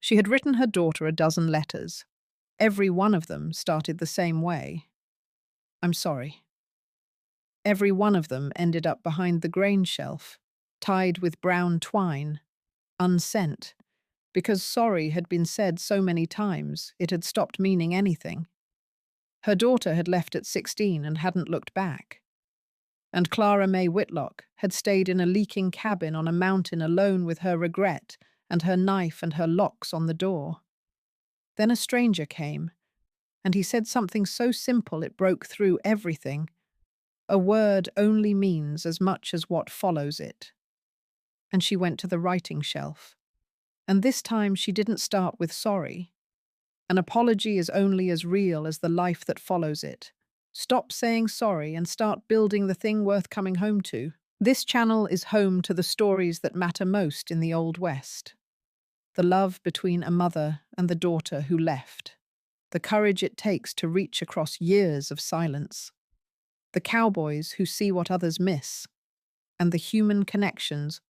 She had written her daughter a dozen letters. Every one of them started the same way. "I'm sorry." Every one of them ended up behind the grain shelf, tied with brown twine, unsent, because sorry had been said so many times it had stopped meaning anything. Her daughter had left at 16 and hadn't looked back. And Clara May Whitlock had stayed in a leaking cabin on a mountain alone with her regret and her knife and her locks on the door. Then a stranger came, and he said something so simple it broke through everything. A word only means as much as what follows it. And she went to the writing shelf. And this time she didn't start with sorry. An apology is only as real as the life that follows it. Stop saying sorry and start building the thing worth coming home to. This channel is home to the stories that matter most in the Old West. The love between a mother and the daughter who left. The courage it takes to reach across years of silence. The cowboys who see what others miss. And the human connections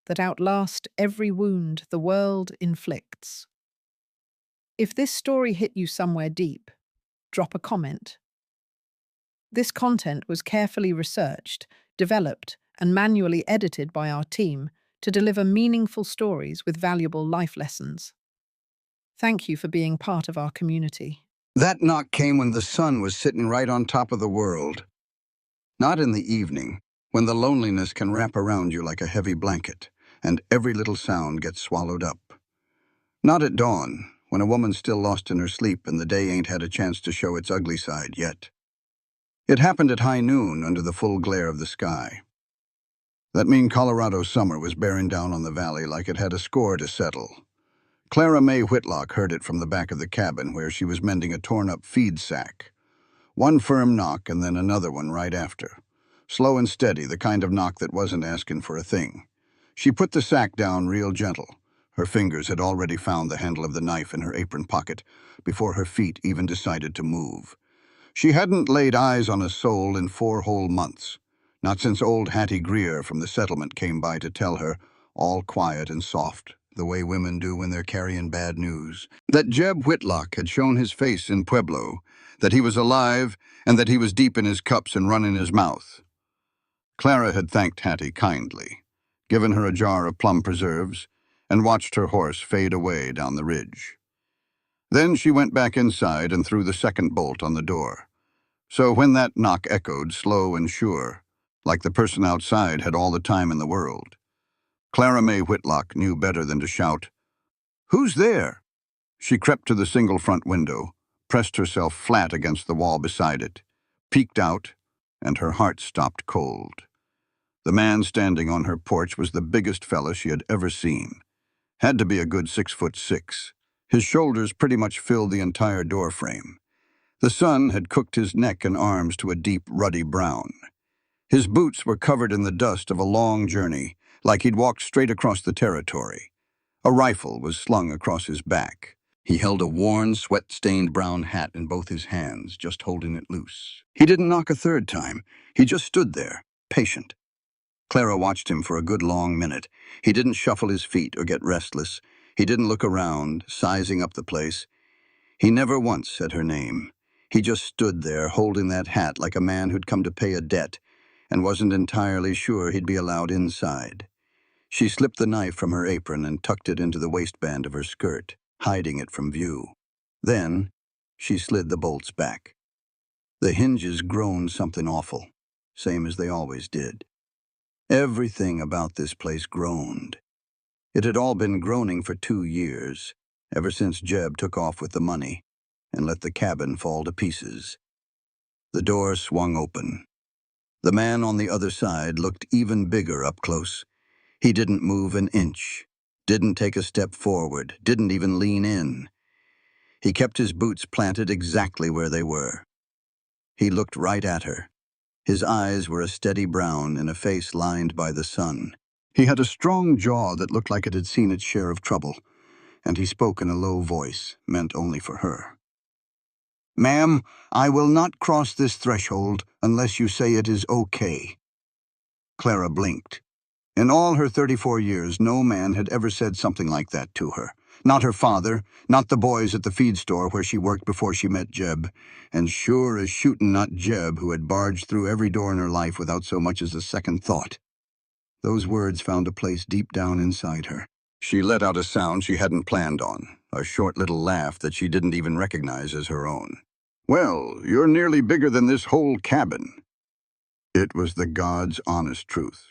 that outlast every wound the world inflicts. If this story hit you somewhere deep, drop a comment. This content was carefully researched, developed, and manually edited by our team to deliver meaningful stories with valuable life lessons. Thank you for being part of our community. That knock came when the sun was sitting right on top of the world. Not in the evening, when the loneliness can wrap around you like a heavy blanket, and every little sound gets swallowed up. Not at dawn, when a woman's still lost in her sleep and the day ain't had a chance to show its ugly side yet. It happened at high noon under the full glare of the sky. That mean Colorado summer was bearing down on the valley like it had a score to settle. Clara May Whitlock heard it from the back of the cabin where she was mending a torn-up feed sack. One firm knock and then another one right after. Slow and steady, the kind of knock that wasn't asking for a thing. She put the sack down real gentle. Her fingers had already found the handle of the knife in her apron pocket before her feet even decided to move. She hadn't laid eyes on a soul in 4 whole months, not since old Hattie Greer from the settlement came by to tell her, all quiet and soft, the way women do when they're carrying bad news, that Jeb Whitlock had shown his face in Pueblo, that he was alive, and that he was deep in his cups and running his mouth. Clara had thanked Hattie kindly, given her a jar of plum preserves, and watched her horse fade away down the ridge. Then she went back inside and threw the second bolt on the door. So when that knock echoed slow and sure, like the person outside had all the time in the world, Clara May Whitlock knew better than to shout, "Who's there?" She crept to the single front window, pressed herself flat against the wall beside it, peeked out, and her heart stopped cold. The man standing on her porch was the biggest fella she had ever seen. Had to be a good 6'6". His shoulders pretty much filled the entire doorframe. The sun had cooked his neck and arms to a deep, ruddy brown. His boots were covered in the dust of a long journey, like he'd walked straight across the territory. A rifle was slung across his back. He held a worn, sweat-stained brown hat in both his hands, just holding it loose. He didn't knock a third time. He just stood there, patient. Clara watched him for a good long minute. He didn't shuffle his feet or get restless. He didn't look around, sizing up the place. He never once said her name. He just stood there, holding that hat like a man who'd come to pay a debt and wasn't entirely sure he'd be allowed inside. She slipped the knife from her apron and tucked it into the waistband of her skirt, hiding it from view. Then, she slid the bolts back. The hinges groaned something awful, same as they always did. Everything about this place groaned. It had all been groaning for 2 years, ever since Jeb took off with the money and let the cabin fall to pieces. The door swung open. The man on the other side looked even bigger up close. He didn't move an inch, didn't take a step forward, didn't even lean in. He kept his boots planted exactly where they were. He looked right at her. His eyes were a steady brown in a face lined by the sun. He had a strong jaw that looked like it had seen its share of trouble, and he spoke in a low voice, meant only for her. "Ma'am, I will not cross this threshold unless you say it is okay." Clara blinked. In all her 34 years, no man had ever said something like that to her. Not her father, not the boys at the feed store where she worked before she met Jeb, and sure as shootin' not Jeb, who had barged through every door in her life without so much as a second thought. Those words found a place deep down inside her. She let out a sound she hadn't planned on, a short little laugh that she didn't even recognize as her own. "Well, you're nearly bigger than this whole cabin." It was the God's honest truth.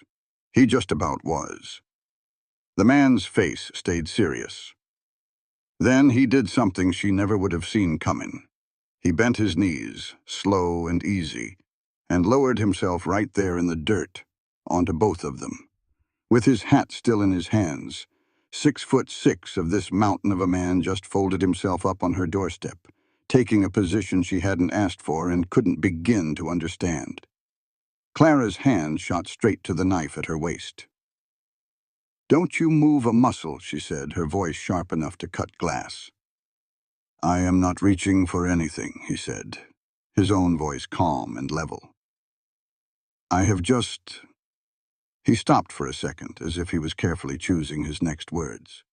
He just about was. The man's face stayed serious. Then he did something she never would have seen coming. He bent his knees, slow and easy, and lowered himself right there in the dirt, onto both of them. With his hat still in his hands, 6'6" of this mountain of a man just folded himself up on her doorstep, taking a position she hadn't asked for and couldn't begin to understand. Clara's hand shot straight to the knife at her waist. "Don't you move a muscle," she said, her voice sharp enough to cut glass. "I am not reaching for anything," he said, his own voice calm and level. "I have just—" He stopped for a second, as if he was carefully choosing his next words.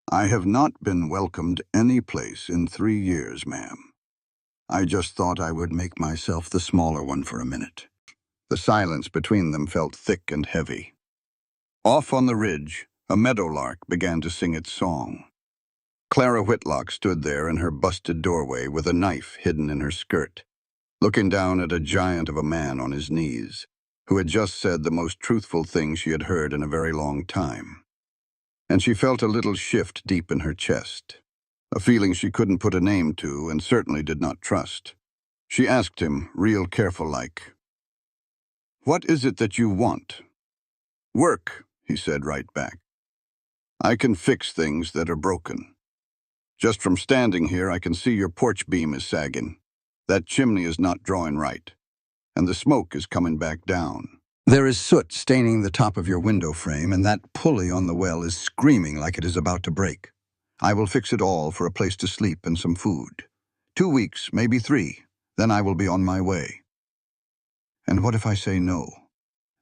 "I have not been welcomed any place in 3 years, ma'am. I just thought I would make myself the smaller one for a minute." The silence between them felt thick and heavy. Off on the ridge, a meadowlark began to sing its song. Clara Whitlock stood there in her busted doorway with a knife hidden in her skirt, looking down at a giant of a man on his knees, who had just said the most truthful thing she had heard in a very long time. And she felt a little shift deep in her chest, a feeling she couldn't put a name to and certainly did not trust. She asked him, real careful-like, "What is it that you want?" "Work," he said right back. "I can fix things that are broken. Just from standing here, I can see your porch beam is sagging. That chimney is not drawing right, and the smoke is coming back down. There is soot staining the top of your window frame, and that pulley on the well is screaming like it is about to break. I will fix it all for a place to sleep and some food. 2 weeks, maybe 3, then I will be on my way." "And what if I say no?"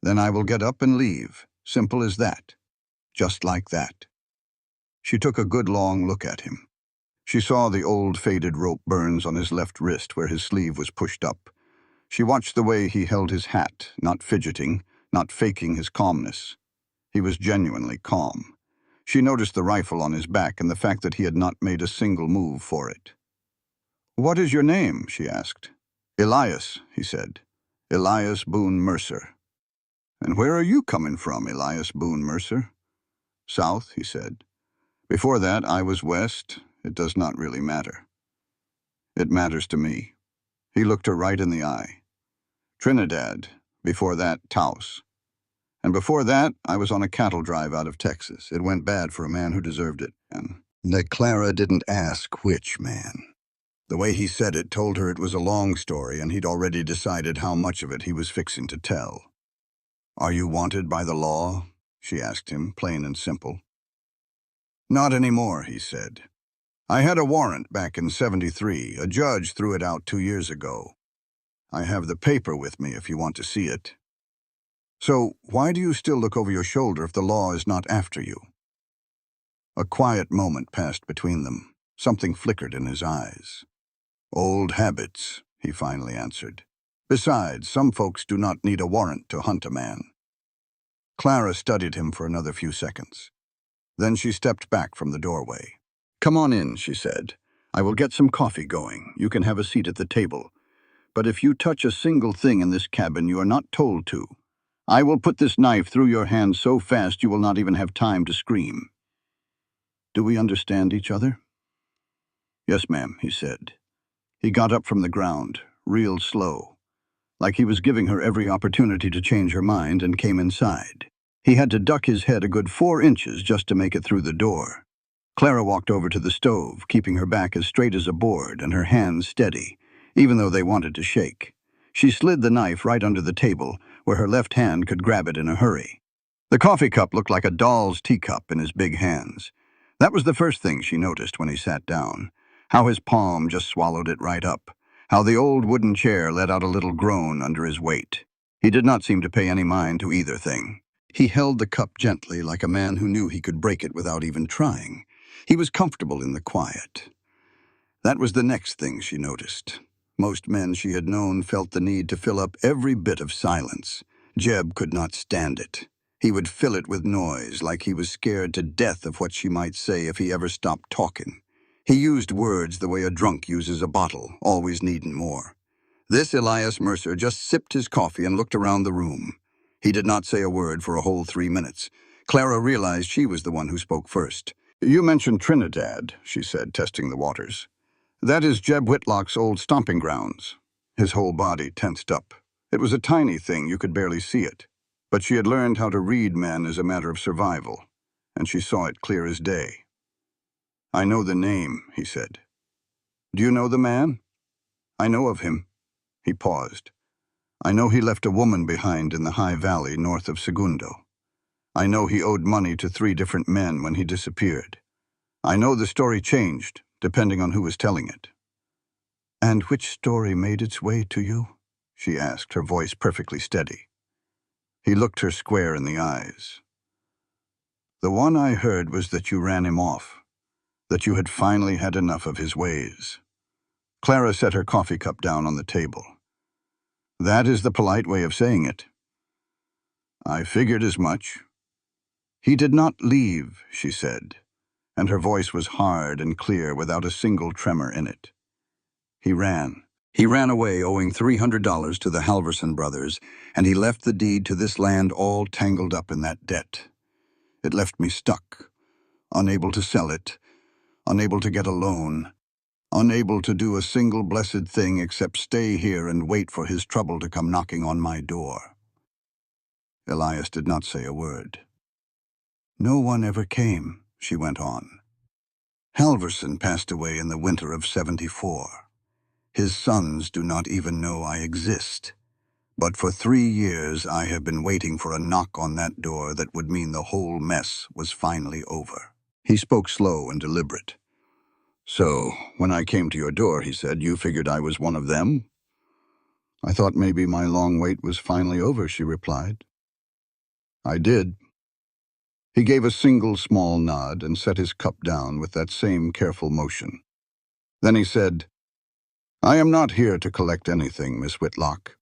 "Then I will get up and leave. Simple as that. Just like that." She took a good long look at him. She saw the old faded rope burns on his left wrist where his sleeve was pushed up. She watched the way he held his hat, not fidgeting, not faking his calmness. He was genuinely calm. She noticed the rifle on his back and the fact that he had not made a single move for it. "What is your name?" she asked. "Elias," he said. "Elias Boone Mercer." "And where are you coming from, Elias Boone Mercer?" "South," he said. "Before that, I was west. It does not really matter." "It matters to me." He looked her right in the eye. "Trinidad. Before that, Taos. And before that, I was on a cattle drive out of Texas. It went bad for a man who deserved it." And that Clara didn't ask which man. The way he said it told her it was a long story, and he'd already decided how much of it he was fixing to tell. "Are you wanted by the law?" she asked him, plain and simple. "Not anymore," he said. "I had a warrant back in '73. A judge threw it out 2 years ago. I have the paper with me if you want to see it." "So why do you still look over your shoulder if the law is not after you?" A quiet moment passed between them. Something flickered in his eyes. "Old habits," he finally answered. "Besides, some folks do not need a warrant to hunt a man." Clara studied him for another few seconds. Then she stepped back from the doorway. "Come on in," she said. "I will get some coffee going. You can have a seat at the table. But if you touch a single thing in this cabin, you are not told to. I will put this knife through your hand so fast you will not even have time to scream. Do we understand each other?" "Yes, ma'am," he said. He got up from the ground, real slow, like he was giving her every opportunity to change her mind, and came inside. He had to duck his head a good 4 inches just to make it through the door. Clara walked over to the stove, keeping her back as straight as a board and her hands steady, even though they wanted to shake. She slid the knife right under the table, where her left hand could grab it in a hurry. The coffee cup looked like a doll's teacup in his big hands. That was the first thing she noticed when he sat down, how his palm just swallowed it right up, how the old wooden chair let out a little groan under his weight. He did not seem to pay any mind to either thing. He held the cup gently, like a man who knew he could break it without even trying. He was comfortable in the quiet. That was the next thing she noticed. Most men she had known felt the need to fill up every bit of silence. Jeb could not stand it. He would fill it with noise, like he was scared to death of what she might say if he ever stopped talking. He used words the way a drunk uses a bottle, always needing more. This Elias Mercer just sipped his coffee and looked around the room. He did not say a word for a whole 3 minutes. Clara realized she was the one who spoke first. "You mentioned Trinidad," she said, testing the waters. "That is Jeb Whitlock's old stomping grounds." His whole body tensed up. It was a tiny thing, you could barely see it. But she had learned how to read men as a matter of survival, and she saw it clear as day. "I know the name," he said. "Do you know the man?" "I know of him." He paused. "I know he left a woman behind in the high valley north of Segundo. I know he owed money to 3 different men when he disappeared. I know the story changed, depending on who was telling it." "And which story made its way to you?" she asked, her voice perfectly steady. He looked her square in the eyes. "The one I heard was that you ran him off, that you had finally had enough of his ways." Clara set her coffee cup down on the table. "That is the polite way of saying it." "I figured as much." "He did not leave," she said, and her voice was hard and clear without a single tremor in it. "He ran. He ran away owing $300 to the Halverson brothers, and he left the deed to this land all tangled up in that debt. It left me stuck, unable to sell it, unable to get a loan, unable to do a single blessed thing except stay here and wait for his trouble to come knocking on my door." Elias did not say a word. "No one ever came," she went on. "Halverson passed away in the winter of '74. His sons do not even know I exist. But for 3 years I have been waiting for a knock on that door that would mean the whole mess was finally over." He spoke slow and deliberate. "So, when I came to your door," he said, "you figured I was one of them?" "I thought maybe my long wait was finally over," she replied. "I did." He gave a single small nod and set his cup down with that same careful motion. Then he said, "I am not here to collect anything, Miss Whitlock.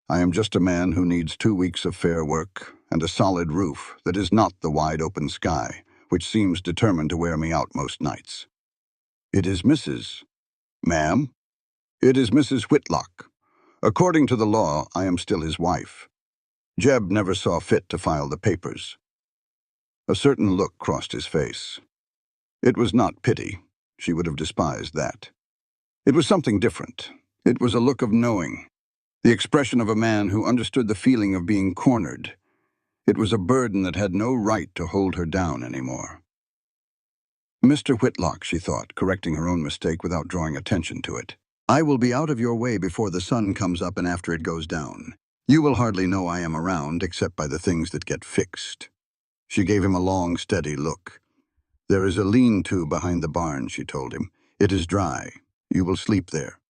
I am just a man who needs 2 weeks of fair work and a solid roof that is not the wide open sky, which seems determined to wear me out most nights." "It is Mrs. Ma'am? It is Mrs. Whitlock. According to the law, I am still his wife. Jeb never saw fit to file the papers." A certain look crossed his face. It was not pity. She would have despised that. It was something different. It was a look of knowing, the expression of a man who understood the feeling of being cornered. It was a burden that had no right to hold her down anymore. "Mr. Whitlock," she thought, correcting her own mistake without drawing attention to it, "I will be out of your way before the sun comes up and after it goes down. You will hardly know I am around except by the things that get fixed." She gave him a long, steady look. "There is a lean-to behind the barn," she told him. "It is dry. You will sleep there."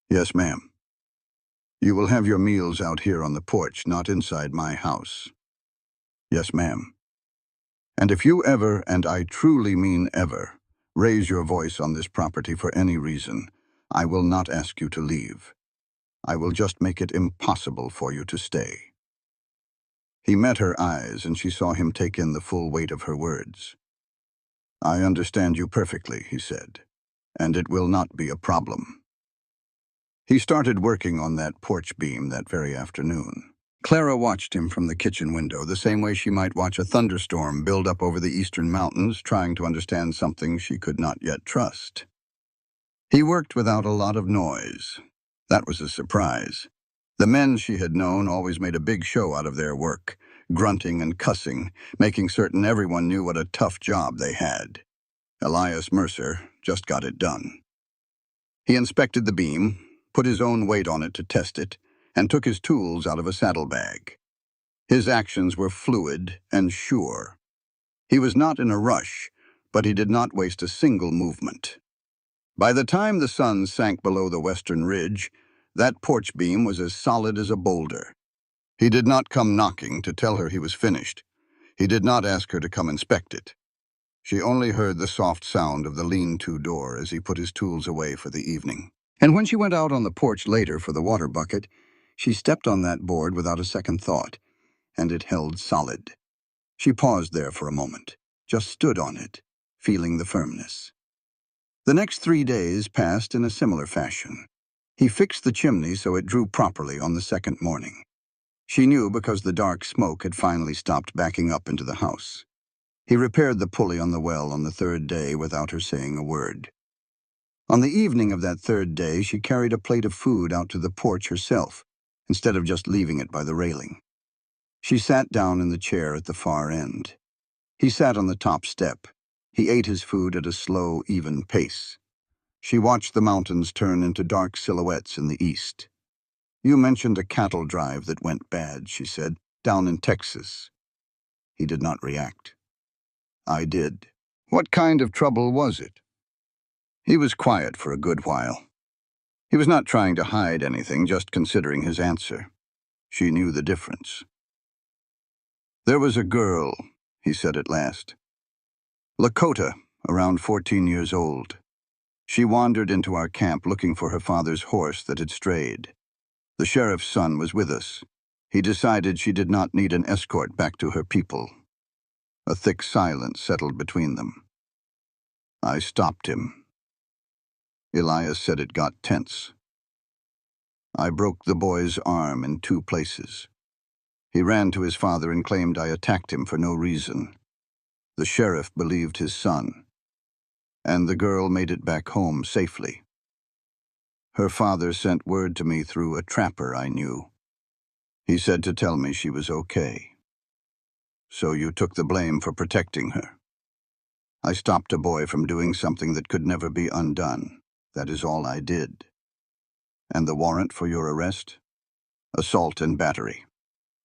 "Yes, ma'am." "You will have your meals out here on the porch, not inside my house." "Yes, ma'am." "And if you ever, and I truly mean ever, raise your voice on this property for any reason, I will not ask you to leave. I will just make it impossible for you to stay." He met her eyes, and she saw him take in the full weight of her words. "I understand you perfectly," he said, "and it will not be a problem." He started working on that porch beam that very afternoon. Clara watched him from the kitchen window, the same way she might watch a thunderstorm build up over the eastern mountains, trying to understand something she could not yet trust. He worked without a lot of noise. That was a surprise. The men she had known always made a big show out of their work, grunting and cussing, making certain everyone knew what a tough job they had. Elias Mercer just got it done. He inspected the beam, put his own weight on it to test it, and took his tools out of a saddlebag. His actions were fluid and sure. He was not in a rush, but he did not waste a single movement. By the time the sun sank below the western ridge, that porch beam was as solid as a boulder. He did not come knocking to tell her he was finished. He did not ask her to come inspect it. She only heard the soft sound of the lean-to door as he put his tools away for the evening. And when she went out on the porch later for the water bucket, she stepped on that board without a second thought, and it held solid. She paused there for a moment, just stood on it, feeling the firmness. The next 3 days passed in a similar fashion. He fixed the chimney so it drew properly on the second morning. She knew because the dark smoke had finally stopped backing up into the house. He repaired the pulley on the well on the third day without her saying a word. On the evening of that third day, she carried a plate of food out to the porch herself, instead of just leaving it by the railing. She sat down in the chair at the far end. He sat on the top step. He ate his food at a slow, even pace. She watched the mountains turn into dark silhouettes in the east. "You mentioned a cattle drive that went bad," she said, "down in Texas." He did not react. "I did." "What kind of trouble was it?" He was quiet for a good while. He was not trying to hide anything, just considering his answer. She knew the difference. "There was a girl," he said at last. "Lakota, around 14 years old. She wandered into our camp looking for her father's horse that had strayed. The sheriff's son was with us. He decided she did not need an escort back to her people." A thick silence settled between them. "I stopped him." Elias said it got tense. "I broke the boy's arm in 2 places. He ran to his father and claimed I attacked him for no reason. The sheriff believed his son, and the girl made it back home safely. Her father sent word to me through a trapper I knew. He said to tell me she was okay. So you took the blame for protecting her." "I stopped a boy from doing something that could never be undone. That is all I did." "And the warrant for your arrest?" "Assault and battery.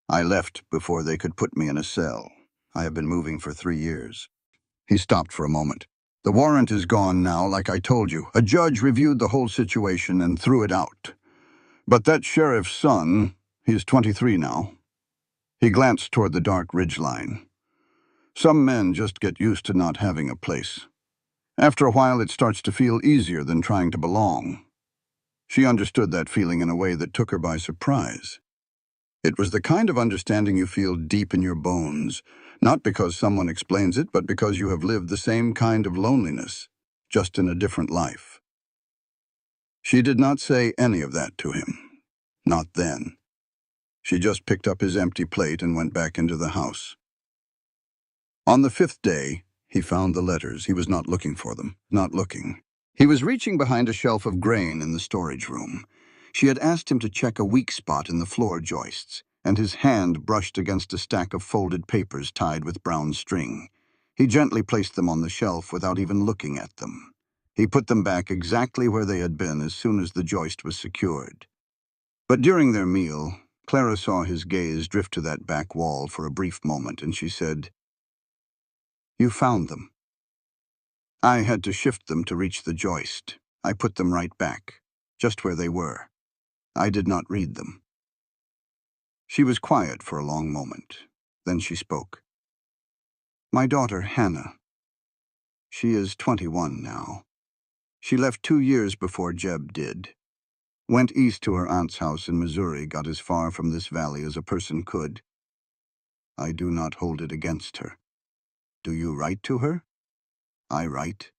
I left before they could put me in a cell. I have been moving for 3 years." He stopped for a moment. "The warrant is gone now, like I told you. A judge reviewed the whole situation and threw it out. But that sheriff's son, he's 23 now." He glanced toward the dark ridgeline. "Some men just get used to not having a place. After a while, it starts to feel easier than trying to belong." She understood that feeling in a way that took her by surprise. It was the kind of understanding you feel deep in your bones, not because someone explains it, but because you have lived the same kind of loneliness, just in a different life. She did not say any of that to him. Not then. She just picked up his empty plate and went back into the house. On the 5th day, he found the letters. He was not looking for them, not looking. He was reaching behind a shelf of grain in the storage room. She had asked him to check a weak spot in the floor joists, and his hand brushed against a stack of folded papers tied with brown string. He gently placed them on the shelf without even looking at them. He put them back exactly where they had been as soon as the joist was secured. But during their meal, Clara saw his gaze drift to that back wall for a brief moment, and she said, "You found them." "I had to shift them to reach the joist. I put them right back, just where they were. I did not read them." She was quiet for a long moment. Then she spoke. "My daughter, Hannah. She is 21 now. She left 2 years before Jeb did. Went east to her aunt's house in Missouri, got as far from this valley as a person could. I do not hold it against her. Do you write to her?" "I write."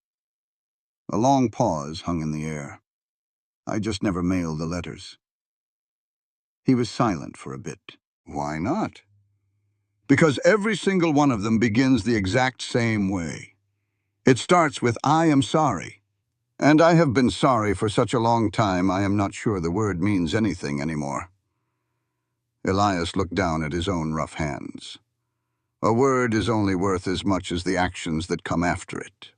A long pause hung in the air. "I just never mail the letters." He was silent for a bit. "Why not?" "Because every single one of them begins the exact same way. It starts with 'I am sorry.' And I have been sorry for such a long time I am not sure the word means anything anymore." Elias looked down at his own rough hands. "A word is only worth as much as the actions that come after it."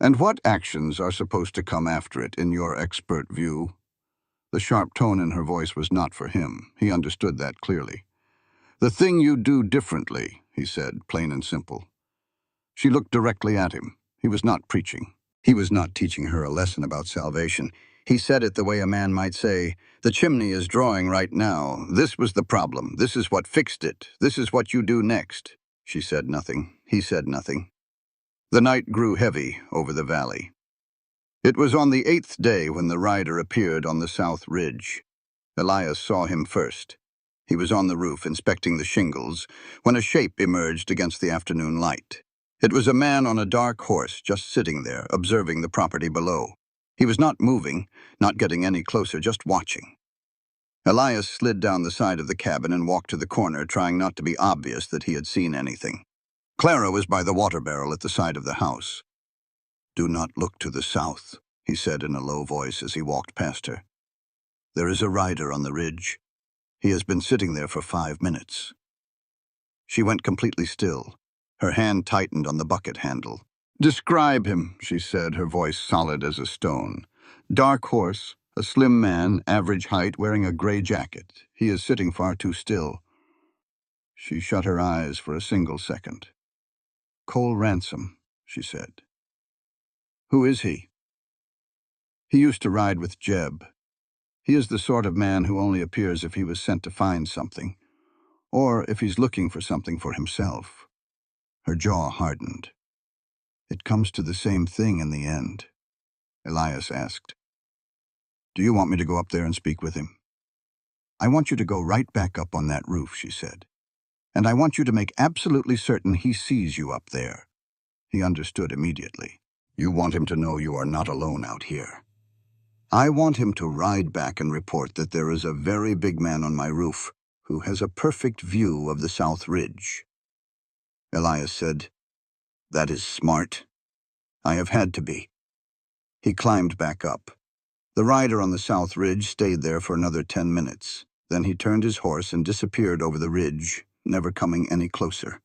"And what actions are supposed to come after it, in your expert view?" The sharp tone in her voice was not for him. He understood that clearly. "The thing you do differently," he said, plain and simple. She looked directly at him. He was not preaching. He was not teaching her a lesson about salvation. He said it the way a man might say, "The chimney is drawing right now. This was the problem. This is what fixed it. This is what you do next." She said nothing. He said nothing. The night grew heavy over the valley. It was on the 8th day when the rider appeared on the south ridge. Elias saw him first. He was on the roof inspecting the shingles when a shape emerged against the afternoon light. It was a man on a dark horse just sitting there, observing the property below. He was not moving, not getting any closer, just watching. Elias slid down the side of the cabin and walked to the corner, trying not to be obvious that he had seen anything. Clara was by the water barrel at the side of the house. "Do not look to the south," he said in a low voice as he walked past her. "There is a rider on the ridge. He has been sitting there for 5 minutes." She went completely still. Her hand tightened on the bucket handle. "Describe him," she said, her voice solid as a stone. "Dark horse, a slim man, average height, wearing a gray jacket. He is sitting far too still." She shut her eyes for a single second. "Cole Ransom," she said. "Who is he?" "He used to ride with Jeb. He is the sort of man who only appears if he was sent to find something, or if he's looking for something for himself." Her jaw hardened. "It comes to the same thing in the end," Elias asked. "Do you want me to go up there and speak with him?" "I want you to go right back up on that roof," she said. "And I want you to make absolutely certain he sees you up there." He understood immediately. "You want him to know you are not alone out here." "I want him to ride back and report that there is a very big man on my roof who has a perfect view of the South Ridge." Elias said, "That is smart. I have had to be." He climbed back up. The rider on the South Ridge stayed there for another 10 minutes. Then he turned his horse and disappeared over the ridge, never coming any closer.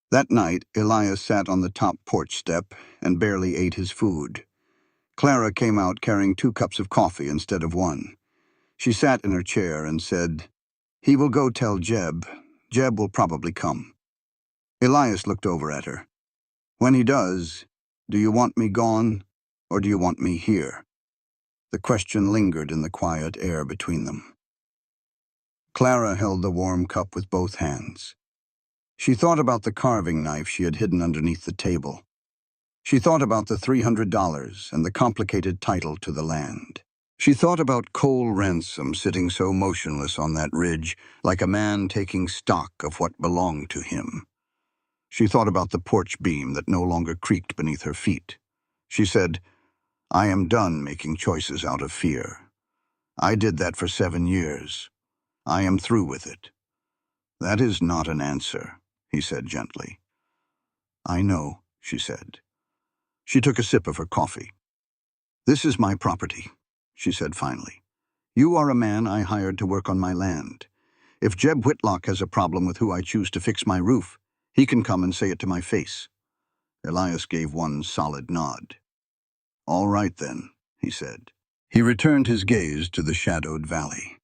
That night, Elias sat on the top porch step and barely ate his food. Clara came out carrying 2 cups of coffee instead of 1. She sat in her chair and said, "He will go tell Jeb. Jeb will probably come." Elias looked over at her. "When he does, do you want me gone, or do you want me here?" The question lingered in the quiet air between them. Clara held the warm cup with both hands. She thought about the carving knife she had hidden underneath the table. She thought about the $300 and the complicated title to the land. She thought about Cole Ransom sitting so motionless on that ridge, like a man taking stock of what belonged to him. She thought about the porch beam that no longer creaked beneath her feet. She said, "I am done making choices out of fear. I did that for 7 years. I am through with it." "That is not an answer," he said gently. "I know," she said. She took a sip of her coffee. "This is my property," she said finally. "You are a man I hired to work on my land. If Jeb Whitlock has a problem with who I choose to fix my roof, he can come and say it to my face." Elias gave one solid nod. "All right then," he said. He returned his gaze to the shadowed valley.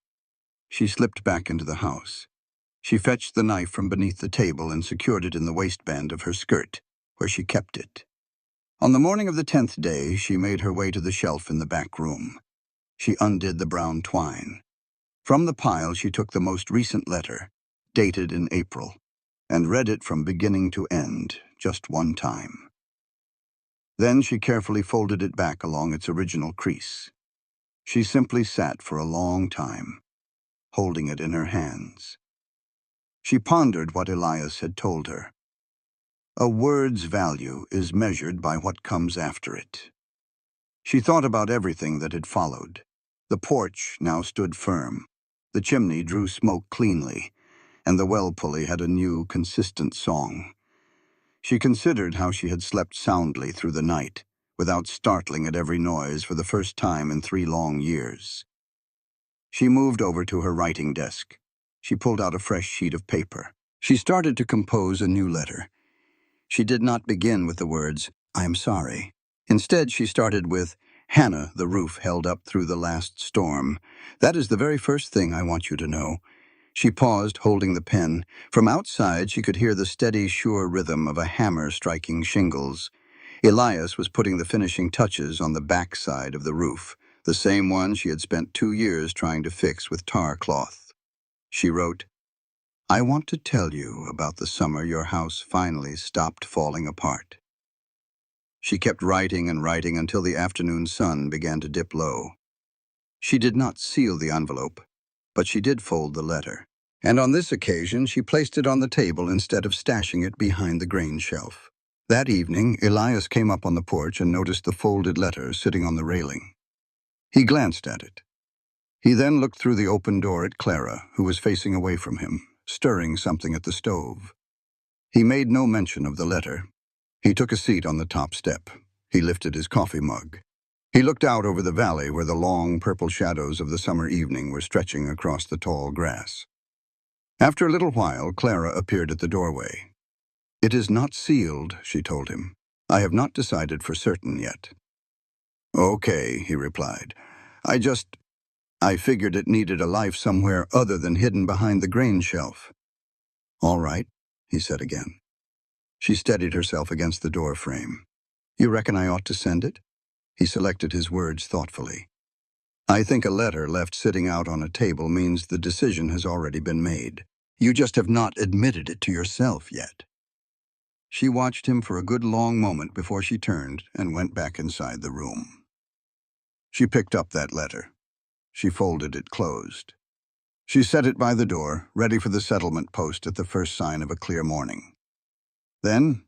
She slipped back into the house. She fetched the knife from beneath the table and secured it in the waistband of her skirt, where she kept it. On the morning of the 10th day, she made her way to the shelf in the back room. She undid the brown twine. From the pile, she took the most recent letter, dated in April, and read it from beginning to end, just one time. Then she carefully folded it back along its original crease. She simply sat for a long time, holding it in her hands. She pondered what Elias had told her. A word's value is measured by what comes after it. She thought about everything that had followed. The porch now stood firm. The chimney drew smoke cleanly, and the well pulley had a new, consistent song. She considered how she had slept soundly through the night, without startling at every noise for the first time in 3 long years. She moved over to her writing desk. She pulled out a fresh sheet of paper. She started to compose a new letter. She did not begin with the words, "I am sorry." Instead, she started with, "Hannah, the roof held up through the last storm. That is the very first thing I want you to know." She paused, holding the pen. From outside, she could hear the steady, sure rhythm of a hammer striking shingles. Elias was putting the finishing touches on the back side of the roof, the same one she had spent 2 years trying to fix with tar cloth. She wrote, "I want to tell you about the summer your house finally stopped falling apart. She kept writing and writing until the afternoon sun began to dip low. She did not seal the envelope, but she did fold the letter. And on this occasion, she placed it on the table instead of stashing it behind the grain shelf. That evening, Elias came up on the porch and noticed the folded letter sitting on the railing. He glanced at it. He then looked through the open door at Clara, who was facing away from him, stirring something at the stove. He made no mention of the letter. He took a seat on the top step. He lifted his coffee mug. He looked out over the valley where the long purple shadows of the summer evening were stretching across the tall grass. After a little while, Clara appeared at the doorway. "It is not sealed," she told him. "I have not decided for certain yet." "Okay," he replied. I figured it needed a life somewhere other than hidden behind the grain shelf." "All right," he said again. She steadied herself against the door frame. "You reckon I ought to send it?" He selected his words thoughtfully. "I think a letter left sitting out on a table means the decision has already been made. You just have not admitted it to yourself yet." She watched him for a good long moment before she turned and went back inside the room. She picked up that letter. She folded it closed. She set it by the door, ready for the settlement post at the first sign of a clear morning. Then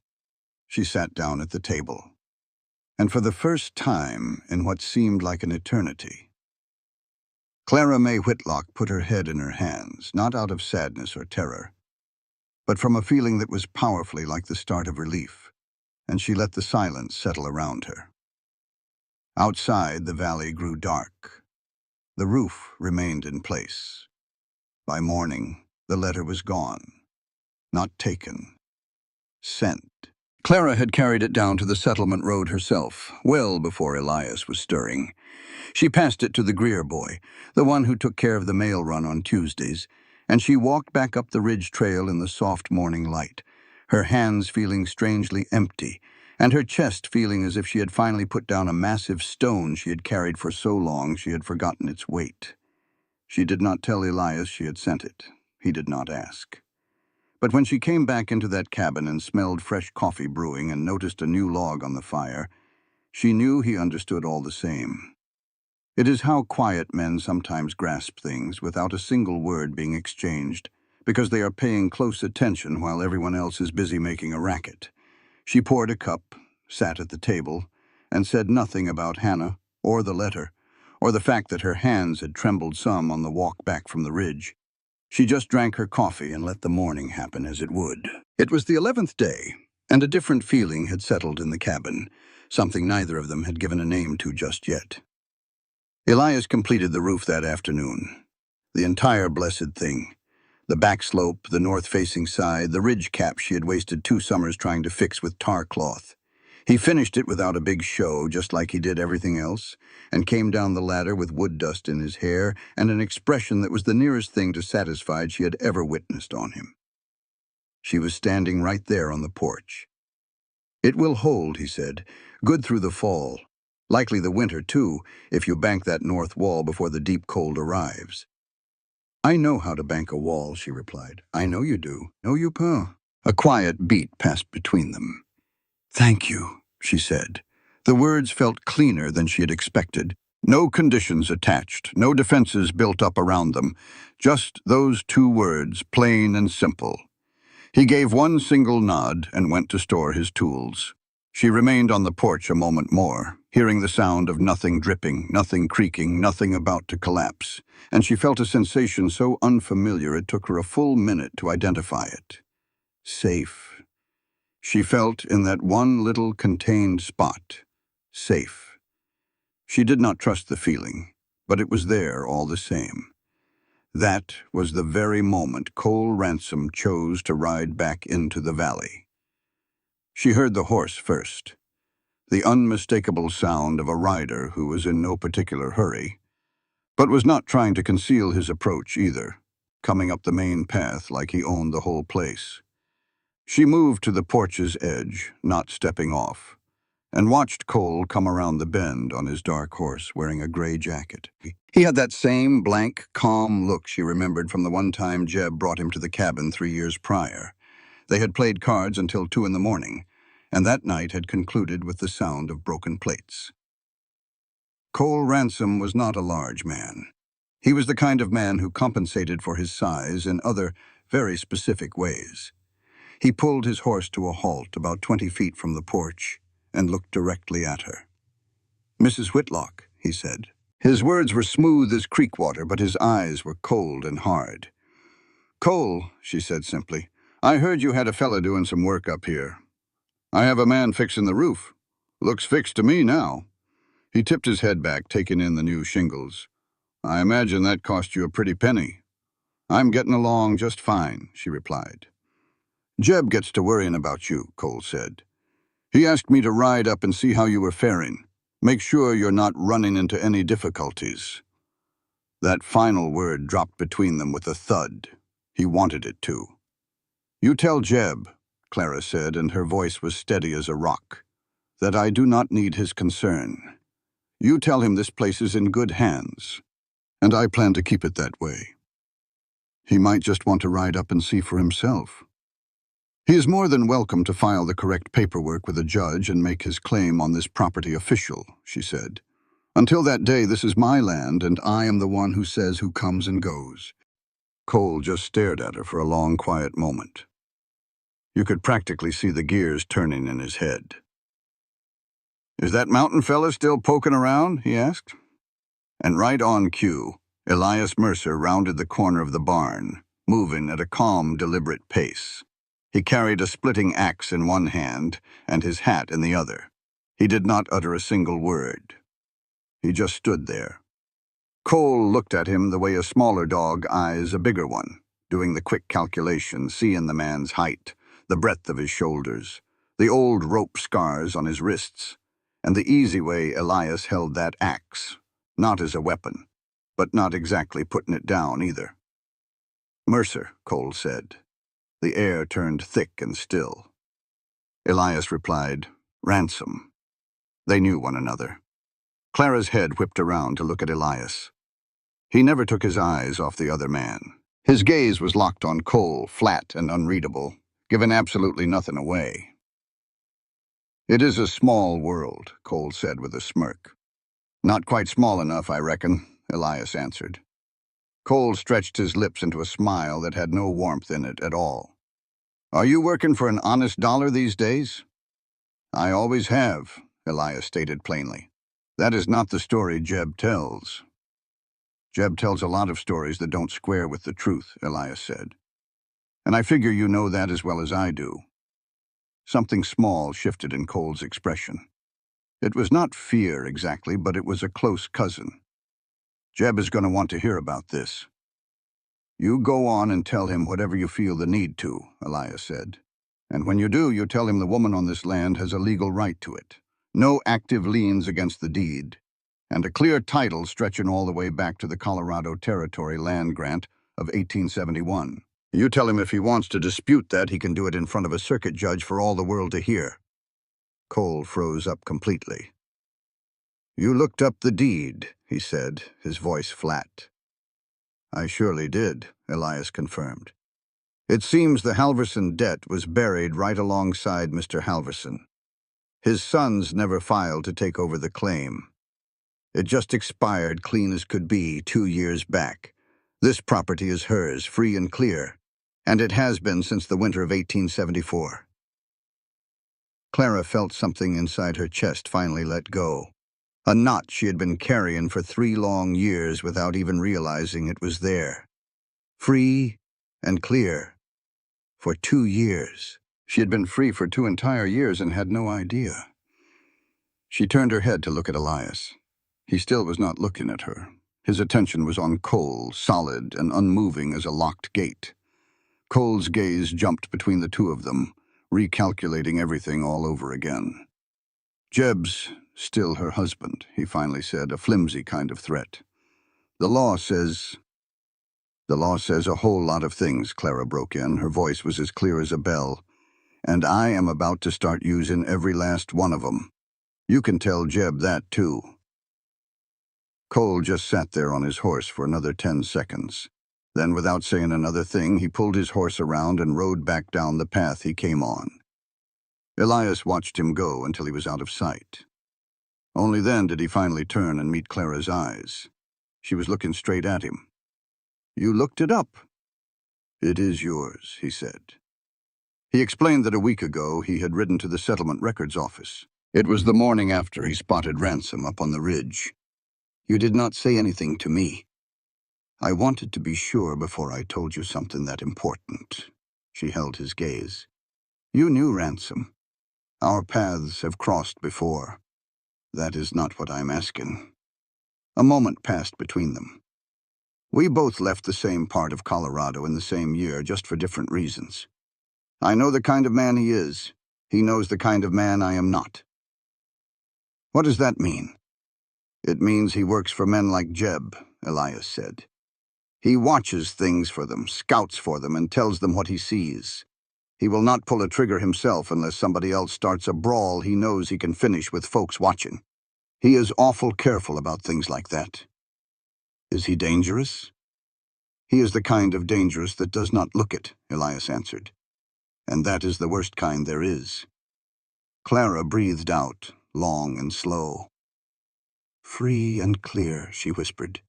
she sat down at the table. And for the first time in what seemed like an eternity, Clara May Whitlock put her head in her hands, not out of sadness or terror, but from a feeling that was powerfully like the start of relief, and she let the silence settle around her. Outside, the valley grew dark. The roof remained in place. By morning, the letter was gone. Not taken. Sent. Clara had carried it down to the settlement road herself, well before Elias was stirring. She passed it to the Greer boy, the one who took care of the mail run on Tuesdays, and she walked back up the ridge trail in the soft morning light, her hands feeling strangely empty, and her chest feeling as if she had finally put down a massive stone she had carried for so long she had forgotten its weight. She did not tell Elias she had sent it. He did not ask. But when she came back into that cabin and smelled fresh coffee brewing and noticed a new log on the fire, she knew he understood all the same. It is how quiet men sometimes grasp things without a single word being exchanged, because they are paying close attention while everyone else is busy making a racket. She poured a cup, sat at the table, and said nothing about Hannah or the letter, or the fact that her hands had trembled some on the walk back from the ridge. She just drank her coffee and let the morning happen as it would. It was the 11th day, and a different feeling had settled in the cabin, something neither of them had given a name to just yet. Elias completed the roof that afternoon. The entire blessed thing. The back slope, the north-facing side, the ridge cap she had wasted 2 summers trying to fix with tar cloth. He finished it without a big show, just like he did everything else, and came down the ladder with wood dust in his hair and an expression that was the nearest thing to satisfied she had ever witnessed on him. She was standing right there on the porch. "It will hold," he said. "Good through the fall. Likely the winter, too, if you bank that north wall before the deep cold arrives." "I know how to bank a wall," she replied. "I know you do. No, you pas." A quiet beat passed between them. "Thank you," she said. The words felt cleaner than she had expected. No conditions attached, no defenses built up around them. Just those 2 words, plain and simple. He gave one single nod and went to store his tools. She remained on the porch a moment more, hearing the sound of nothing dripping, nothing creaking, nothing about to collapse, and she felt a sensation so unfamiliar it took her a full minute to identify it. Safe. She felt in that one little contained spot. Safe. She did not trust the feeling, but it was there all the same. That was the very moment Cole Ransom chose to ride back into the valley. She heard the horse first, the unmistakable sound of a rider who was in no particular hurry, but was not trying to conceal his approach either, coming up the main path like he owned the whole place. She moved to the porch's edge, not stepping off, and watched Cole come around the bend on his dark horse wearing a gray jacket. He had that same blank, calm look she remembered from the one time Jeb brought him to the cabin 3 years prior. They had played cards until 2 in the morning, and that night had concluded with the sound of broken plates. Cole Ransom was not a large man. He was the kind of man who compensated for his size in other, very specific ways. He pulled his horse to a halt about 20 feet from the porch and looked directly at her. "Mrs. Whitlock," he said. His words were smooth as creek water, but his eyes were cold and hard. "Cole," she said simply, "I heard you had a fella doing some work up here. I have a man fixing the roof. Looks fixed to me now." He tipped his head back, taking in the new shingles. "I imagine that cost you a pretty penny." "I'm getting along just fine," she replied. "Jeb gets to worrying about you," Cole said. "He asked me to ride up and see how you were faring. Make sure you're not running into any difficulties." That final word dropped between them with a thud. He wanted it to. "You tell Jeb," Clara said, and her voice was steady as a rock, "that I do not need his concern. You tell him this place is in good hands, and I plan to keep it that way. He might just want to ride up and see for himself. He is more than welcome to file the correct paperwork with a judge and make his claim on this property official," she said. "Until that day, this is my land, and I am the one who says who comes and goes." Cole just stared at her for a long, quiet moment. You could practically see the gears turning in his head. "Is that mountain fella still poking around?" he asked. And right on cue, Elias Mercer rounded the corner of the barn, moving at a calm, deliberate pace. He carried a splitting axe in one hand and his hat in the other. He did not utter a single word. He just stood there. Cole looked at him the way a smaller dog eyes a bigger one, doing the quick calculation, seeing the man's height, the breadth of his shoulders, the old rope scars on his wrists, and the easy way Elias held that axe, not as a weapon, but not exactly putting it down either. "Mercer," Cole said. The air turned thick and still. Elias replied, "Ransom." They knew one another. Clara's head whipped around to look at Elias. He never took his eyes off the other man. His gaze was locked on Cole, flat and unreadable, giving absolutely nothing away. "It is a small world," Cole said with a smirk. "Not quite small enough, I reckon," Elias answered. Cole stretched his lips into a smile that had no warmth in it at all. "Are you working for an honest dollar these days?" "I always have," Elias stated plainly. "That is not the story Jeb tells." "Jeb tells a lot of stories that don't square with the truth," Elias said. "And I figure you know that as well as I do." Something small shifted in Cole's expression. It was not fear exactly, but it was a close cousin. "Jeb is going to want to hear about this." "You go on and tell him whatever you feel the need to," Elias said. "And when you do, you tell him the woman on this land has a legal right to it, no active liens against the deed, and a clear title stretching all the way back to the Colorado Territory land grant of 1871. You tell him if he wants to dispute that, he can do it in front of a circuit judge for all the world to hear." Cole froze up completely. "You looked up the deed," he said, his voice flat. "I surely did," Elias confirmed. "It seems the Halverson debt was buried right alongside Mr. Halverson. His sons never filed to take over the claim. It just expired clean as could be 2 years back. This property is hers, free and clear, and it has been since the winter of 1874. Clara felt something inside her chest finally let go. A knot she had been carrying for 3 long years without even realizing it was there. Free and clear. For 2 years. She had been free for 2 entire years and had no idea. She turned her head to look at Elias. He still was not looking at her. His attention was on Cole, solid and unmoving as a locked gate. Cole's gaze jumped between the two of them, recalculating everything all over again. "Jeb's still her husband," he finally said, a flimsy kind of threat. The law says a whole lot of things," Clara broke in. Her voice was as clear as a bell. "And I am about to start using every last one of them. You can tell Jeb that, too." Cole just sat there on his horse for another 10 seconds. Then, without saying another thing, he pulled his horse around and rode back down the path he came on. Elias watched him go until he was out of sight. Only then did he finally turn and meet Clara's eyes. She was looking straight at him. "You looked it up." "It is yours," he said. He explained that a week ago he had ridden to the settlement records office. It was the morning after he spotted Ransom up on the ridge. "You did not say anything to me." "I wanted to be sure before I told you something that important." She held his gaze. "You knew Ransom. Our paths have crossed before. That is not what I'm asking." A moment passed between them. "We both left the same part of Colorado in the same year, just for different reasons. I know the kind of man he is. He knows the kind of man I am not." "What does that mean?" "It means he works for men like Jeb," Elias said. "He watches things for them, scouts for them, and tells them what he sees. He will not pull a trigger himself unless somebody else starts a brawl he knows he can finish with folks watching. He is awful careful about things like that." "Is he dangerous?" "He is the kind of dangerous that does not look it," Elias answered. "And that is the worst kind there is." Clara breathed out, long and slow. "Free and clear," she whispered.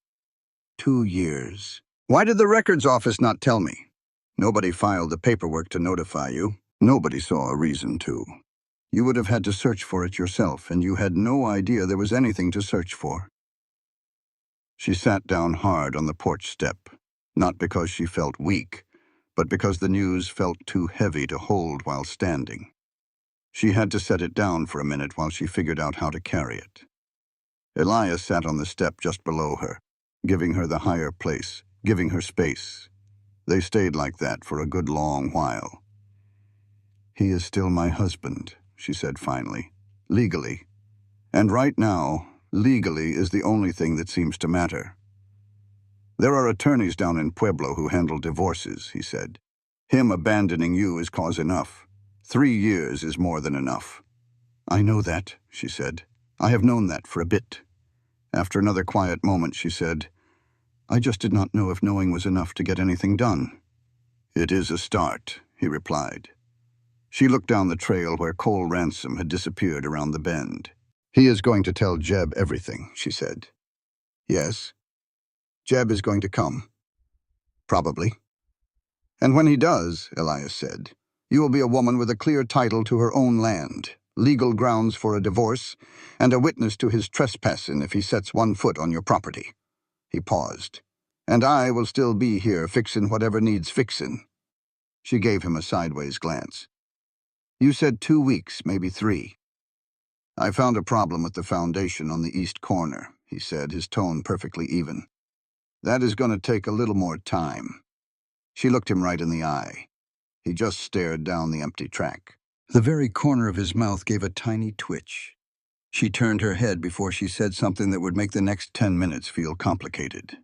2 years. "Why did the records office not tell me?" "Nobody filed the paperwork to notify you. Nobody saw a reason to. You would have had to search for it yourself, and you had no idea there was anything to search for." She sat down hard on the porch step, not because she felt weak, but because the news felt too heavy to hold while standing. She had to set it down for a minute while she figured out how to carry it. Elias sat on the step just below her, giving her the higher place, giving her space. They stayed like that for a good long while. "He is still my husband," she said finally, "legally. And right now, legally is the only thing that seems to matter." "There are attorneys down in Pueblo who handle divorces," he said. "Him abandoning you is cause enough. 3 years is more than enough." "I know that," she said. "I have known that for a bit." After another quiet moment, she said, "I just did not know if knowing was enough to get anything done." "It is a start," he replied. She looked down the trail where Cole Ransom had disappeared around the bend. "He is going to tell Jeb everything," she said. "Yes. Jeb is going to come." "Probably." "And when he does," Elias said, "you will be a woman with a clear title to her own land, legal grounds for a divorce, and a witness to his trespassing if he sets one foot on your property." He paused. "And I will still be here fixin' whatever needs fixin'." She gave him a sideways glance. "You said 2 weeks, maybe 3. "I found a problem with the foundation on the east corner," he said, his tone perfectly even. "That is going to take a little more time." She looked him right in the eye. He just stared down the empty track. The very corner of his mouth gave a tiny twitch. She turned her head before she said something that would make the next 10 minutes feel complicated.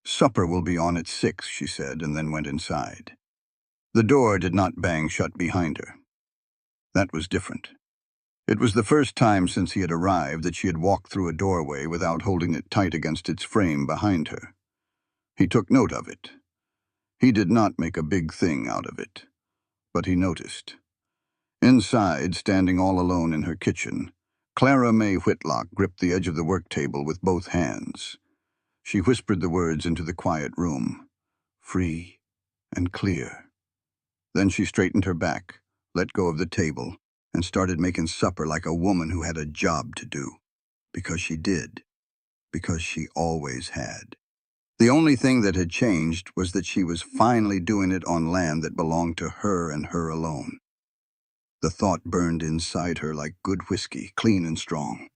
"Supper will be on at 6, she said, and then went inside. The door did not bang shut behind her. That was different. It was the first time since he had arrived that she had walked through a doorway without holding it tight against its frame behind her. He took note of it. He did not make a big thing out of it, but he noticed. Inside, standing all alone in her kitchen, Clara May Whitlock gripped the edge of the work table with both hands. She whispered the words into the quiet room. "Free and clear." Then she straightened her back, let go of the table, and started making supper like a woman who had a job to do. Because she did. Because she always had. The only thing that had changed was that she was finally doing it on land that belonged to her and her alone. The thought burned inside her like good whiskey, clean and strong.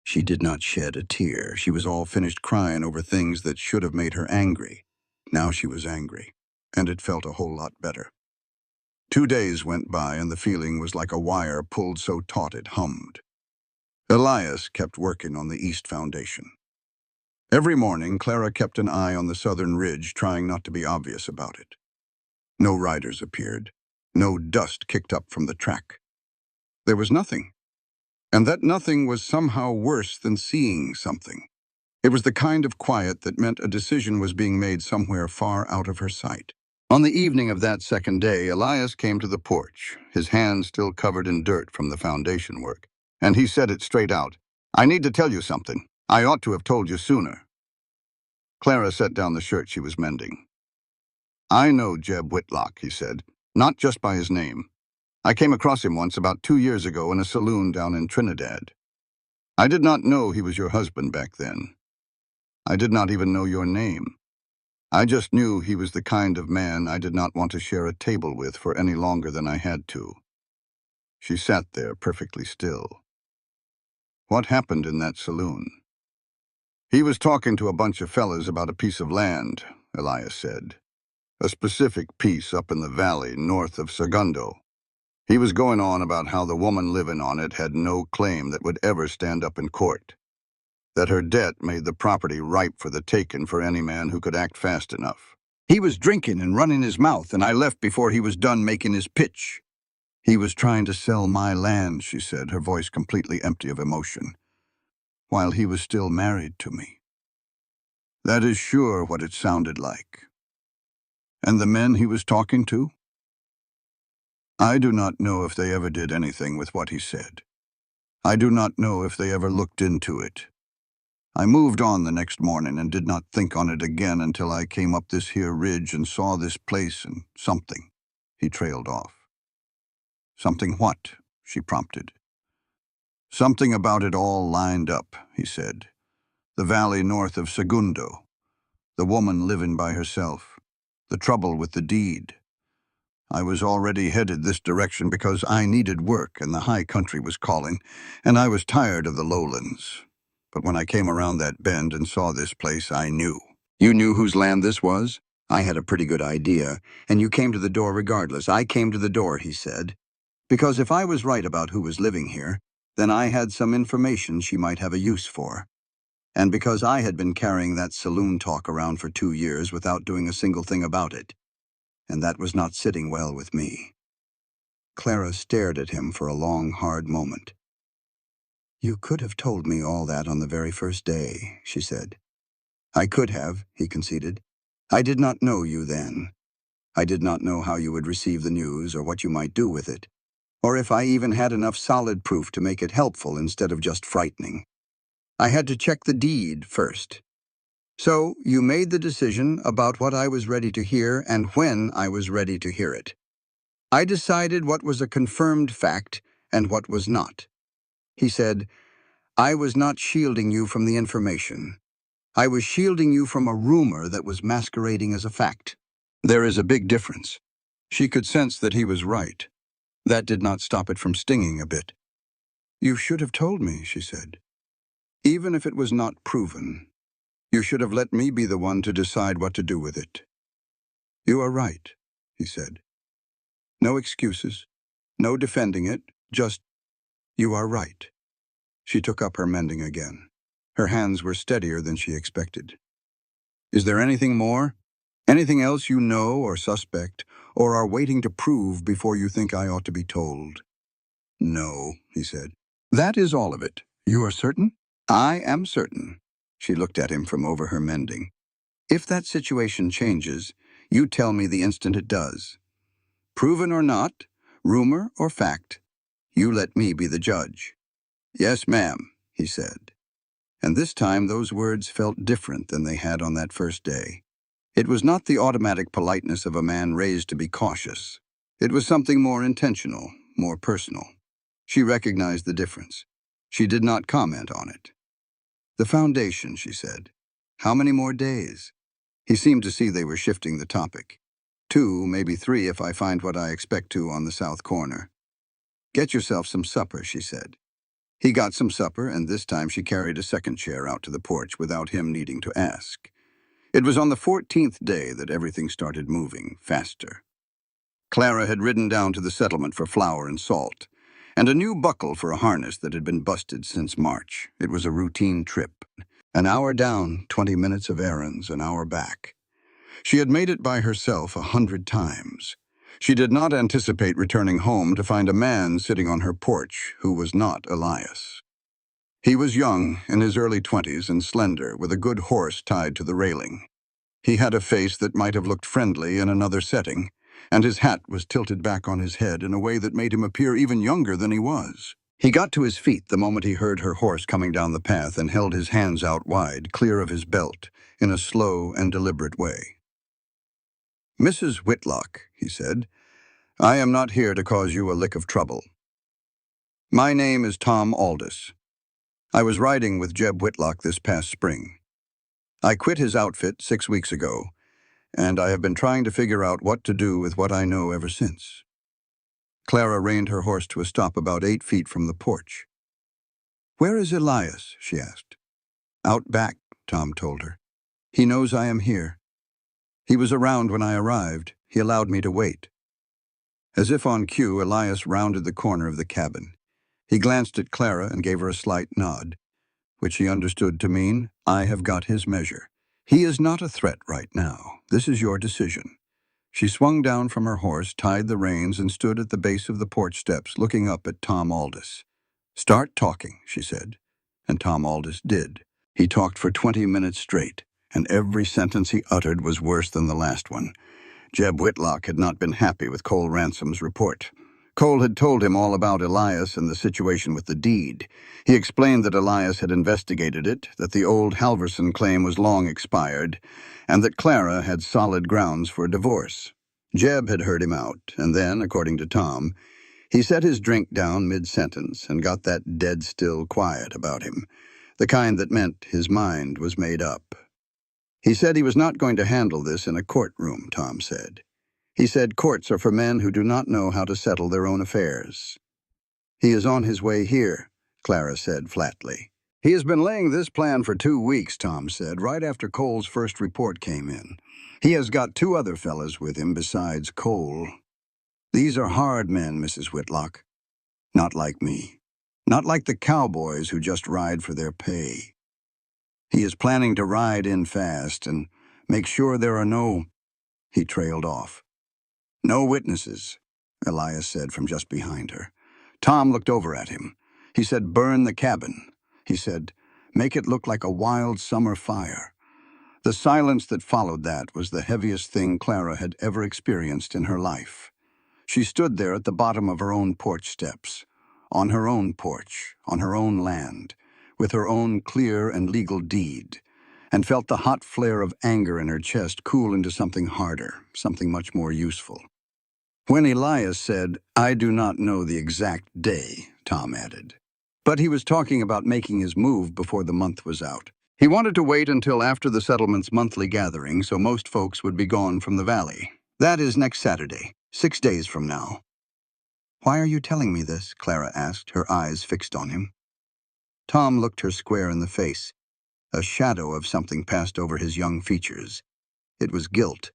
She did not shed a tear. She was all finished crying over things that should have made her angry. Now she was angry, and it felt a whole lot better. 2 days went by, and the feeling was like a wire pulled so taut it hummed. Elias kept working on the East Foundation. Every morning, Clara kept an eye on the southern ridge, trying not to be obvious about it. No riders appeared. No dust kicked up from the track. There was nothing. And that nothing was somehow worse than seeing something. It was the kind of quiet that meant a decision was being made somewhere far out of her sight. On the evening of that second day, Elias came to the porch, his hands still covered in dirt from the foundation work, and he said it straight out. "I need to tell you something. I ought to have told you sooner." Clara set down the shirt she was mending. "I know Jeb Whitlock," he said, "not just by his name. I came across him once about 2 years ago in a saloon down in Trinidad. I did not know he was your husband back then. I did not even know your name. I just knew he was the kind of man I did not want to share a table with for any longer than I had to." She sat there perfectly still. "What happened in that saloon?" "He was talking to a bunch of fellas about a piece of land," Elias said. "A specific piece up in the valley north of Segundo. He was going on about how the woman living on it had no claim that would ever stand up in court, that her debt made the property ripe for the taking for any man who could act fast enough. He was drinking and running his mouth, and I left before he was done making his pitch. He was trying to sell my land," she said, her voice completely empty of emotion, "while he was still married to me. That is sure what it sounded like." "And the men he was talking to?" "I do not know if they ever did anything with what he said. I do not know if they ever looked into it. I moved on the next morning and did not think on it again until I came up this here ridge and saw this place and something." He trailed off. "Something what?" she prompted. "Something about it all lined up," he said. "The valley north of Segundo. The woman living by herself. The trouble with the deed. I was already headed this direction because I needed work and the high country was calling, and I was tired of the lowlands. But when I came around that bend and saw this place, I knew." "You knew whose land this was?" "I had a pretty good idea, and you came to the door regardless." "I came to the door," he said, "because if I was right about who was living here, then I had some information she might have a use for. And because I had been carrying that saloon talk around for 2 years without doing a single thing about it. And that was not sitting well with me." Clara stared at him for a long, hard moment. "You could have told me all that on the very first day," she said. "I could have," he conceded. "I did not know you then. I did not know how you would receive the news or what you might do with it, or if I even had enough solid proof to make it helpful instead of just frightening. I had to check the deed first. So you made the decision about what I was ready to hear and when I was ready to hear it. I decided what was a confirmed fact and what was not." He said, "I was not shielding you from the information. I was shielding you from a rumor that was masquerading as a fact. There is a big difference." She could sense that he was right. That did not stop it from stinging a bit. "You should have told me," she said. "Even if it was not proven, you should have let me be the one to decide what to do with it." "You are right," he said. "No excuses, no defending it, just, you are right." She took up her mending again. Her hands were steadier than she expected. "Is there anything more? Anything else you know or suspect, or are waiting to prove before you think I ought to be told?" "No," he said. "That is all of it. You are certain?" "I am certain." She looked at him from over her mending. "If that situation changes, you tell me the instant it does. Proven or not, rumor or fact, you let me be the judge." "Yes, ma'am," he said. And this time those words felt different than they had on that first day. It was not the automatic politeness of a man raised to be cautious. It was something more intentional, more personal. She recognized the difference. She did not comment on it. "The foundation," she said. "How many more days?" He seemed to see they were shifting the topic. "2, maybe 3 if I find what I expect to on the south corner." "Get yourself some supper," she said. He got some supper, and this time she carried a second chair out to the porch without him needing to ask. It was on the 14th day that everything started moving faster. Clara had ridden down to the settlement for flour and salt, and a new buckle for a harness that had been busted since March. It was a routine trip. An hour down, 20 minutes of errands, an hour back. She had made it by herself 100 times. She did not anticipate returning home to find a man sitting on her porch who was not Elias. He was young, in his early 20s, and slender, with a good horse tied to the railing. He had a face that might have looked friendly in another setting, and his hat was tilted back on his head in a way that made him appear even younger than he was. He got to his feet the moment he heard her horse coming down the path and held his hands out wide, clear of his belt, in a slow and deliberate way. "Mrs. Whitlock," he said, "I am not here to cause you a lick of trouble. My name is Tom Aldous. I was riding with Jeb Whitlock this past spring. I quit his outfit 6 weeks ago, and I have been trying to figure out what to do with what I know ever since." Clara reined her horse to a stop about 8 feet from the porch. "Where is Elias?" she asked. "Out back," Tom told her. "He knows I am here. He was around when I arrived. He allowed me to wait." As if on cue, Elias rounded the corner of the cabin. He glanced at Clara and gave her a slight nod, which he understood to mean, "I have got his measure. He is not a threat right now. This is your decision." She swung down from her horse, tied the reins, and stood at the base of the porch steps, looking up at Tom Aldous. "Start talking," she said, and Tom Aldous did. He talked for 20 minutes straight, and every sentence he uttered was worse than the last one. Jeb Whitlock had not been happy with Cole Ransom's report. Cole had told him all about Elias and the situation with the deed. He explained that Elias had investigated it, that the old Halverson claim was long expired, and that Clara had solid grounds for a divorce. Jeb had heard him out, and then, according to Tom, he set his drink down mid-sentence and got that dead-still quiet about him, the kind that meant his mind was made up. He said he was not going to handle this in a courtroom, Tom said. He said courts are for men who do not know how to settle their own affairs. "He is on his way here," Clara said flatly. "He has been laying this plan for 2 weeks, Tom said, right after Cole's first report came in. He has got 2 other fellas with him besides Cole. These are hard men, Mrs. Whitlock. Not like me. Not like the cowboys who just ride for their pay. He is planning to ride in fast and make sure there are no—" He trailed off. "No witnesses," Elias said from just behind her. Tom looked over at him. He said, "Burn the cabin." He said, "Make it look like a wild summer fire." The silence that followed that was the heaviest thing Clara had ever experienced in her life. She stood there at the bottom of her own porch steps, on her own porch, on her own land, with her own clear and legal deed, and felt the hot flare of anger in her chest cool into something harder, something much more useful. When Elias said, "I do not know the exact day," Tom added. But he was talking about making his move before the month was out. He wanted to wait until after the settlement's monthly gathering so most folks would be gone from the valley. That is next Saturday, 6 days from now. "Why are you telling me this?" Clara asked, her eyes fixed on him. Tom looked her square in the face. A shadow of something passed over his young features. It was guilt.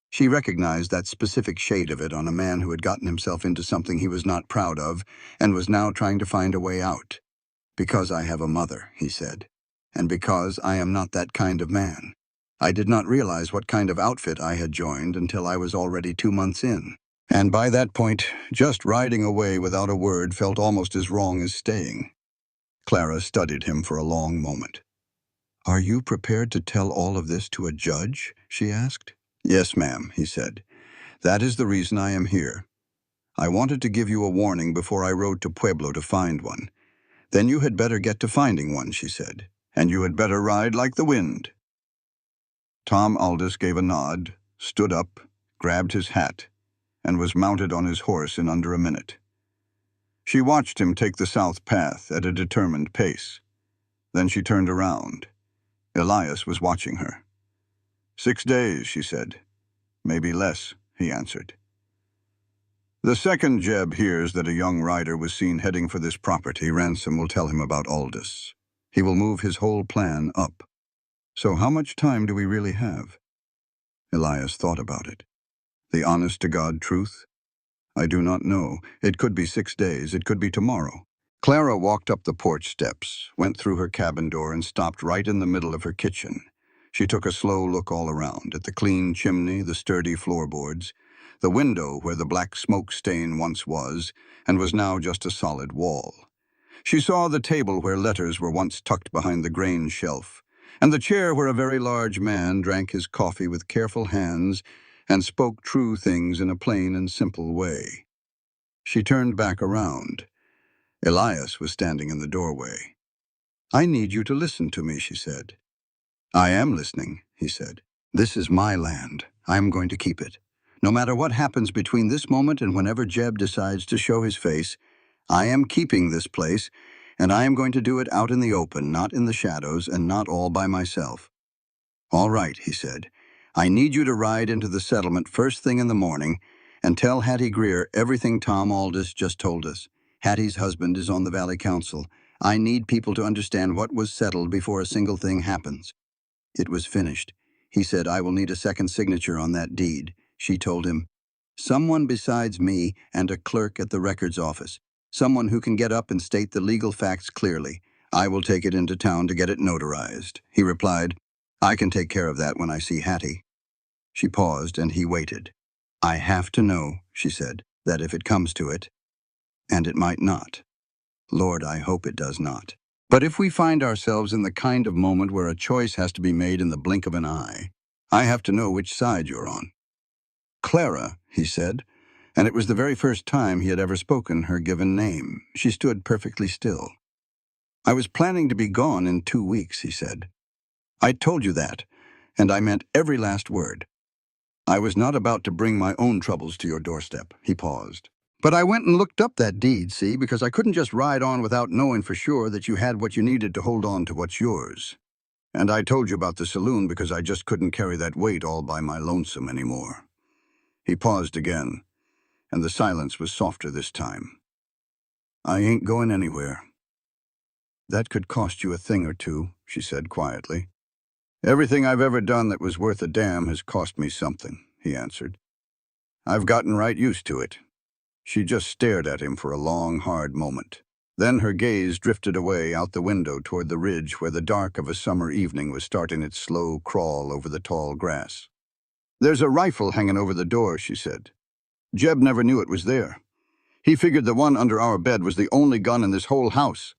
She recognized that specific shade of it on a man who had gotten himself into something he was not proud of and was now trying to find a way out. "Because I have a mother," he said, "and because I am not that kind of man. I did not realize what kind of outfit I had joined until I was already 2 months in. And by that point, just riding away without a word felt almost as wrong as staying." Clara studied him for a long moment. "Are you prepared to tell all of this to a judge?" she asked. "Yes, ma'am," he said. "That is the reason I am here. I wanted to give you a warning before I rode to Pueblo to find one. Then you had better get to finding one," she said, "and you had better ride like the wind." Tom Aldous gave a nod, stood up, grabbed his hat, and was mounted on his horse in under a minute. She watched him take the south path at a determined pace. Then she turned around. Elias was watching her. "6 days," she said. "Maybe less," he answered. "The second Jeb hears that a young rider was seen heading for this property, Ransom will tell him about Aldous. He will move his whole plan up. So how much time do we really have?" Elias thought about it. The honest-to-God truth? "I do not know. It could be 6 days. It could be tomorrow." Clara walked up the porch steps, went through her cabin door, and stopped right in the middle of her kitchen. She took a slow look all around, at the clean chimney, the sturdy floorboards, the window where the black smoke stain once was, and was now just a solid wall. She saw the table where letters were once tucked behind the grain shelf, and the chair where a very large man drank his coffee with careful hands and spoke true things in a plain and simple way. She turned back around. Elias was standing in the doorway. "I need you to listen to me," she said. "I am listening," he said. "This is my land. I am going to keep it. No matter what happens between this moment and whenever Jeb decides to show his face, I am keeping this place, and I am going to do it out in the open, not in the shadows, and not all by myself." "All right," he said. "I need you to ride into the settlement first thing in the morning and tell Hattie Greer everything Tom Aldis just told us. Hattie's husband is on the Valley Council. I need people to understand what was settled before a single thing happens." It was finished. He said, "I will need a second signature on that deed." She told him, "Someone besides me and a clerk at the records office. Someone who can get up and state the legal facts clearly. I will take it into town to get it notarized." He replied, "I can take care of that when I see Hattie." She paused, and he waited. "I have to know," she said, "that if it comes to it, and it might not. Lord, I hope it does not. But if we find ourselves in the kind of moment where a choice has to be made in the blink of an eye, I have to know which side you're on." "Clara," he said, and it was the very first time he had ever spoken her given name. She stood perfectly still. "I was planning to be gone in 2 weeks," he said. "I told you that, and I meant every last word. I was not about to bring my own troubles to your doorstep." He paused. "But I went and looked up that deed, see, because I couldn't just ride on without knowing for sure that you had what you needed to hold on to what's yours. And I told you about the saloon because I just couldn't carry that weight all by my lonesome anymore." He paused again, and the silence was softer this time. "I ain't going anywhere." "That could cost you a thing or two," she said quietly. "Everything I've ever done that was worth a damn has cost me something," he answered. "I've gotten right used to it." She just stared at him for a long, hard moment. Then her gaze drifted away out the window toward the ridge where the dark of a summer evening was starting its slow crawl over the tall grass. "There's a rifle hanging over the door," she said. "Jeb never knew it was there. He figured the one under our bed was the only gun in this whole house.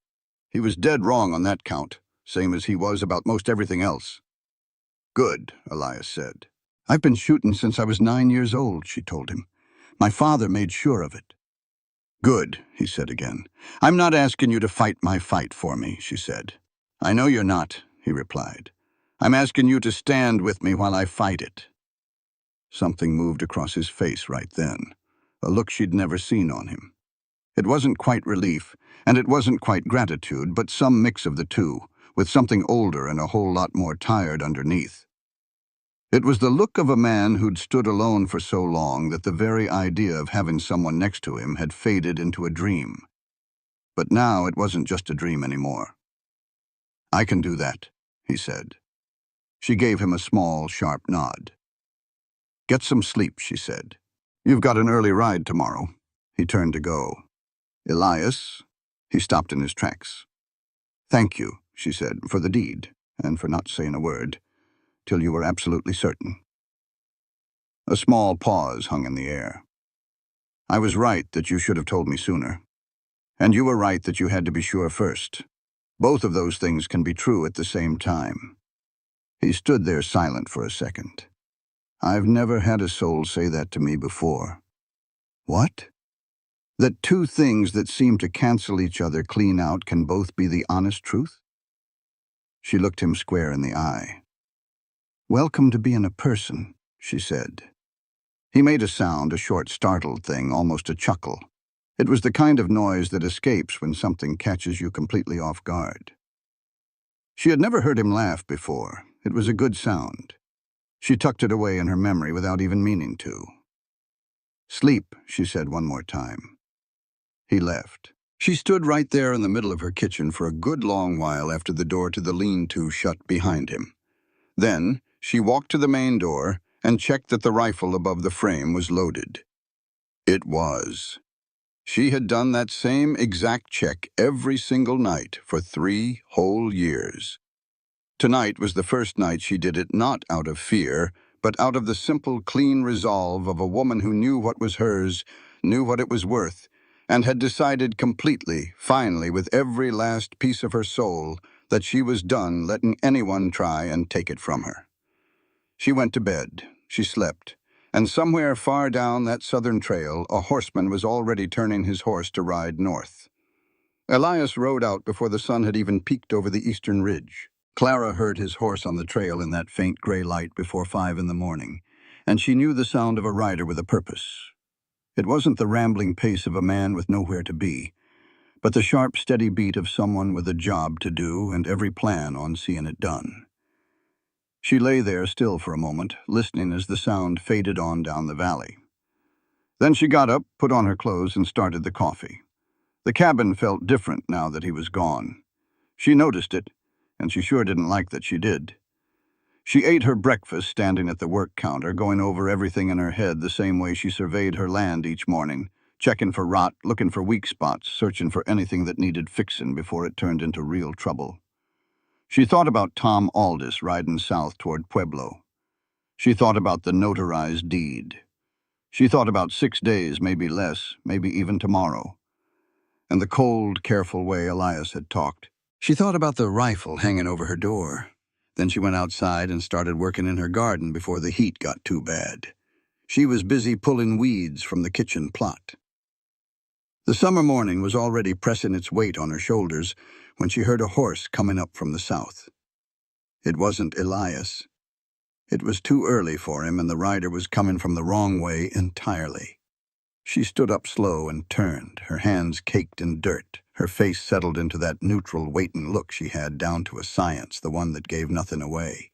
He was dead wrong on that count, same as he was about most everything else." "Good," Elias said. "I've been shooting since I was 9 years old," she told him. "My father made sure of it." "Good," he said again. "I'm not asking you to fight my fight for me," she said. "I know you're not," he replied. "I'm asking you to stand with me while I fight it." Something moved across his face right then, a look she'd never seen on him. It wasn't quite relief, and it wasn't quite gratitude, but some mix of the two, with something older and a whole lot more tired underneath. It was the look of a man who'd stood alone for so long that the very idea of having someone next to him had faded into a dream. But now it wasn't just a dream anymore. "I can do that," he said. She gave him a small, sharp nod. "Get some sleep," she said. "You've got an early ride tomorrow." He turned to go. "Elias," he stopped in his tracks. "Thank you," she said, "for the deed, and for not saying a word, till you were absolutely certain." A small pause hung in the air. "I was right that you should have told me sooner. And you were right that you had to be sure first. Both of those things can be true at the same time." He stood there silent for a second. "I've never had a soul say that to me before." "What?" "That two things that seem to cancel each other clean out can both be the honest truth?" She looked him square in the eye. "Welcome to being a person," she said. He made a sound, a short, startled thing, almost a chuckle. It was the kind of noise that escapes when something catches you completely off guard. She had never heard him laugh before. It was a good sound. She tucked it away in her memory without even meaning to. "Sleep," she said one more time. He left. She stood right there in the middle of her kitchen for a good long while after the door to the lean-to shut behind him. Then she walked to the main door and checked that the rifle above the frame was loaded. It was. She had done that same exact check every single night for 3 whole years. Tonight was the first night she did it not out of fear, but out of the simple, clean resolve of a woman who knew what was hers, knew what it was worth, and had decided completely, finally, with every last piece of her soul, that she was done letting anyone try and take it from her. She went to bed, she slept, and somewhere far down that southern trail, a horseman was already turning his horse to ride north. Elias rode out before the sun had even peeked over the eastern ridge. Clara heard his horse on the trail in that faint gray light before 5 in the morning, and she knew the sound of a rider with a purpose. It wasn't the rambling pace of a man with nowhere to be, but the sharp, steady beat of someone with a job to do and every plan on seeing it done. She lay there still for a moment, listening as the sound faded on down the valley. Then she got up, put on her clothes, and started the coffee. The cabin felt different now that he was gone. She noticed it, and she sure didn't like that she did. She ate her breakfast standing at the work counter, going over everything in her head the same way she surveyed her land each morning, checking for rot, looking for weak spots, searching for anything that needed fixing before it turned into real trouble. She thought about Tom Aldis riding south toward Pueblo. She thought about the notarized deed. She thought about 6 days, maybe less, maybe even tomorrow, and the cold, careful way Elias had talked. She thought about the rifle hanging over her door. Then she went outside and started working in her garden before the heat got too bad. She was busy pulling weeds from the kitchen plot. The summer morning was already pressing its weight on her shoulders when she heard a horse coming up from the south. It wasn't Elias. It was too early for him, and the rider was coming from the wrong way entirely. She stood up slow and turned, her hands caked in dirt, her face settled into that neutral, waiting look she had down to a science, the one that gave nothing away.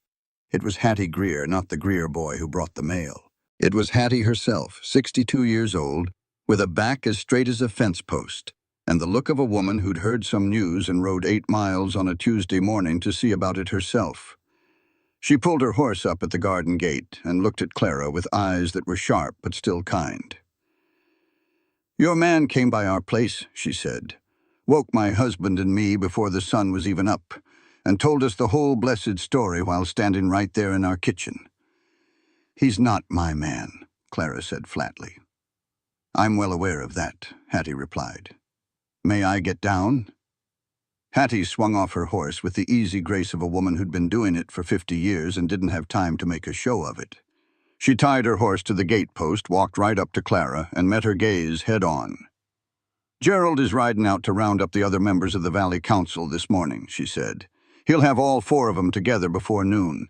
It was Hattie Greer, not the Greer boy who brought the mail. It was Hattie herself, 62 years old, with a back as straight as a fence post, and the look of a woman who'd heard some news and rode 8 miles on a Tuesday morning to see about it herself. She pulled her horse up at the garden gate and looked at Clara with eyes that were sharp but still kind. "Your man came by our place," she said, "woke my husband and me before the sun was even up, and told us the whole blessed story while standing right there in our kitchen." "He's not my man," Clara said flatly. "I'm well aware of that," Hattie replied. "May I get down?" Hattie swung off her horse with the easy grace of a woman who'd been doing it for 50 years and didn't have time to make a show of it. She tied her horse to the gate post, walked right up to Clara, and met her gaze head-on. "Gerald is riding out to round up the other members of the Valley Council this morning," she said. "He'll have all 4 of them together before noon.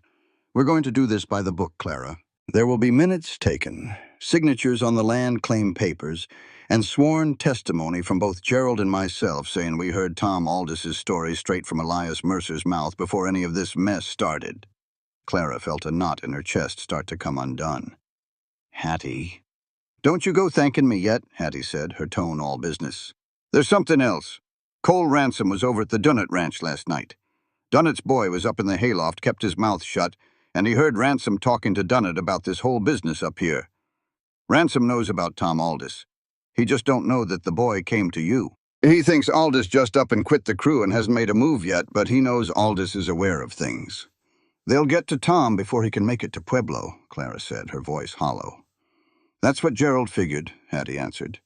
We're going to do this by the book, Clara. There will be minutes taken, signatures on the land claim papers, and sworn testimony from both Gerald and myself saying we heard Tom Aldis's story straight from Elias Mercer's mouth before any of this mess started." Clara felt a knot in her chest start to come undone. "Hattie." "Don't you go thanking me yet," Hattie said, her tone all business. "There's something else. Cole Ransom was over at the Dunnett Ranch last night. Dunnett's boy was up in the hayloft, kept his mouth shut, and he heard Ransom talking to Dunnett about this whole business up here. Ransom knows about Tom Aldis. He just don't know that the boy came to you. He thinks Aldis just up and quit the crew and hasn't made a move yet, but he knows Aldis is aware of things. They'll get to Tom before he can make it to Pueblo," Clara said, her voice hollow. "That's what Gerald figured," Hattie answered.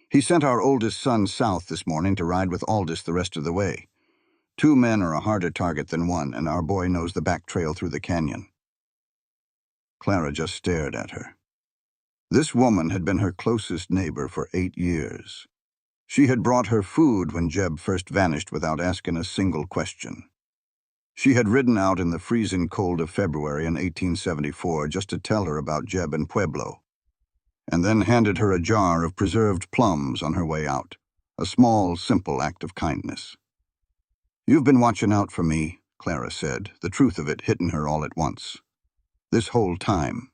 "He sent our oldest son south this morning to ride with Aldis the rest of the way. 2 men are a harder target than 1, and our boy knows the back trail through the canyon." Clara just stared at her. This woman had been her closest neighbor for 8 years. She had brought her food when Jeb first vanished without asking a single question. She had ridden out in the freezing cold of February in 1874 just to tell her about Jeb and Pueblo, and then handed her a jar of preserved plums on her way out, a small, simple act of kindness. "You've been watching out for me," Clara said, the truth of it hitting her all at once. "This whole time."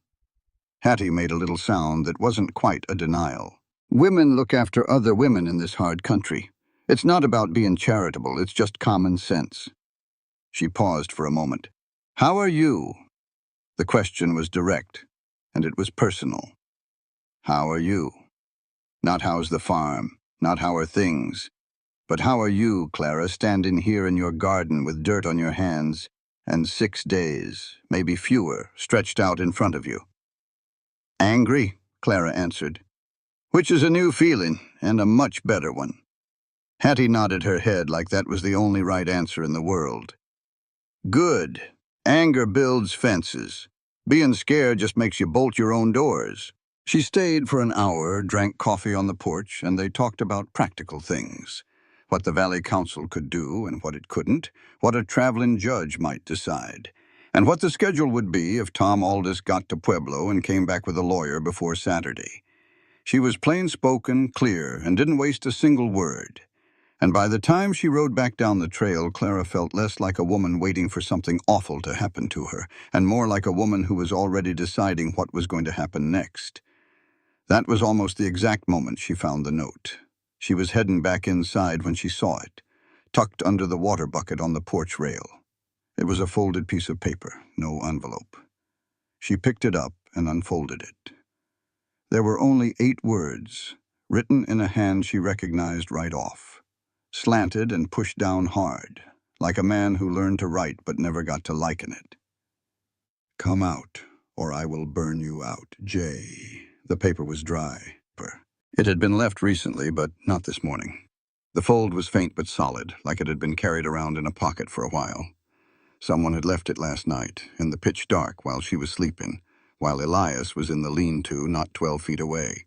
Hattie made a little sound that wasn't quite a denial. "Women look after other women in this hard country. It's not about being charitable, it's just common sense." She paused for a moment. "How are you?" The question was direct, and it was personal. How are you? Not how's the farm, not how are things, but how are you, Clara, standing here in your garden with dirt on your hands and 6 days, maybe fewer, stretched out in front of you? "Angry," Clara answered, "which is a new feeling and a much better one." Hattie nodded her head like that was the only right answer in the world. Good. Anger builds fences. Being scared just makes you bolt your own doors. She stayed for an hour, drank coffee on the porch, and they talked about practical things. What the Valley Council could do and what it couldn't, what a traveling judge might decide, and what the schedule would be if Tom Aldous got to Pueblo and came back with a lawyer before Saturday. She was plain-spoken, clear, and didn't waste a single word. And by the time she rode back down the trail, Clara felt less like a woman waiting for something awful to happen to her, and more like a woman who was already deciding what was going to happen next. That was almost the exact moment she found the note. She was heading back inside when she saw it, tucked under the water bucket on the porch rail. It was a folded piece of paper, no envelope. She picked it up and unfolded it. There were only 8 words, written in a hand she recognized right off. Slanted and pushed down hard, like a man who learned to write but never got to liken it. Come out, or I will burn you out, J. The paper was dry. It had been left recently, but not this morning. The fold was faint but solid, like it had been carried around in a pocket for a while. Someone had left it last night, in the pitch dark while she was sleeping, while Elias was in the lean-to not 12 feet away.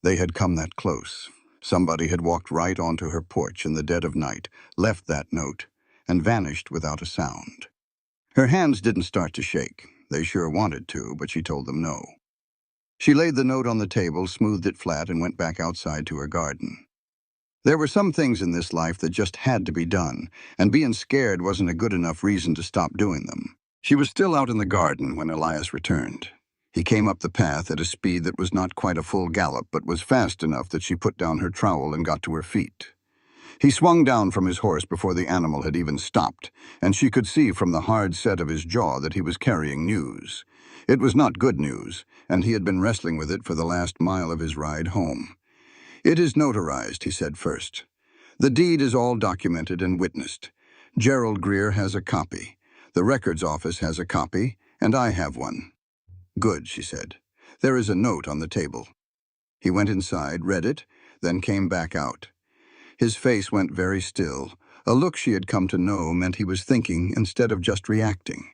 They had come that close. Somebody had walked right onto her porch in the dead of night, left that note, and vanished without a sound. Her hands didn't start to shake. They sure wanted to, but she told them no. She laid the note on the table, smoothed it flat, and went back outside to her garden. There were some things in this life that just had to be done, and being scared wasn't a good enough reason to stop doing them. She was still out in the garden when Elias returned. He came up the path at a speed that was not quite a full gallop, but was fast enough that she put down her trowel and got to her feet. He swung down from his horse before the animal had even stopped, and she could see from the hard set of his jaw that he was carrying news. It was not good news, and he had been wrestling with it for the last mile of his ride home. It is notarized, he said first. The deed is all documented and witnessed. Gerald Greer has a copy. The records office has a copy, and I have one. Good, she said. There is a note on the table. He went inside, read it, then came back out. His face went very still. A look she had come to know meant he was thinking instead of just reacting.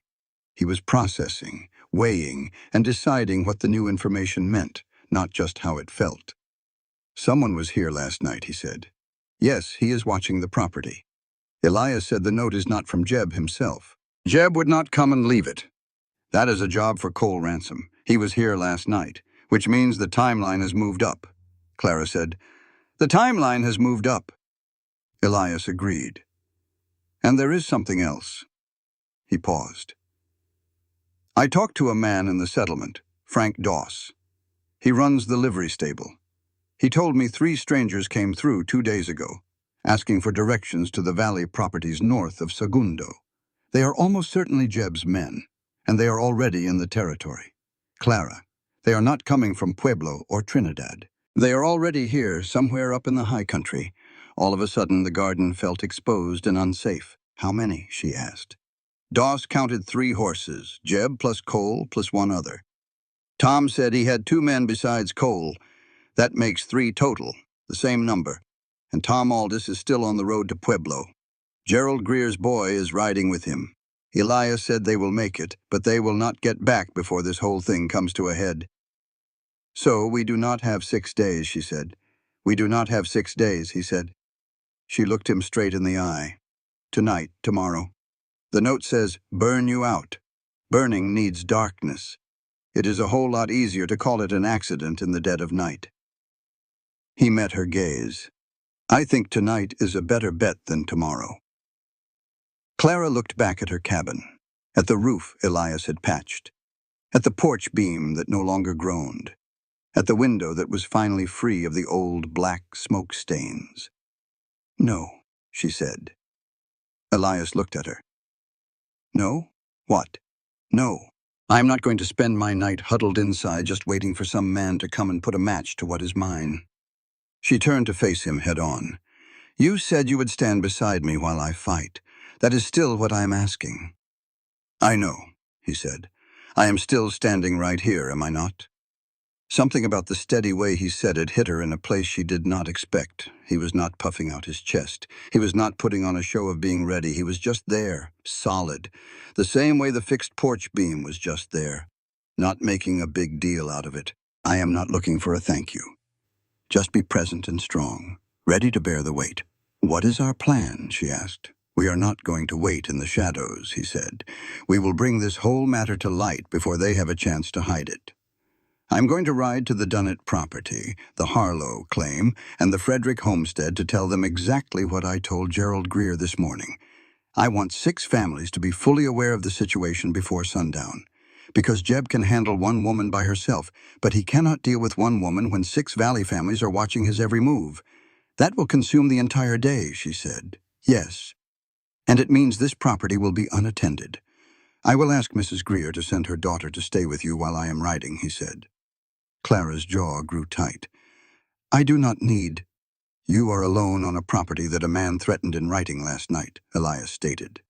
He was processing, weighing, and deciding what the new information meant, not just how it felt. Someone was here last night, he said. Yes, he is watching the property. Elias said the note is not from Jeb himself. Jeb would not come and leave it. That is a job for Cole Ransom. He was here last night, which means the timeline has moved up. Clara said, The timeline has moved up. Elias agreed. And there is something else. He paused. I talked to a man in the settlement, Frank Doss. He runs the livery stable. He told me 3 strangers came through 2 days ago, asking for directions to the valley properties north of Segundo. They are almost certainly Jeb's men, and they are already in the territory. Clara, they are not coming from Pueblo or Trinidad. They are already here, somewhere up in the high country. All of a sudden, the garden felt exposed and unsafe. How many? She asked. Doss counted 3 horses, Jeb plus Cole plus 1 other. Tom said he had 2 men besides Cole. That makes 3 total, the same number. And Tom Aldous is still on the road to Pueblo. Gerald Greer's boy is riding with him. Elias said they will make it, but they will not get back before this whole thing comes to a head. So we do not have 6 days, she said. We do not have 6 days, he said. She looked him straight in the eye. Tonight, tomorrow. The note says, burn you out. Burning needs darkness. It is a whole lot easier to call it an accident in the dead of night. He met her gaze. I think tonight is a better bet than tomorrow. Clara looked back at her cabin, at the roof Elias had patched, at the porch beam that no longer groaned, at the window that was finally free of the old black smoke stains. No, she said. Elias looked at her. No? What? No. I am not going to spend my night huddled inside just waiting for some man to come and put a match to what is mine. She turned to face him head on. You said you would stand beside me while I fight. That is still what I am asking. I know, he said. I am still standing right here, am I not? Something about the steady way he said it hit her in a place she did not expect. He was not puffing out his chest. He was not putting on a show of being ready. He was just there, solid, the same way the fixed porch beam was just there, not making a big deal out of it. I am not looking for a thank you. Just be present and strong, ready to bear the weight. What is our plan? She asked. We are not going to wait in the shadows, he said. We will bring this whole matter to light before they have a chance to hide it. I'm going to ride to the Dunnett property, the Harlow claim, and the Frederick homestead to tell them exactly what I told Gerald Greer this morning. I want 6 families to be fully aware of the situation before sundown. Because Jeb can handle one woman by herself, but he cannot deal with one woman when 6 Valley families are watching his every move. That will consume the entire day, she said. Yes. And it means this property will be unattended. I will ask Mrs. Greer to send her daughter to stay with you while I am riding, he said. Clara's jaw grew tight. I do not need. You are alone on a property that a man threatened in writing last night, Elias stated.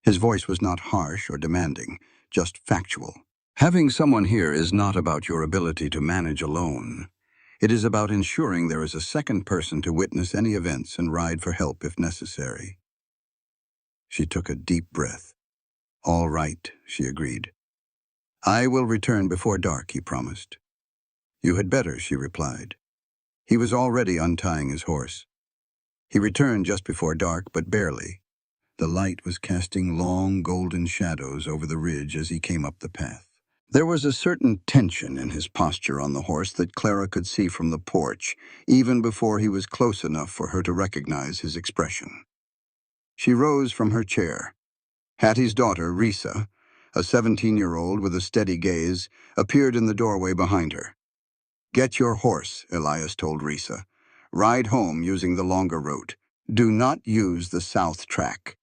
His voice was not harsh or demanding, just factual. Having someone here is not about your ability to manage alone. It is about ensuring there is a second person to witness any events and ride for help if necessary. She took a deep breath. All right, she agreed. I will return before dark, he promised. You had better, she replied. He was already untying his horse. He returned just before dark, but barely. The light was casting long, golden shadows over the ridge as he came up the path. There was a certain tension in his posture on the horse that Clara could see from the porch, even before he was close enough for her to recognize his expression. She rose from her chair. Hattie's daughter, Risa, a 17-year-old with a steady gaze, appeared in the doorway behind her. Get your horse, Elias told Risa. Ride home using the longer route. Do not use the south track.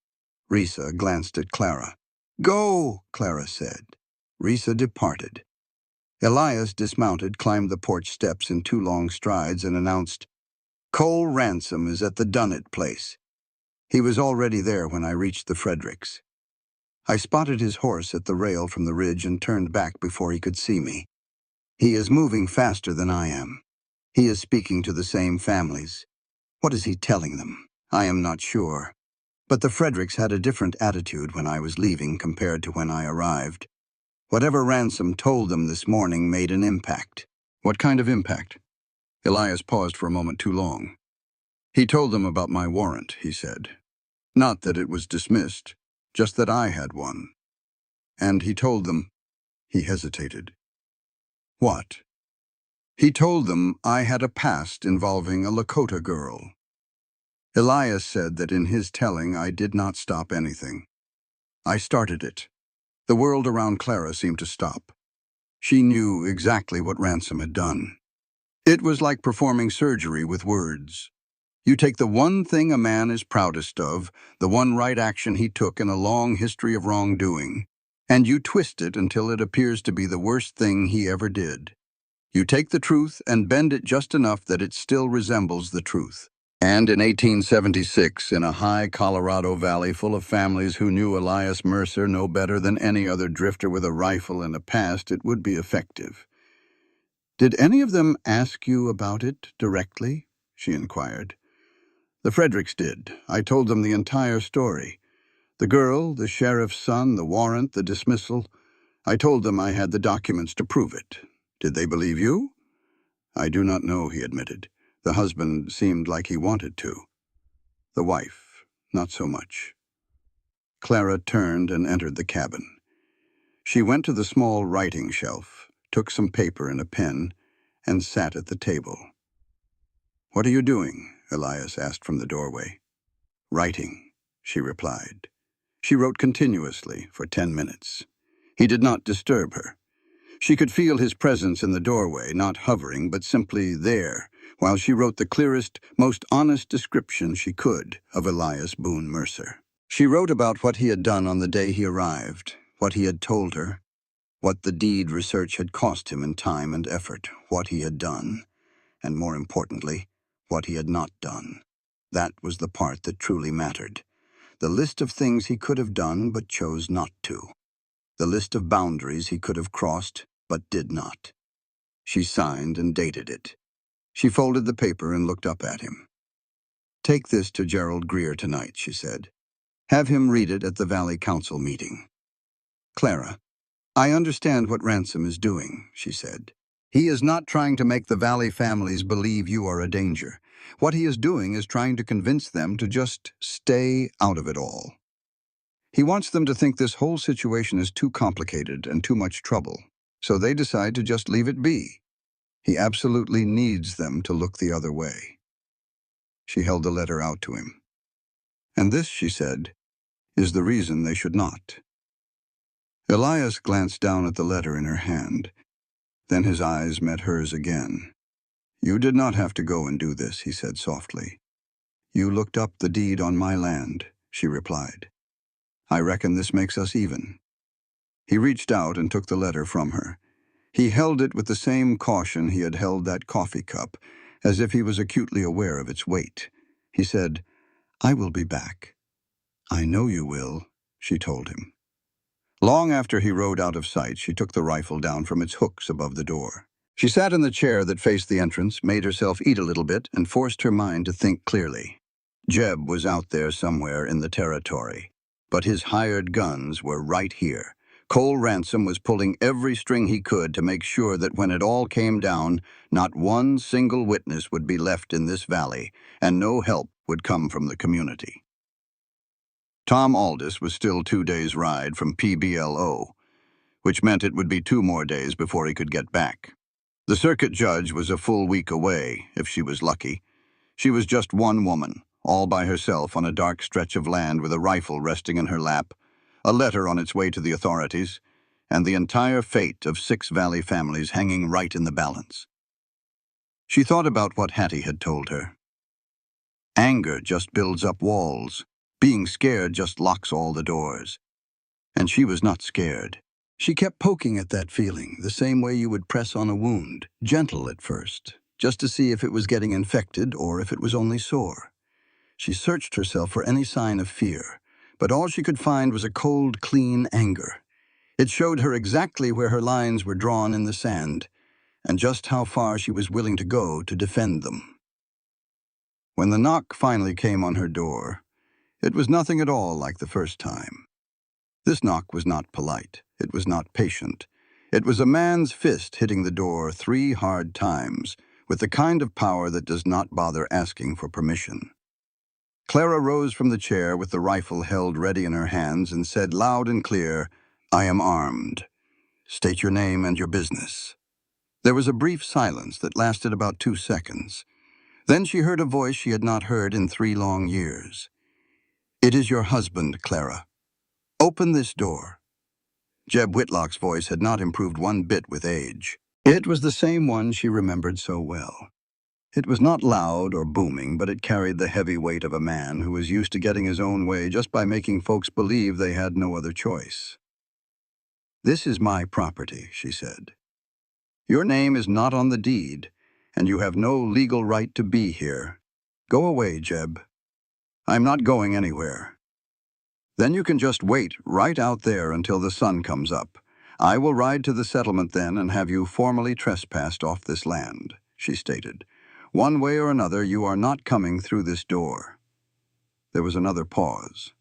Risa glanced at Clara. Go, Clara said. Risa departed. Elias dismounted, climbed the porch steps in 2 long strides, and announced, Cole Ransom is at the Dunnett place. He was already there when I reached the Fredericks. I spotted his horse at the rail from the ridge and turned back before he could see me. He is moving faster than I am. He is speaking to the same families. What is he telling them? I am not sure. But the Fredericks had a different attitude when I was leaving compared to when I arrived. Whatever Ransom told them this morning made an impact. What kind of impact? Elias paused for a moment too long. He told them about my warrant, he said. Not that it was dismissed, just that I had one. And he told them, he hesitated. What? He told them I had a past involving a Lakota girl. Elias said that in his telling I did not stop anything. I started it. The world around Clara seemed to stop. She knew exactly what Ransom had done. It was like performing surgery with words. You take the one thing a man is proudest of, the one right action he took in a long history of wrongdoing, and you twist it until it appears to be the worst thing he ever did. You take the truth and bend it just enough that it still resembles the truth. And in 1876, in a high Colorado valley full of families who knew Elias Mercer no better than any other drifter with a rifle and a past, it would be effective. Did any of them ask you about it directly? She inquired. The Fredericks did. I told them the entire story. The girl, the sheriff's son, the warrant, the dismissal. I told them I had the documents to prove it. Did they believe you? I do not know, he admitted. The husband seemed like he wanted to. The wife, not so much. Clara turned and entered the cabin. She went to the small writing shelf, took some paper and a pen, and sat at the table. What are you doing? Elias asked from the doorway. Writing, she replied. She wrote continuously for 10 minutes. He did not disturb her. She could feel his presence in the doorway, not hovering, but simply there, while she wrote the clearest, most honest description she could of Elias Boone Mercer. She wrote about what he had done on the day he arrived, what he had told her, what the deed research had cost him in time and effort, what he had done, and more importantly, what he had not done. That was the part that truly mattered. The list of things he could have done but chose not to. The list of boundaries he could have crossed but did not. She signed and dated it. She folded the paper and looked up at him. "Take this to Gerald Greer tonight," she said. "Have him read it at the Valley Council meeting." "Clara, I understand what Ransom is doing," she said. "He is not trying to make the Valley families believe you are a danger. What he is doing is trying to convince them to just stay out of it all. He wants them to think this whole situation is too complicated and too much trouble, so they decide to just leave it be. He absolutely needs them to look the other way." She held the letter out to him. "And this," she said, "is the reason they should not." Elias glanced down at the letter in her hand. Then his eyes met hers again. "You did not have to go and do this," he said softly. "You looked up the deed on my land," she replied. "I reckon this makes us even." He reached out and took the letter from her. He held it with the same caution he had held that coffee cup, as if he was acutely aware of its weight. He said, "I will be back." "I know you will," she told him. Long after he rode out of sight, she took the rifle down from its hooks above the door. She sat in the chair that faced the entrance, made herself eat a little bit, and forced her mind to think clearly. Jeb was out there somewhere in the territory, but his hired guns were right here. Cole Ransom was pulling every string he could to make sure that when it all came down, not one single witness would be left in this valley, and no help would come from the community. Tom Aldis was still 2 days' ride from PBLO, which meant it would be 2 more days before he could get back. The circuit judge was a full week away, if she was lucky. She was just one woman, all by herself on a dark stretch of land with a rifle resting in her lap, a letter on its way to the authorities, and the entire fate of 6 Valley families hanging right in the balance. She thought about what Hattie had told her. Anger just builds up walls. Being scared just locks all the doors. And she was not scared. She kept poking at that feeling, the same way you would press on a wound, gentle at first, just to see if it was getting infected or if it was only sore. She searched herself for any sign of fear, but all she could find was a cold, clean anger. It showed her exactly where her lines were drawn in the sand, and just how far she was willing to go to defend them. When the knock finally came on her door, it was nothing at all like the first time. This knock was not polite. It was not patient. It was a man's fist hitting the door 3 hard times, with the kind of power that does not bother asking for permission. Clara rose from the chair with the rifle held ready in her hands and said loud and clear, "I am armed. State your name and your business." There was a brief silence that lasted about 2 seconds. Then she heard a voice she had not heard in 3 long years. "It is your husband, Clara. Open this door." Jeb Whitlock's voice had not improved one bit with age. It was the same one she remembered so well. It was not loud or booming, but it carried the heavy weight of a man who was used to getting his own way just by making folks believe they had no other choice. "This is my property," she said. "Your name is not on the deed, and you have no legal right to be here. Go away, Jeb." "I'm not going anywhere." "Then you can just wait right out there until the sun comes up. I will ride to the settlement then and have you formally trespassed off this land," she stated. "One way or another, you are not coming through this door." There was another pause.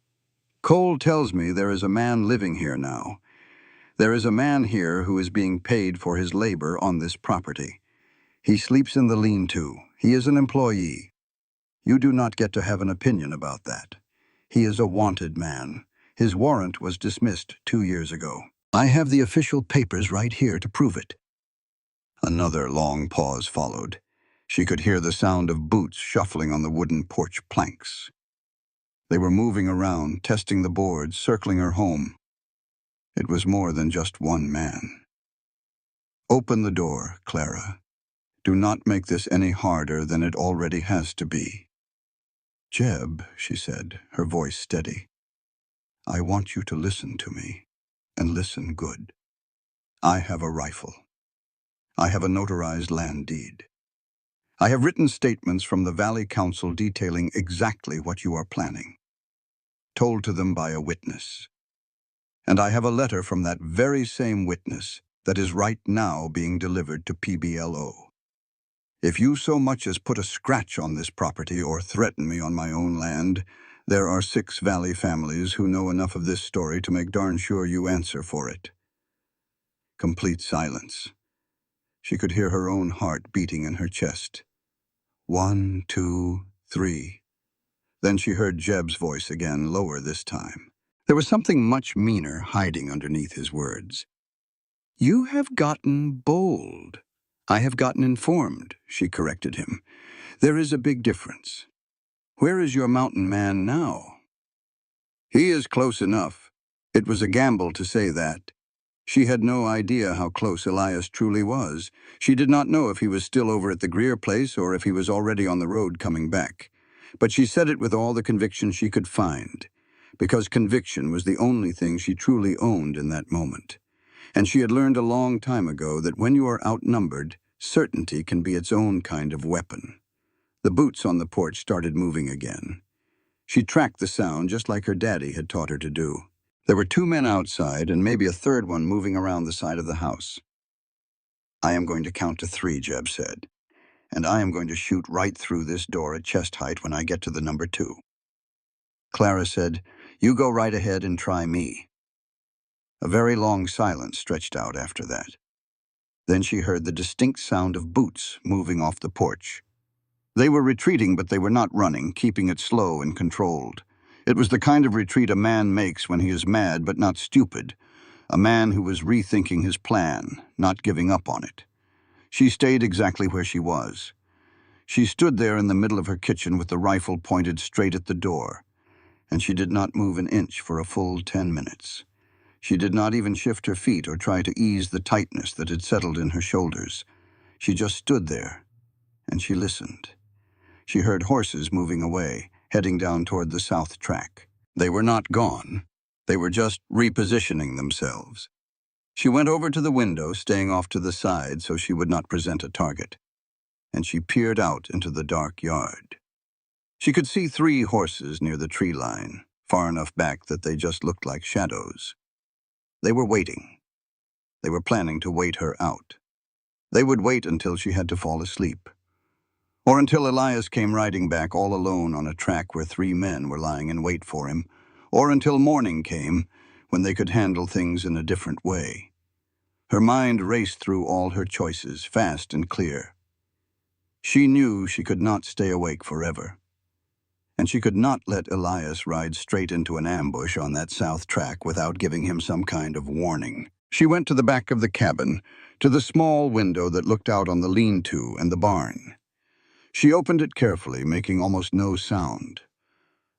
"Cole tells me there is a man living here now. There is a man here who is being paid for his labor on this property. He sleeps in the lean-to. He is an employee. You do not get to have an opinion about that. He is a wanted man. His warrant was dismissed 2 years ago. I have the official papers right here to prove it." Another long pause followed. She could hear the sound of boots shuffling on the wooden porch planks. They were moving around, testing the boards, circling her home. It was more than just one man. "Open the door, Clara. Do not make this any harder than it already has to be." "Jeb," she said, her voice steady, "I want you to listen to me, and listen good. I have a rifle. I have a notarized land deed. I have written statements from the Valley Council detailing exactly what you are planning, told to them by a witness. And I have a letter from that very same witness that is right now being delivered to PBLO. If you so much as put a scratch on this property or threaten me on my own land, there are 6 Valley families who know enough of this story to make darn sure you answer for it." Complete silence. She could hear her own heart beating in her chest. 1, 2, 3. Then she heard Jeb's voice again, lower this time. There was something much meaner hiding underneath his words. "You have gotten bold." "I have gotten informed," she corrected him. "There is a big difference. Where is your mountain man now?" "He is close enough." It was a gamble to say that. She had no idea how close Elias truly was. She did not know if he was still over at the Greer place or if he was already on the road coming back. But she said it with all the conviction she could find, because conviction was the only thing she truly owned in that moment. And she had learned a long time ago that when you are outnumbered, certainty can be its own kind of weapon. The boots on the porch started moving again. She tracked the sound just like her daddy had taught her to do. There were 2 men outside and maybe a third one moving around the side of the house. "I am going to count to 3, Jeb said, "and I am going to shoot right through this door at chest height when I get to the number 2. Clara said, "You go right ahead and try me." A very long silence stretched out after that. Then she heard the distinct sound of boots moving off the porch. They were retreating, but they were not running, keeping it slow and controlled. It was the kind of retreat a man makes when he is mad but not stupid, a man who was rethinking his plan, not giving up on it. She stayed exactly where she was. She stood there in the middle of her kitchen with the rifle pointed straight at the door, and she did not move an inch for a full 10 minutes. She did not even shift her feet or try to ease the tightness that had settled in her shoulders. She just stood there, and she listened. She heard horses moving away, heading down toward the south track. They were not gone. They were just repositioning themselves. She went over to the window, staying off to the side so she would not present a target, and she peered out into the dark yard. She could see 3 horses near the tree line, far enough back that they just looked like shadows. They were waiting. They were planning to wait her out. They would wait until she had to fall asleep, or until Elias came riding back all alone on a track where 3 men were lying in wait for him, or until morning came, when they could handle things in a different way. Her mind raced through all her choices, fast and clear. She knew she could not stay awake forever, and she could not let Elias ride straight into an ambush on that south track without giving him some kind of warning. She went to the back of the cabin, to the small window that looked out on the lean-to and the barn. She opened it carefully, making almost no sound.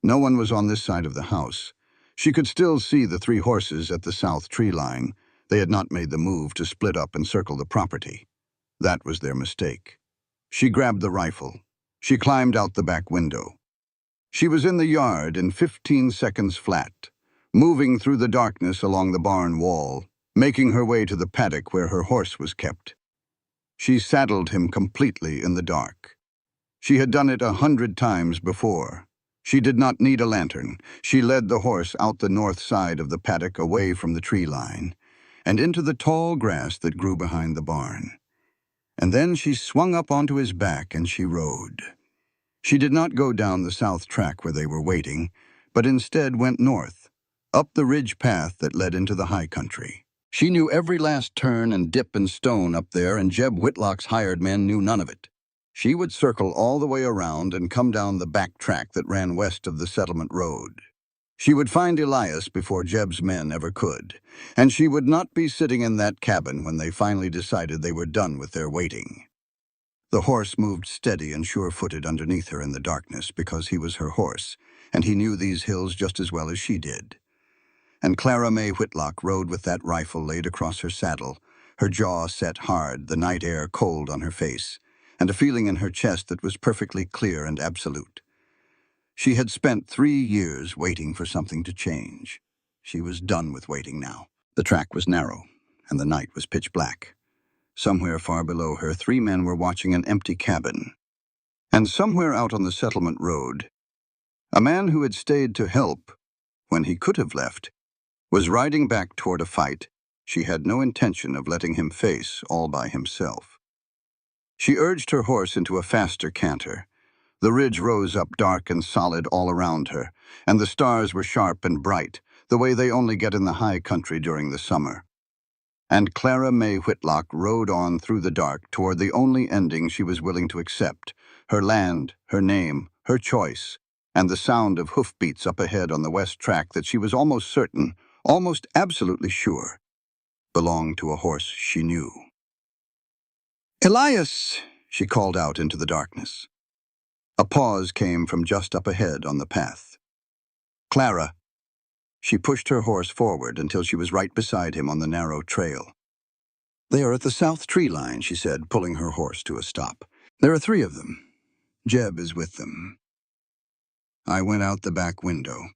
No one was on this side of the house. She could still see the 3 horses at the south tree line. They had not made the move to split up and circle the property. That was their mistake. She grabbed the rifle. She climbed out the back window. She was in the yard in 15 seconds flat, moving through the darkness along the barn wall, making her way to the paddock where her horse was kept. She saddled him completely in the dark. She had done it 100 times before. She did not need a lantern. She led the horse out the north side of the paddock away from the tree line and into the tall grass that grew behind the barn. And then she swung up onto his back and she rode. She did not go down the south track where they were waiting, but instead went north, up the ridge path that led into the high country. She knew every last turn and dip and stone up there, and Jeb Whitlock's hired men knew none of it. She would circle all the way around and come down the back track that ran west of the settlement road. She would find Elias before Jeb's men ever could, and she would not be sitting in that cabin when they finally decided they were done with their waiting. The horse moved steady and sure-footed underneath her in the darkness because he was her horse, and he knew these hills just as well as she did. And Clara May Whitlock rode with that rifle laid across her saddle, her jaw set hard, the night air cold on her face, and a feeling in her chest that was perfectly clear and absolute. She had spent 3 years waiting for something to change. She was done with waiting now. The track was narrow, and the night was pitch black. Somewhere far below her, 3 men were watching an empty cabin. And somewhere out on the settlement road, a man who had stayed to help when he could have left was riding back toward a fight She had no intention of letting him face all by himself. She urged her horse into a faster canter. The ridge rose up dark and solid all around her, and the stars were sharp and bright, the way they only get in the high country during the summer. And Clara May Whitlock rode on through the dark toward the only ending she was willing to accept: her land, her name, her choice, and the sound of hoofbeats up ahead on the west track that she was almost certain, almost absolutely sure, belonged to a horse she knew. "Elias!" she called out into the darkness. A pause came from just up ahead on the path. "Clara." She pushed her horse forward until she was right beside him on the narrow trail. "They are at the south tree line," she said, pulling her horse to a stop. "There are 3 of them. Jeb is with them." I went out the back window.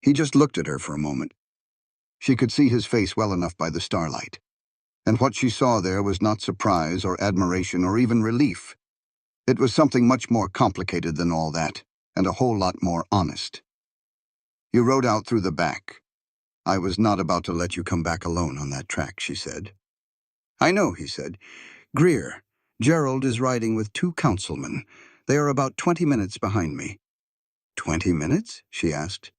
He just looked at her for a moment. She could see his face well enough by the starlight. And what she saw there was not surprise or admiration or even relief. It was something much more complicated than all that, and a whole lot more honest. "You rode out through the back. I was not about to let you come back alone on that track," she said. "I know," he said. "Greer. Gerald is riding with 2 councilmen. They are about 20 minutes behind me." "20 minutes?" she asked.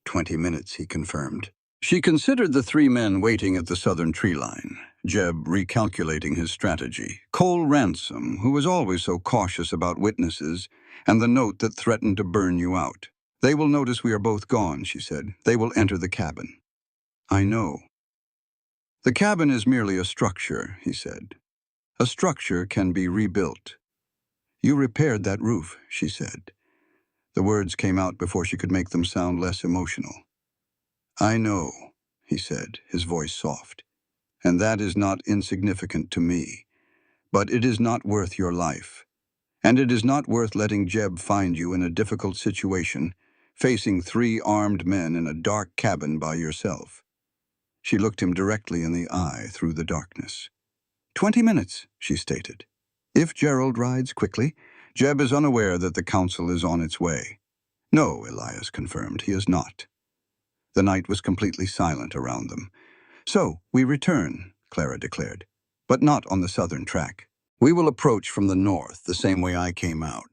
20 minutes, he confirmed. She considered the 3 men waiting at the southern tree line, Jeb recalculating his strategy, Cole Ransom, who was always so cautious about witnesses, and the note that threatened to burn you out. "They will notice we are both gone," she said. "They will enter the cabin." "I know." "The cabin is merely a structure," he said. "A structure can be rebuilt." "You repaired that roof," she said. The words came out before she could make them sound less emotional. "I know," he said, his voice soft. "And that is not insignificant to me. But it is not worth your life. And it is not worth letting Jeb find you in a difficult situation, facing 3 armed men in a dark cabin by yourself." She looked him directly in the eye through the darkness. 20 minutes, she stated. "If Gerald rides quickly, Jeb is unaware that the council is on its way." "No," Elias confirmed, "he is not." The night was completely silent around them. "So, we return," Clara declared, "but not on the southern track. We will approach from the north, the same way I came out.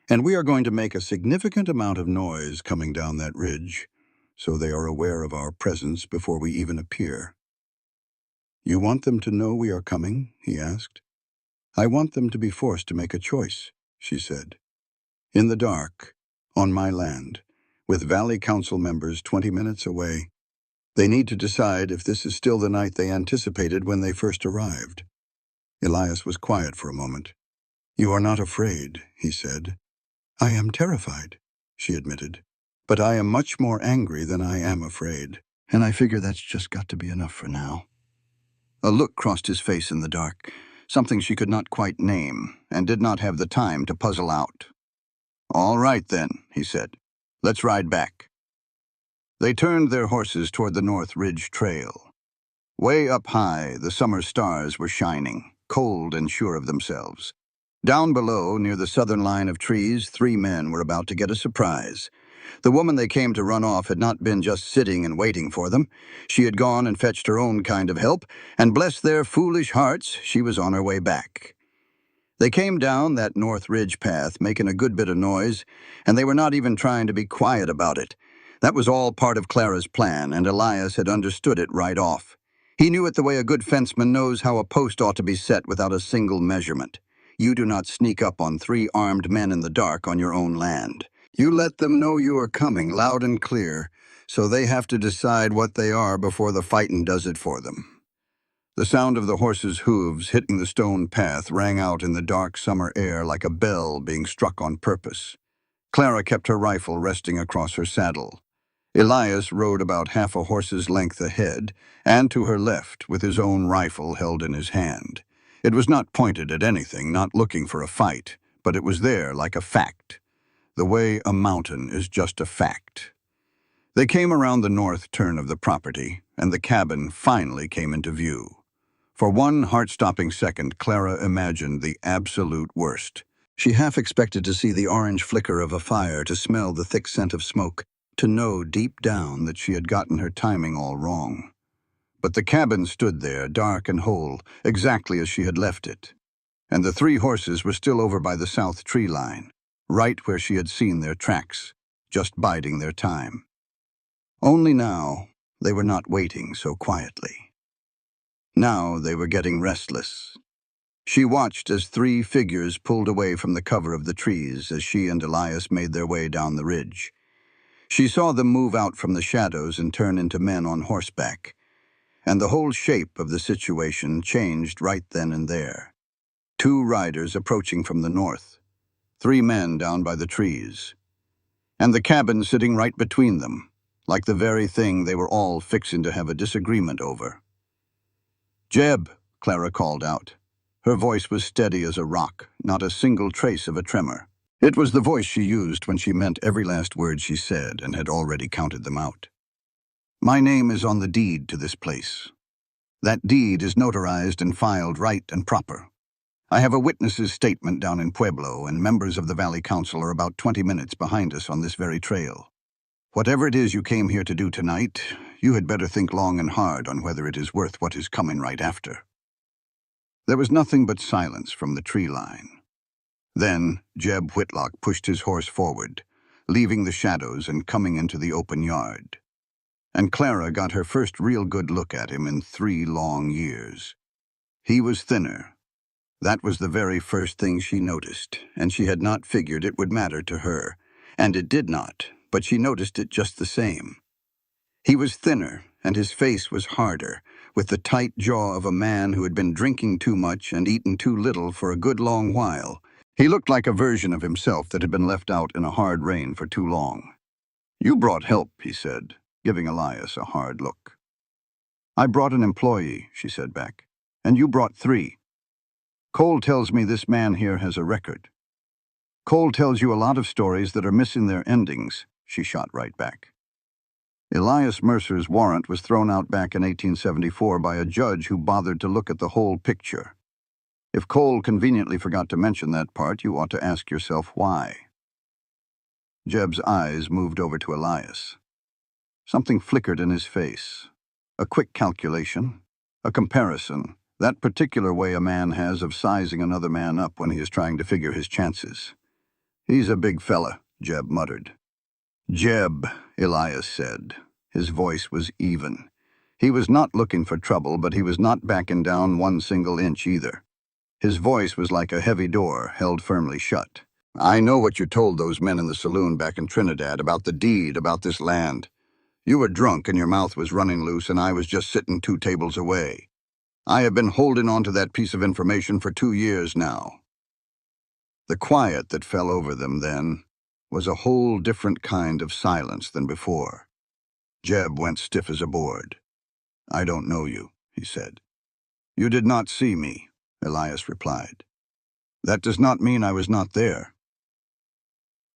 And we are going to make a significant amount of noise coming down that ridge, so they are aware of our presence before we even appear." "You want them to know we are coming?" he asked. "I want them to be forced to make a choice," she said. "In the dark, on my land, with Valley Council members 20 minutes away. They need to decide if this is still the night they anticipated when they first arrived." Elias was quiet for a moment. "You are not afraid," he said. "I am terrified," she admitted. "But I am much more angry than I am afraid. And I figure that's just got to be enough for now." A look crossed his face in the dark, something she could not quite name, and did not have the time to puzzle out. "All right, then," he said. "Let's ride back." They turned their horses toward the North Ridge Trail. Way up high, the summer stars were shining, cold and sure of themselves. Down below, near the southern line of trees, 3 men were about to get a surprise. The woman they came to run off had not been just sitting and waiting for them. She had gone and fetched her own kind of help, and bless their foolish hearts, she was on her way back. They came down that North Ridge path, making a good bit of noise, and they were not even trying to be quiet about it. That was all part of Clara's plan, and Elias had understood it right off. He knew it the way a good fenceman knows how a post ought to be set without a single measurement. You do not sneak up on 3 armed men in the dark on your own land. You let them know you are coming, loud and clear, so they have to decide what they are before the fightin' does it for them. The sound of the horses' hooves hitting the stone path rang out in the dark summer air like a bell being struck on purpose. Clara kept her rifle resting across her saddle. Elias rode about half a horse's length ahead, and to her left, with his own rifle held in his hand. It was not pointed at anything, not looking for a fight, but it was there like a fact. The way a mountain is just a fact. They came around the north turn of the property, and the cabin finally came into view. For one heart-stopping second, Clara imagined the absolute worst. She half expected to see the orange flicker of a fire, to smell the thick scent of smoke, to know deep down that she had gotten her timing all wrong. But the cabin stood there, dark and whole, exactly as she had left it. And the 3 horses were still over by the south tree line, right where she had seen their tracks, just biding their time. Only now, they were not waiting so quietly. Now they were getting restless. She watched as 3 figures pulled away from the cover of the trees as she and Elias made their way down the ridge. She saw them move out from the shadows and turn into men on horseback, and the whole shape of the situation changed right then and there. 2 riders approaching from the north, 3 men down by the trees, and the cabin sitting right between them, like the very thing they were all fixing to have a disagreement over. "Jeb," Clara called out. Her voice was steady as a rock, not a single trace of a tremor. It was the voice she used when she meant every last word she said and had already counted them out. "My name is on the deed to this place. That deed is notarized and filed right and proper. I have a witness's statement down in Pueblo, and members of the Valley Council are about 20 minutes behind us on this very trail. Whatever it is you came here to do tonight, you had better think long and hard on whether it is worth what is coming right after." There was nothing but silence from the tree line. Then Jeb Whitlock pushed his horse forward, leaving the shadows and coming into the open yard. And Clara got her first real good look at him in 3 long years. He was thinner. That was the very first thing she noticed, and she had not figured it would matter to her. And it did not, but she noticed it just the same. He was thinner, and his face was harder, with the tight jaw of a man who had been drinking too much and eaten too little for a good long while. He looked like a version of himself that had been left out in a hard rain for too long. "You brought help," he said, giving Elias a hard look. "I brought an employee," she said back, "and you brought 3. Cole tells me this man here has a record. Cole tells you a lot of stories that are missing their endings," she shot right back. Elias Mercer's warrant was thrown out back in 1874 by a judge who bothered to look at the whole picture. If Cole conveniently forgot to mention that part, you ought to ask yourself why. Jeb's eyes moved over to Elias. Something flickered in his face. A quick calculation, a comparison, that particular way a man has of sizing another man up when he is trying to figure his chances. "He's a big fella," Jeb muttered. "Jeb," Elias said. His voice was even. He was not looking for trouble, but he was not backing down 1 single inch either. His voice was like a heavy door held firmly shut. "I know what you told those men in the saloon back in Trinidad about the deed, about this land. You were drunk and your mouth was running loose, and I was just sitting 2 tables away. I have been holding on to that piece of information for 2 years now." The quiet that fell over them then was a whole different kind of silence than before. Jeb went stiff as a board. "I don't know you," he said. "You did not see me," Elias replied. "That does not mean I was not there."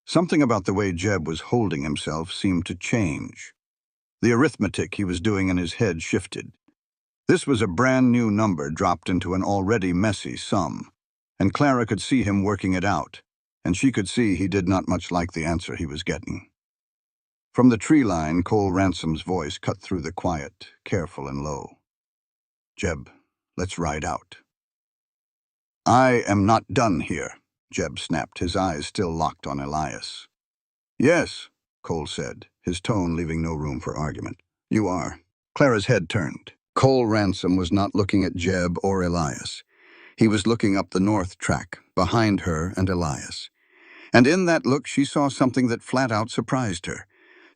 Something about the way Jeb was holding himself seemed to change. The arithmetic he was doing in his head shifted. This was a brand new number dropped into an already messy sum, and Clara could see him working it out, and she could see he did not much like the answer he was getting. From the tree line, Cole Ransom's voice cut through the quiet, careful and low. "Jeb, let's ride out." "I am not done here," Jeb snapped, his eyes still locked on Elias. "Yes," Cole said, his tone leaving no room for argument. "You are." Clara's head turned. Cole Ransom was not looking at Jeb or Elias. He was looking up the north track, behind her and Elias. And in that look she saw something that flat out surprised her.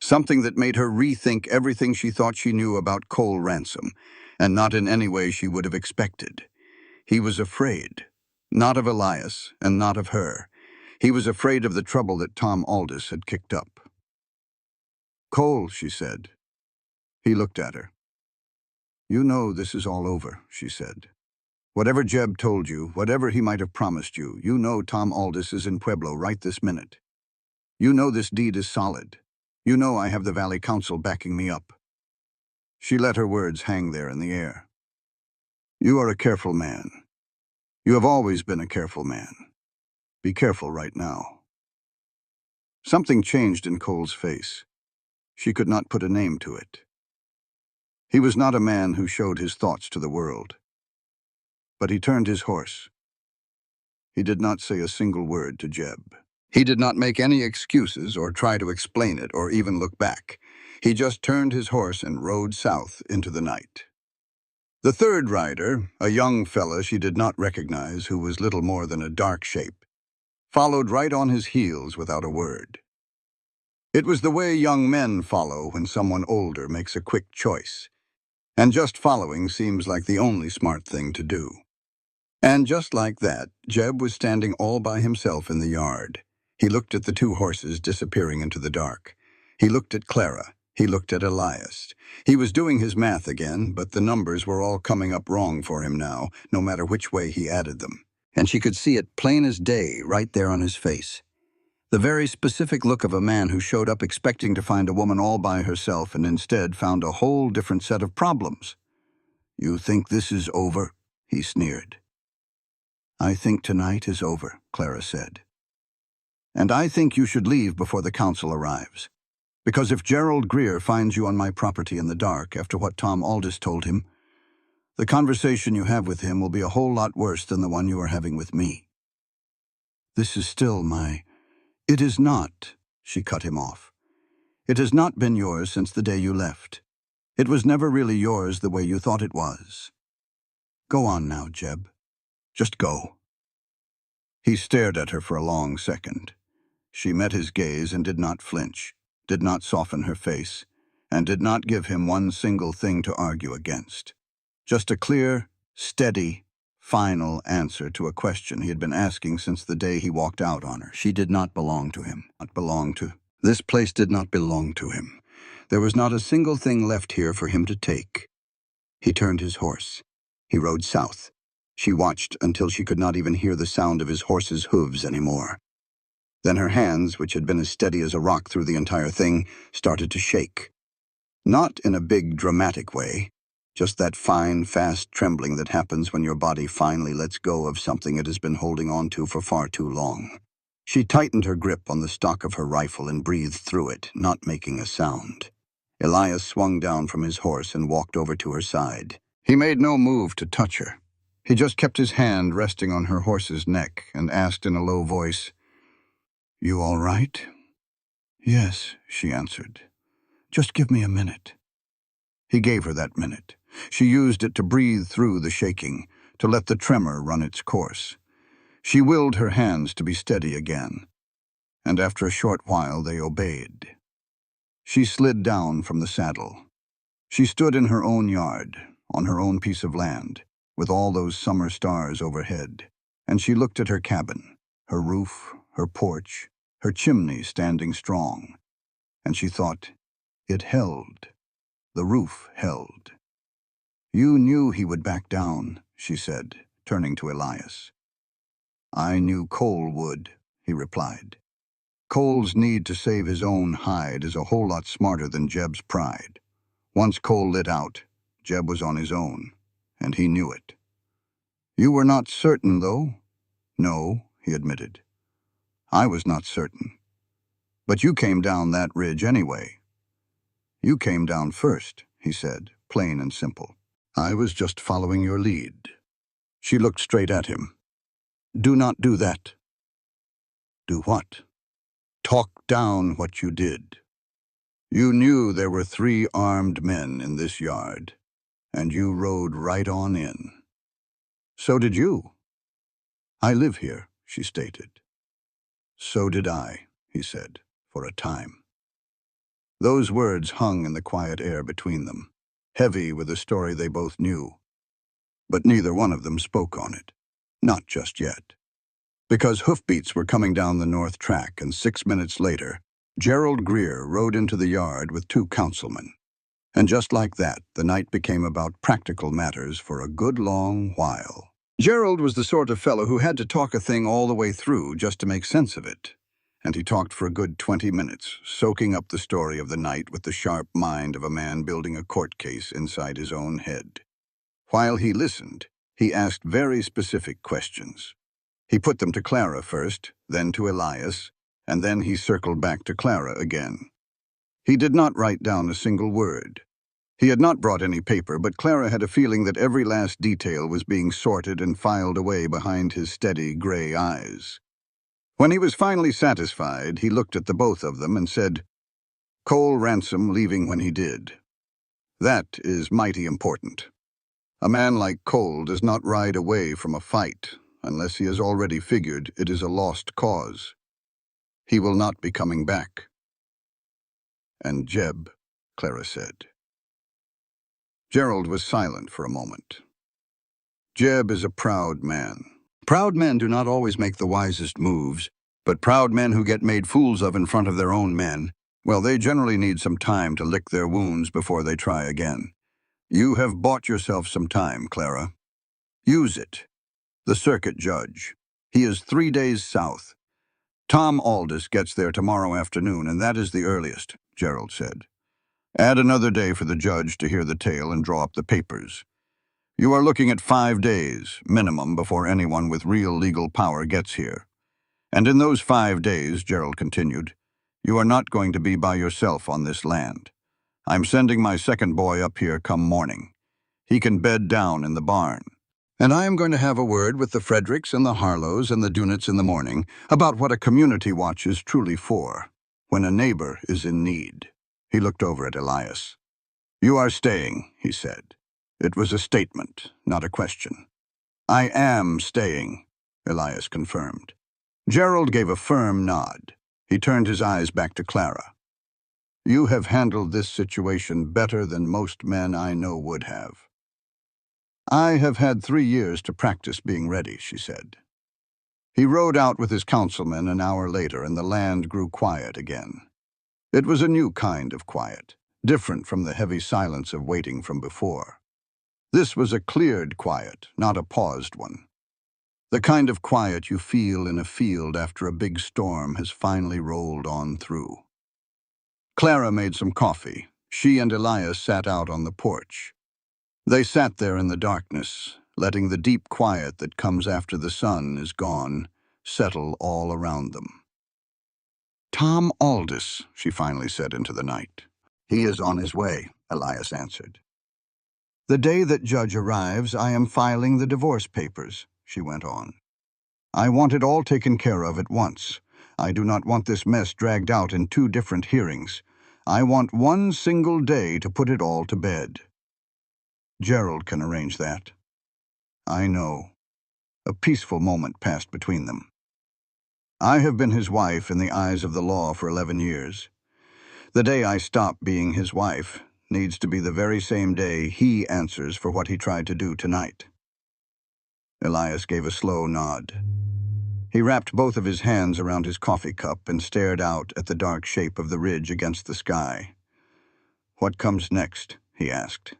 Something that made her rethink everything she thought she knew about Cole Ransom, and not in any way she would have expected. He was afraid. Not of Elias, and not of her. He was afraid of the trouble that Tom Aldous had kicked up. "Cole," she said. He looked at her. "You know this is all over," she said. "Whatever Jeb told you, whatever he might have promised you, you know Tom Aldous is in Pueblo right this minute. You know this deed is solid. You know I have the Valley Council backing me up." She let her words hang there in the air. "You are a careful man. You have always been a careful man. Be careful right now." Something changed in Cole's face. She could not put a name to it. He was not a man who showed his thoughts to the world. But he turned his horse. He did not say a single word to Jeb. He did not make any excuses or try to explain it or even look back. He just turned his horse and rode south into the night. The third rider, a young fella she did not recognize who was little more than a dark shape, followed right on his heels without a word. It was the way young men follow when someone older makes a quick choice, and just following seems like the only smart thing to do. And just like that, Jeb was standing all by himself in the yard. He looked at the two horses disappearing into the dark. He looked at Clara. He looked at Elias. He was doing his math again, but the numbers were all coming up wrong for him now, no matter which way he added them. And she could see it plain as day right there on his face. The very specific look of a man who showed up expecting to find a woman all by herself and instead found a whole different set of problems. "You think this is over?" he sneered. "I think tonight is over," Clara said. "And I think you should leave before the council arrives. Because if Gerald Greer finds you on my property in the dark after what Tom Aldis told him, the conversation you have with him will be a whole lot worse than the one you are having with me." "This is still my—" "It is not," she cut him off. "It has not been yours since the day you left. It was never really yours the way you thought it was. Go on now, Jeb. Just go." He stared at her for a long second. She met his gaze and did not flinch, did not soften her face, and did not give him one single thing to argue against. Just a clear, steady, final answer to a question he had been asking since the day he walked out on her. She did not belong to him. This place did not belong to him. There was not a single thing left here for him to take. He turned his horse. He rode south. She watched until she could not even hear the sound of his horse's hooves anymore. Then her hands, which had been as steady as a rock through the entire thing, started to shake. Not in a big, dramatic way, just that fine, fast trembling that happens when your body finally lets go of something it has been holding on to for far too long. She tightened her grip on the stock of her rifle and breathed through it, not making a sound. Elias swung down from his horse and walked over to her side. He made no move to touch her. He just kept his hand resting on her horse's neck and asked in a low voice, "You all right?" "Yes," she answered. "Just give me a minute." He gave her that minute. She used it to breathe through the shaking, to let the tremor run its course. She willed her hands to be steady again, and after a short while they obeyed. She slid down from the saddle. She stood in her own yard, on her own piece of land, with all those summer stars overhead, and she looked at her cabin, her roof, her porch, her chimney standing strong, and she thought, it held. The roof held. "You knew he would back down," she said, turning to Elias. "I knew Cole would," he replied. "Cole's need to save his own hide is a whole lot smarter than Jeb's pride. Once Cole lit out, Jeb was on his own, and he knew it." "You were not certain, though?" "No," he admitted. "I was not certain. But you came down that ridge anyway." "You came down first," he said, plain and simple. "I was just following your lead." She looked straight at him. "Do not do that." "Do what?" "Talk down what you did. You knew there were 3 armed men in this yard, and you rode right on in." "So did you." "I live here," she stated. "So did I," he said, for a time. Those words hung in the quiet air between them, heavy with a story they both knew. But neither one of them spoke on it. Not just yet. Because hoofbeats were coming down the north track, and 6 minutes later, Gerald Greer rode into the yard with 2 councilmen. And just like that, the night became about practical matters for a good long while. Gerald was the sort of fellow who had to talk a thing all the way through just to make sense of it. And he talked for a good 20 minutes, soaking up the story of the night with the sharp mind of a man building a court case inside his own head. While he listened, he asked very specific questions. He put them to Clara first, then to Elias, and then he circled back to Clara again. He did not write down a single word. He had not brought any paper, but Clara had a feeling that every last detail was being sorted and filed away behind his steady gray eyes. When he was finally satisfied, he looked at the both of them and said, "Cole Ransom leaving when he did. That is mighty important. A man like Cole does not ride away from a fight unless he has already figured it is a lost cause. He will not be coming back." "And Jeb," Clara said. Gerald was silent for a moment. "Jeb is a proud man. Proud men do not always make the wisest moves, but proud men who get made fools of in front of their own men, well, they generally need some time to lick their wounds before they try again. You have bought yourself some time, Clara. Use it. The circuit judge. He is 3 days south. Tom Aldous gets there tomorrow afternoon, and that is the earliest," Gerald said. "Add another day for the judge to hear the tale and draw up the papers. You are looking at 5 days, minimum, before anyone with real legal power gets here. And in those 5 days," Gerald continued, "you are not going to be by yourself on this land. I'm sending my second boy up here come morning. He can bed down in the barn. And I am going to have a word with the Fredericks and the Harlows and the Dunits in the morning about what a community watch is truly for, when a neighbor is in need." He looked over at Elias. "You are staying," he said. It was a statement, not a question. "I am staying," Elias confirmed. Gerald gave a firm nod. He turned his eyes back to Clara. "You have handled this situation better than most men I know would have." "I have had 3 years to practice being ready," she said. He rode out with his councilman an hour later, and the land grew quiet again. It was a new kind of quiet, different from the heavy silence of waiting from before. This was a cleared quiet, not a paused one. The kind of quiet you feel in a field after a big storm has finally rolled on through. Clara made some coffee. She and Elias sat out on the porch. They sat there in the darkness, letting the deep quiet that comes after the sun is gone settle all around them. "Tom Aldous," she finally said into the night. "He is on his way," Elias answered. "The day that Judge arrives, I am filing the divorce papers," she went on. "I want it all taken care of at once. I do not want this mess dragged out in 2 different hearings. I want 1 single day to put it all to bed." "Gerald can arrange that." "I know." A peaceful moment passed between them. "I have been his wife in the eyes of the law for 11 years. The day I stop being his wife needs to be the very same day he answers for what he tried to do tonight." Elias gave a slow nod. He wrapped both of his hands around his coffee cup and stared out at the dark shape of the ridge against the sky. "What comes next?" he asked.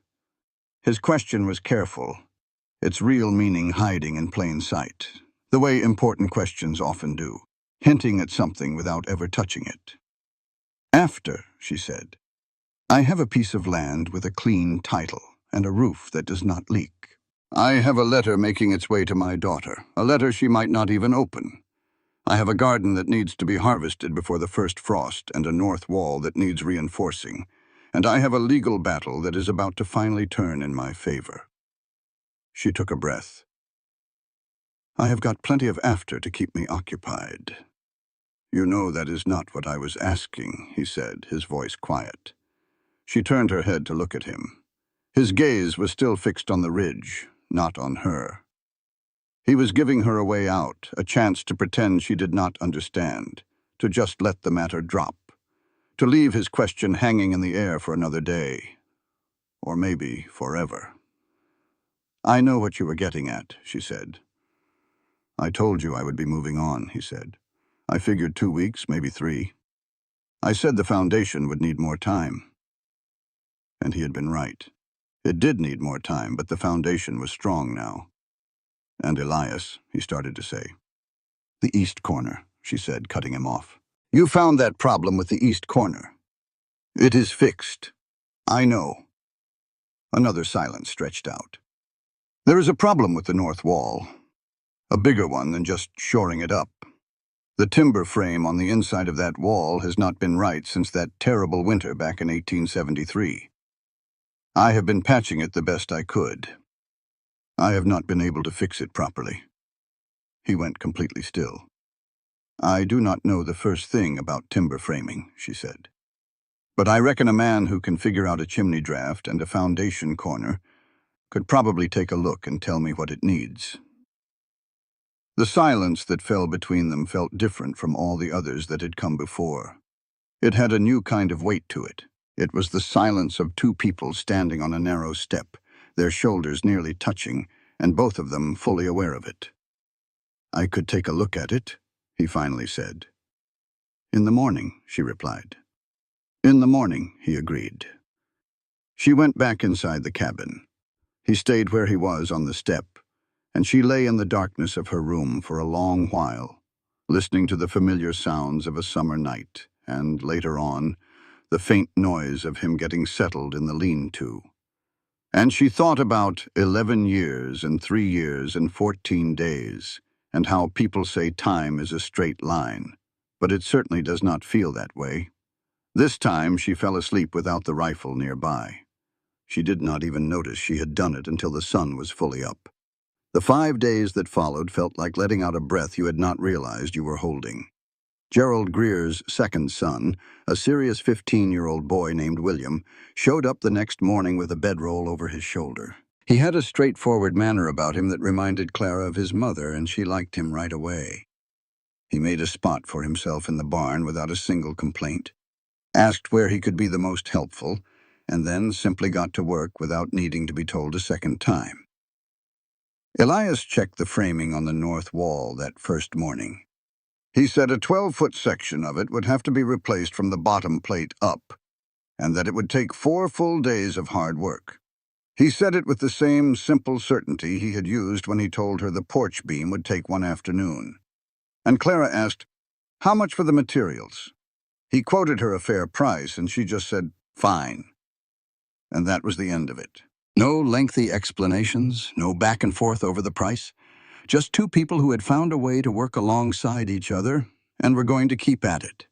His question was careful, its real meaning hiding in plain sight, the way important questions often do, hinting at something without ever touching it. "After," she said, "I have a piece of land with a clean title and a roof that does not leak. I have a letter making its way to my daughter, a letter she might not even open. I have a garden that needs to be harvested before the first frost and a north wall that needs reinforcing, and I have a legal battle that is about to finally turn in my favor." She took a breath. "I have got plenty of after to keep me occupied." "You know that is not what I was asking," he said, his voice quiet. She turned her head to look at him. His gaze was still fixed on the ridge, not on her. He was giving her a way out, a chance to pretend she did not understand, to just let the matter drop, to leave his question hanging in the air for another day, or maybe forever. "I know what you were getting at," she said. "I told you I would be moving on," he said. "I figured 2 weeks, maybe 3. I said the foundation would need more time." And he had been right. It did need more time, but the foundation was strong now. "And Elias," he started to say. "The east corner," she said, cutting him off. "You found that problem with the east corner. It is fixed." "I know." Another silence stretched out. "There is a problem with the north wall, a bigger one than just shoring it up. The timber frame on the inside of that wall has not been right since that terrible winter back in 1873. I have been patching it the best I could. I have not been able to fix it properly. He went completely still. I do not know the first thing about timber framing, she said. But I reckon a man who can figure out a chimney draft and a foundation corner could probably take a look and tell me what it needs. The silence that fell between them felt different from all the others that had come before. It had a new kind of weight to it. It was the silence of two people standing on a narrow step, their shoulders nearly touching, and both of them fully aware of it. I could take a look at it, he finally said. In the morning, she replied. In the morning, he agreed. She went back inside the cabin. He stayed where he was on the step, and she lay in the darkness of her room for a long while, listening to the familiar sounds of a summer night, and later on, the faint noise of him getting settled in the lean-to. And she thought about 11 years and 3 years and 14 days, and how people say time is a straight line, but it certainly does not feel that way. This time she fell asleep without the rifle nearby. She did not even notice she had done it until the sun was fully up. The 5 days that followed felt like letting out a breath you had not realized you were holding. Gerald Greer's second son, a serious 15-year-old boy named William, showed up the next morning with a bedroll over his shoulder. He had a straightforward manner about him that reminded Clara of his mother, and she liked him right away. He made a spot for himself in the barn without a single complaint, asked where he could be the most helpful, and then simply got to work without needing to be told a second time. Elias checked the framing on the north wall that first morning. He said a 12-foot section of it would have to be replaced from the bottom plate up, and that it would take 4 full days of hard work. He said it with the same simple certainty he had used when he told her the porch beam would take 1 afternoon. And Clara asked, "How much for the materials?" He quoted her a fair price, and she just said, "Fine." And that was the end of it. No lengthy explanations, no back and forth over the price. Just two people who had found a way to work alongside each other and were going to keep at it.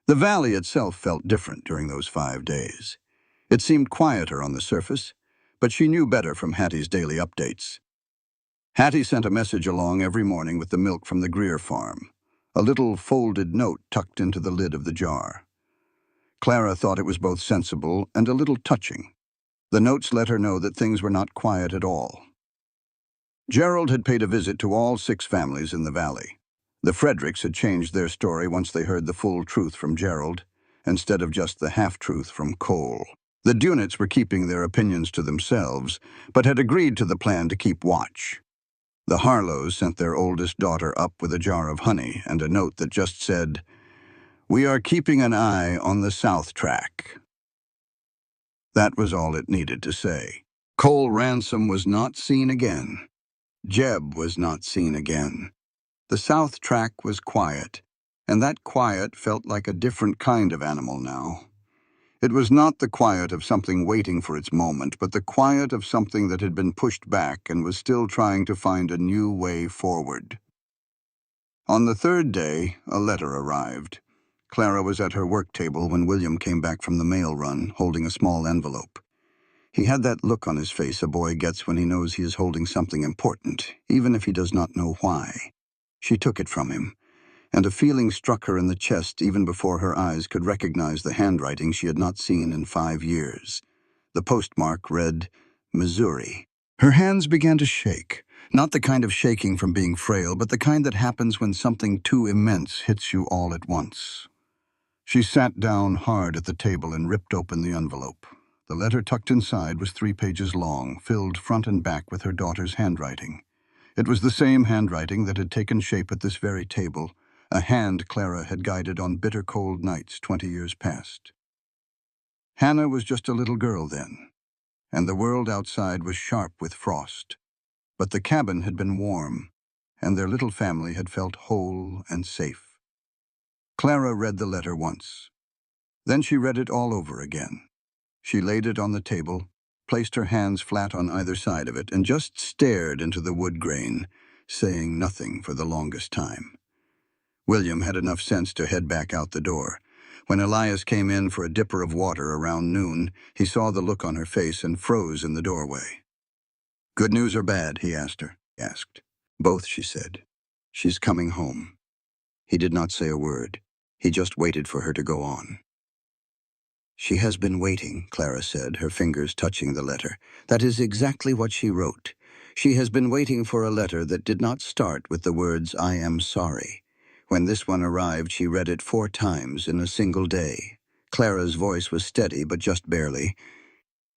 The valley itself felt different during those 5 days. It seemed quieter on the surface, but she knew better from Hattie's daily updates. Hattie sent a message along every morning with the milk from the Greer farm, a little folded note tucked into the lid of the jar. Clara thought it was both sensible and a little touching. The notes let her know that things were not quiet at all. Gerald had paid a visit to all 6 families in the valley. The Fredericks had changed their story once they heard the full truth from Gerald, instead of just the half-truth from Cole. The Dunits were keeping their opinions to themselves, but had agreed to the plan to keep watch. The Harlows sent their oldest daughter up with a jar of honey and a note that just said, "We are keeping an eye on the South Track." That was all it needed to say. Cole Ransom was not seen again. Jeb was not seen again. The South Track was quiet, and that quiet felt like a different kind of animal now. It was not the quiet of something waiting for its moment, but the quiet of something that had been pushed back and was still trying to find a new way forward. On the 3rd day, a letter arrived. Clara was at her work table when William came back from the mail run, holding a small envelope. He had that look on his face a boy gets when he knows he is holding something important, even if he does not know why. She took it from him, and a feeling struck her in the chest even before her eyes could recognize the handwriting she had not seen in 5 years. The postmark read, Missouri. Her hands began to shake, not the kind of shaking from being frail, but the kind that happens when something too immense hits you all at once. She sat down hard at the table and ripped open the envelope. The letter tucked inside was 3 pages long, filled front and back with her daughter's handwriting. It was the same handwriting that had taken shape at this very table, a hand Clara had guided on bitter cold nights 20 years past. Hannah was just a little girl then, and the world outside was sharp with frost. But the cabin had been warm, and their little family had felt whole and safe. Clara read the letter once. Then she read it all over again. She laid it on the table, placed her hands flat on either side of it, and just stared into the wood grain, saying nothing for the longest time. William had enough sense to head back out the door, When Elias came in for a dipper of water around noon, he saw the look on her face and froze in the doorway. "Good news or bad?" he asked her. "Both," she said. "She's coming home." He did not say a word. He just waited for her to go on. "She has been waiting," Clara said, her fingers touching the letter. "That is exactly what she wrote. She has been waiting for a letter that did not start with the words, 'I am sorry.' When this one arrived, she read it 4 times in a single day." Clara's voice was steady, but just barely.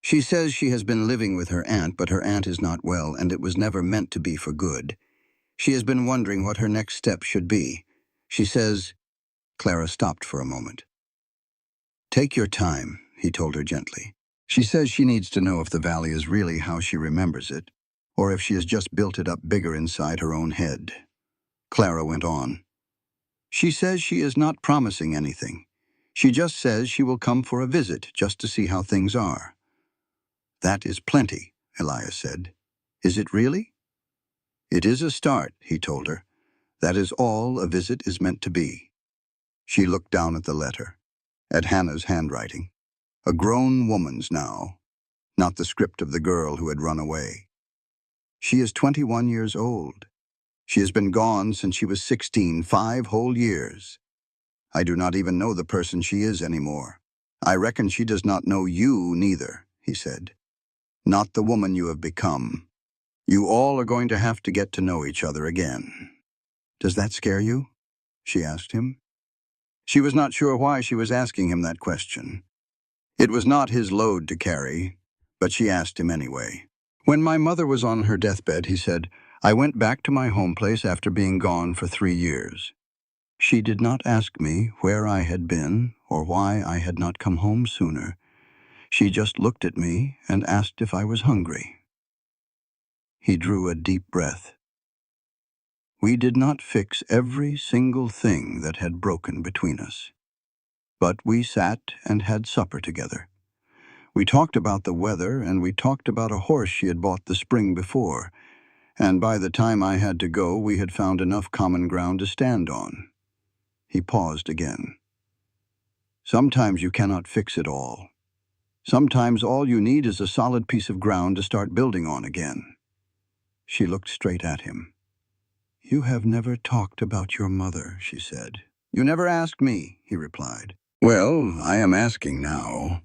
"She says she has been living with her aunt, but her aunt is not well, and it was never meant to be for good. She has been wondering what her next step should be. She says—" Clara stopped for a moment. "Take your time," he told her gently. "She says she needs to know if the valley is really how she remembers it, or if she has just built it up bigger inside her own head." Clara went on. "She says she is not promising anything. She just says she will come for a visit just to see how things are." "That is plenty," Elias said. "Is it really?" "It is a start," he told her. "That is all a visit is meant to be." She looked down at the letter, at Hannah's handwriting. A grown woman's now, not the script of the girl who had run away. She is 21 years old. She has been gone since she was 16, 5 whole years. I do not even know the person she is anymore. I reckon she does not know you neither, he said. Not the woman you have become. You all are going to have to get to know each other again. Does that scare you? She asked him. She was not sure why she was asking him that question. It was not his load to carry, but she asked him anyway. When my mother was on her deathbed, he said, I went back to my home place after being gone for 3 years. She did not ask me where I had been or why I had not come home sooner. She just looked at me and asked if I was hungry. He drew a deep breath. We did not fix every single thing that had broken between us, but we sat and had supper together. We talked about the weather, and we talked about a horse she had bought the spring before, and by the time I had to go, we had found enough common ground to stand on. He paused again. Sometimes you cannot fix it all. Sometimes all you need is a solid piece of ground to start building on again. She looked straight at him. You have never talked about your mother, she said. You never asked me, he replied. Well, I am asking now.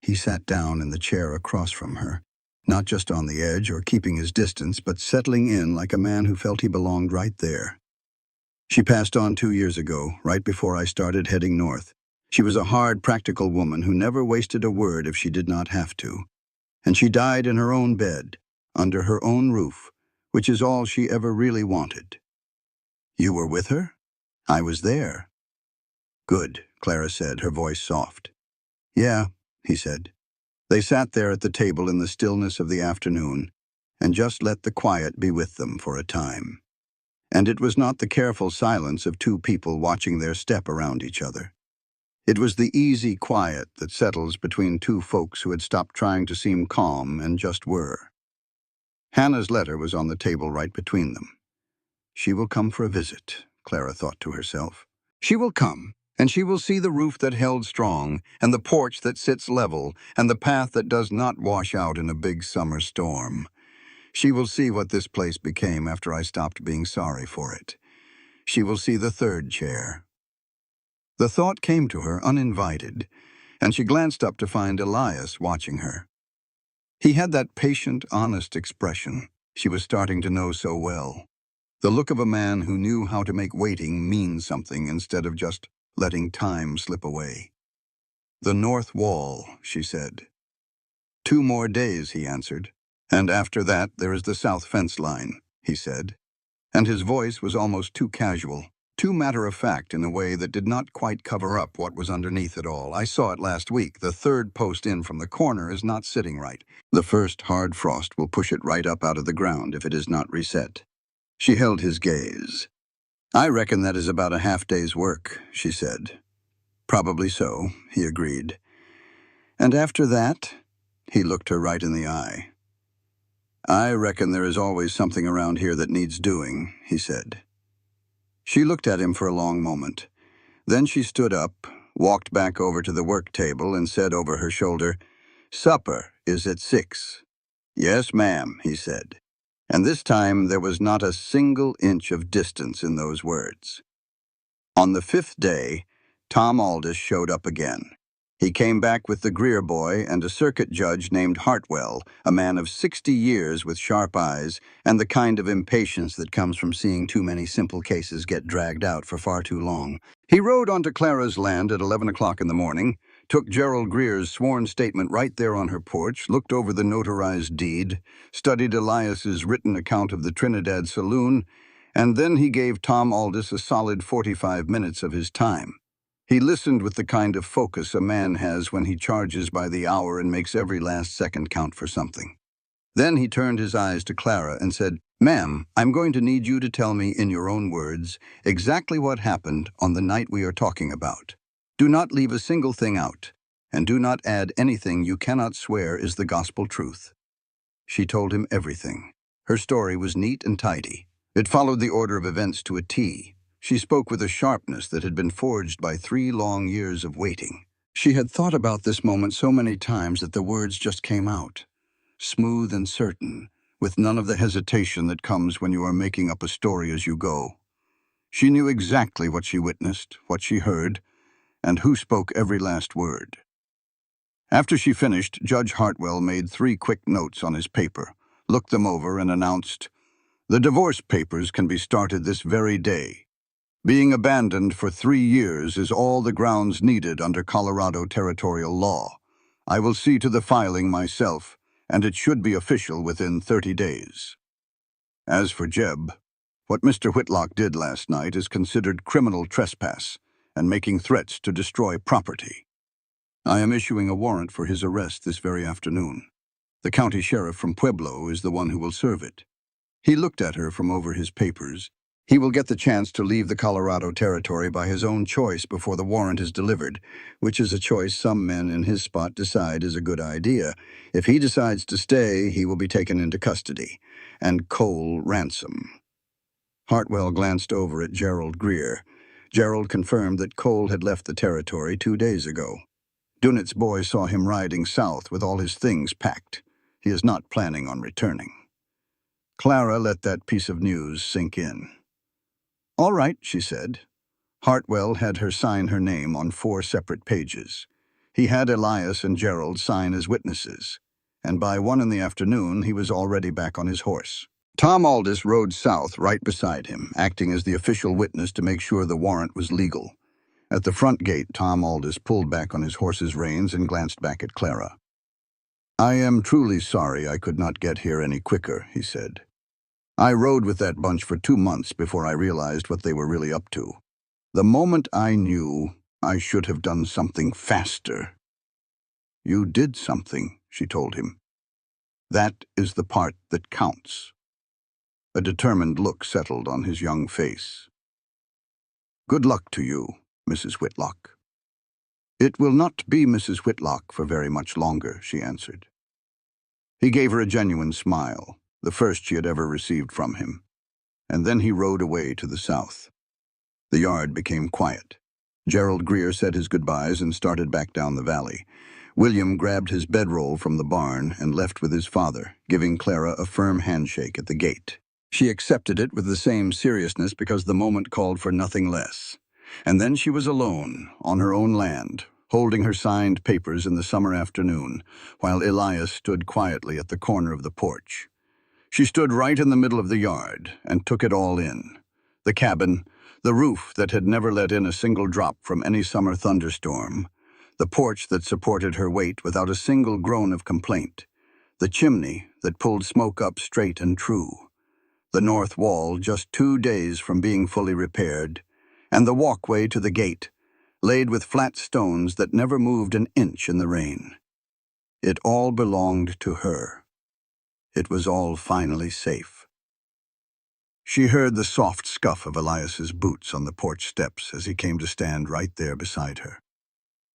He sat down in the chair across from her, not just on the edge or keeping his distance, but settling in like a man who felt he belonged right there. She passed on 2 years ago, right before I started heading north. She was a hard, practical woman who never wasted a word if she did not have to. And she died in her own bed, under her own roof, which is all she ever really wanted. You were with her? I was there. Good, Clara said, her voice soft. Yeah, he said. They sat there at the table in the stillness of the afternoon and just let the quiet be with them for a time. And it was not the careful silence of 2 people watching their step around each other. It was the easy quiet that settles between 2 folks who had stopped trying to seem calm and just were. Hannah's letter was on the table right between them. She will come for a visit, Clara thought to herself. She will come, and she will see the roof that held strong, and the porch that sits level, and the path that does not wash out in a big summer storm. She will see what this place became after I stopped being sorry for it. She will see the 3rd chair. The thought came to her uninvited, and she glanced up to find Elias watching her. He had that patient, honest expression she was starting to know so well. The look of a man who knew how to make waiting mean something instead of just letting time slip away. The north wall, she said. 2 more days, he answered. And after that, there is the south fence line, he said. And his voice was almost too casual, too matter-of-fact in a way that did not quite cover up what was underneath it all. I saw it last week. The 3rd post in from the corner is not sitting right. The first hard frost will push it right up out of the ground if it is not reset. She held his gaze. I reckon that is about a half-day's work, she said. Probably so, he agreed. And after that, he looked her right in the eye. I reckon there is always something around here that needs doing, he said. She looked at him for a long moment. Then she stood up, walked back over to the work table and said over her shoulder, "Supper is at 6. "Yes, ma'am," he said. And this time there was not a single inch of distance in those words. On the 5th day, Tom Aldous showed up again. He came back with the Greer boy and a circuit judge named Hartwell, a man of 60 years with sharp eyes and the kind of impatience that comes from seeing too many simple cases get dragged out for far too long. He rode onto Clara's land at 11 o'clock in the morning, took Gerald Greer's sworn statement right there on her porch, looked over the notarized deed, studied Elias's written account of the Trinidad saloon, and then he gave Tom Aldous a solid 45 minutes of his time. He listened with the kind of focus a man has when he charges by the hour and makes every last second count for something. Then he turned his eyes to Clara and said, "Ma'am, I'm going to need you to tell me in your own words exactly what happened on the night we are talking about. Do not leave a single thing out, and do not add anything you cannot swear is the gospel truth." She told him everything. Her story was neat and tidy. It followed the order of events to a T. She spoke with a sharpness that had been forged by 3 long years of waiting. She had thought about this moment so many times that the words just came out, smooth and certain, with none of the hesitation that comes when you are making up a story as you go. She knew exactly what she witnessed, what she heard, and who spoke every last word. After she finished, Judge Hartwell made 3 quick notes on his paper, looked them over, and announced, "The divorce papers can be started this very day. Being abandoned for 3 years is all the grounds needed under Colorado territorial law. I will see to the filing myself, and it should be official within 30 days. As for Jeb, what Mr. Whitlock did last night is considered criminal trespass and making threats to destroy property. I am issuing a warrant for his arrest this very afternoon. The county sheriff from Pueblo is the one who will serve it." He looked at her from over his papers. He will get the chance to leave the Colorado Territory by his own choice before the warrant is delivered, which is a choice some men in his spot decide is a good idea. If he decides to stay, he will be taken into custody, and Cole ransom. Hartwell glanced over at Gerald Greer. Gerald confirmed that Cole had left the territory 2 days ago. Dunet's boy saw him riding south with all his things packed. He is not planning on returning. Clara let that piece of news sink in. "All right," she said. Hartwell had her sign her name on 4 separate pages. He had Elias and Gerald sign as witnesses, and by 1 in the afternoon he was already back on his horse. Tom Aldous rode south right beside him, acting as the official witness to make sure the warrant was legal. At the front gate, Tom Aldous pulled back on his horse's reins and glanced back at Clara. "I am truly sorry I could not get here any quicker," he said. "I rode with that bunch for 2 months before I realized what they were really up to. The moment I knew, I should have done something faster." "You did something," she told him. "That is the part that counts." A determined look settled on his young face. "Good luck to you, Mrs. Whitlock." "It will not be Mrs. Whitlock for very much longer," she answered. He gave her a genuine smile, the first she had ever received from him, and then he rode away to the south. The yard became quiet. Gerald Greer said his goodbyes and started back down the valley. William grabbed his bedroll from the barn and left with his father, giving Clara a firm handshake at the gate. She accepted it with the same seriousness because the moment called for nothing less. And then she was alone, on her own land, holding her signed papers in the summer afternoon, while Elias stood quietly at the corner of the porch. She stood right in the middle of the yard and took it all in. The cabin, the roof that had never let in a single drop from any summer thunderstorm, the porch that supported her weight without a single groan of complaint, the chimney that pulled smoke up straight and true, the north wall just 2 days from being fully repaired, and the walkway to the gate, laid with flat stones that never moved an inch in the rain. It all belonged to her. It was all finally safe. She heard the soft scuff of Elias's boots on the porch steps as he came to stand right there beside her.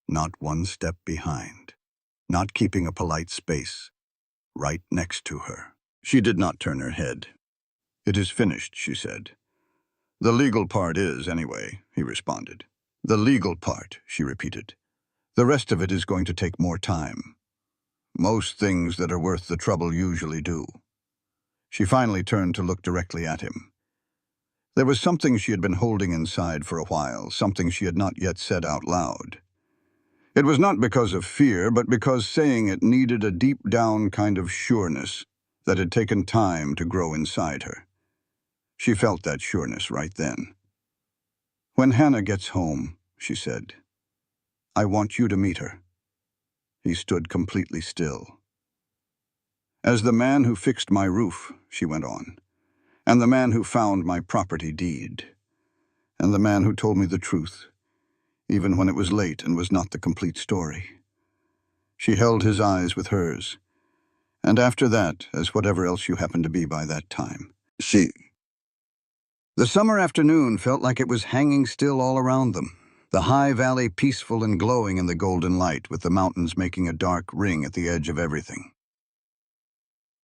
Not 1 step behind, not keeping a polite space, right next to her. She did not turn her head. "It is finished," she said. "The legal part is, anyway," he responded. The legal part, she repeated. The rest of it is going to take more time. Most things that are worth the trouble usually do. She finally turned to look directly at him. There was something she had been holding inside for a while, something she had not yet said out loud. It was not because of fear, but because saying it needed a deep-down kind of sureness that had taken time to grow inside her. She felt that sureness right then. "When Hannah gets home," she said, "I want you to meet her." He stood completely still. "As the man who fixed my roof," she went on, "and the man who found my property deed, and the man who told me the truth, even when it was late and was not the complete story." She held his eyes with hers. "And after that, as whatever else you happen to be by that time." The summer afternoon felt like it was hanging still all around them, the high valley peaceful and glowing in the golden light, with the mountains making a dark ring at the edge of everything.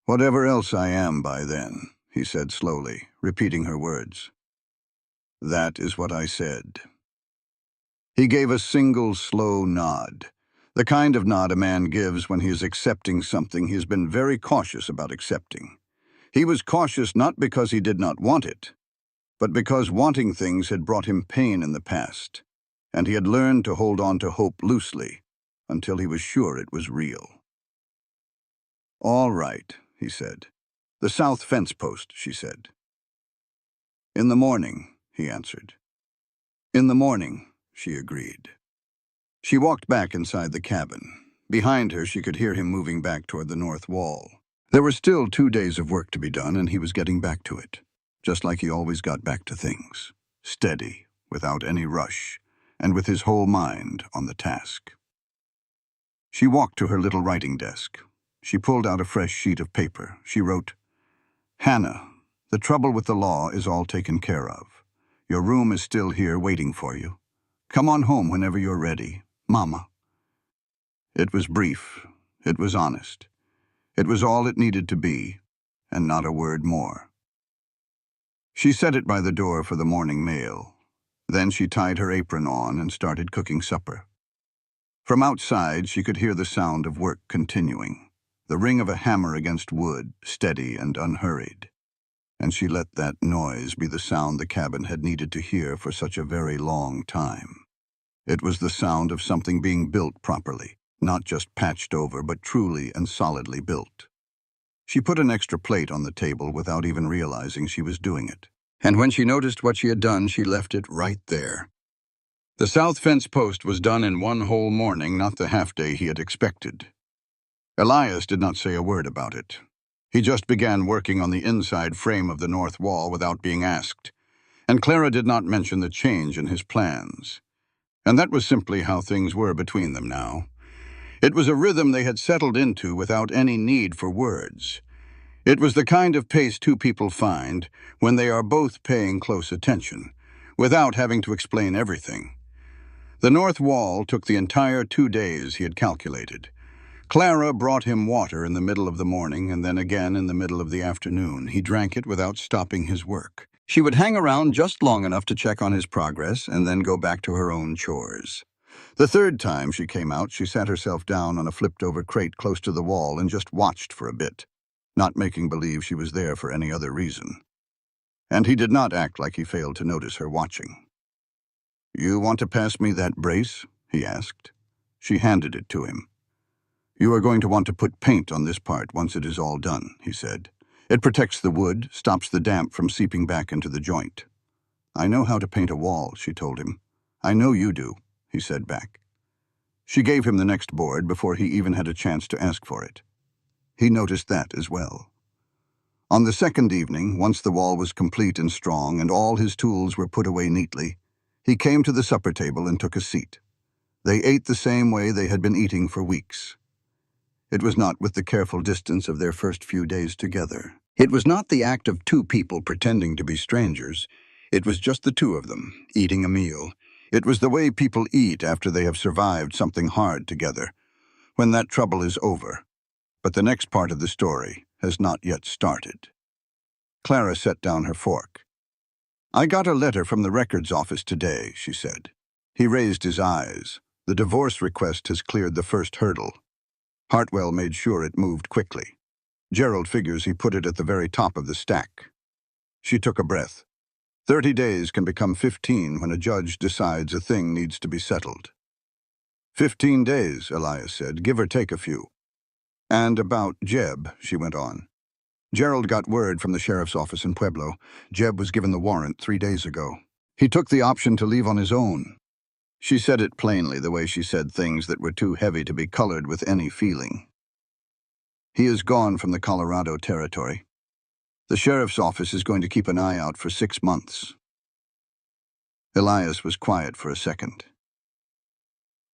"Whatever else I am by then," he said slowly, repeating her words. "That is what I said." He gave a single slow nod, the kind of nod a man gives when he is accepting something he has been very cautious about accepting. He was cautious not because he did not want it, but because wanting things had brought him pain in the past, and he had learned to hold on to hope loosely until he was sure it was real. "All right," he said. "The south fence post," she said. "In the morning," he answered. "In the morning," she agreed. She walked back inside the cabin. Behind her, she could hear him moving back toward the north wall. There were still 2 days of work to be done, and he was getting back to it, just like he always got back to things, steady, without any rush, and with his whole mind on the task. She walked to her little writing desk. She pulled out a fresh sheet of paper. She wrote, "Hannah, the trouble with the law is all taken care of. Your room is still here waiting for you. Come on home whenever you're ready. Mama." It was brief. It was honest. It was all it needed to be, and not a word more. She set it by the door for the morning mail. Then she tied her apron on and started cooking supper. From outside, she could hear the sound of work continuing, the ring of a hammer against wood, steady and unhurried. And she let that noise be the sound the cabin had needed to hear for such a very long time. It was the sound of something being built properly, not just patched over, but truly and solidly built. She put an extra plate on the table without even realizing she was doing it. And when she noticed what she had done, she left it right there. The south fence post was done in one whole morning, not the half-day he had expected. Elias did not say a word about it. He just began working on the inside frame of the north wall without being asked, and Clara did not mention the change in his plans. And that was simply how things were between them now. It was a rhythm they had settled into without any need for words. It was the kind of pace two people find when they are both paying close attention, without having to explain everything. The north wall took the entire 2 days he had calculated. Clara brought him water in the middle of the morning and then again in the middle of the afternoon. He drank it without stopping his work. She would hang around just long enough to check on his progress and then go back to her own chores. The third time she came out, she sat herself down on a flipped-over crate close to the wall and just watched for a bit, not making believe she was there for any other reason. And he did not act like he failed to notice her watching. "You want to pass me that brace?" he asked. She handed it to him. "You are going to want to put paint on this part once it is all done," he said. "It protects the wood, stops the damp from seeping back into the joint." "I know how to paint a wall," she told him. "I know you do," he said back. She gave him the next board before he even had a chance to ask for it. He noticed that as well. On the second evening, once the wall was complete and strong and all his tools were put away neatly, he came to the supper table and took a seat. They ate the same way they had been eating for weeks. It was not with the careful distance of their first few days together. It was not the act of two people pretending to be strangers. It was just the two of them, eating a meal. It was the way people eat after they have survived something hard together, when that trouble is over. But the next part of the story has not yet started. Clara set down her fork. "I got a letter from the records office today," she said. He raised his eyes. The divorce request has cleared the first hurdle. Hartwell made sure it moved quickly. Gerald figures he put it at the very top of the stack. She took a breath. 30 days can become 15 when a judge decides a thing needs to be settled. 15 days, Elias said, give or take a few. And about Jeb, she went on. Gerald got word from the sheriff's office in Pueblo. Jeb was given the warrant 3 days ago. He took the option to leave on his own. She said it plainly, the way she said things that were too heavy to be colored with any feeling. He is gone from the Colorado territory. The sheriff's office is going to keep an eye out for 6 months. Elias was quiet for a second.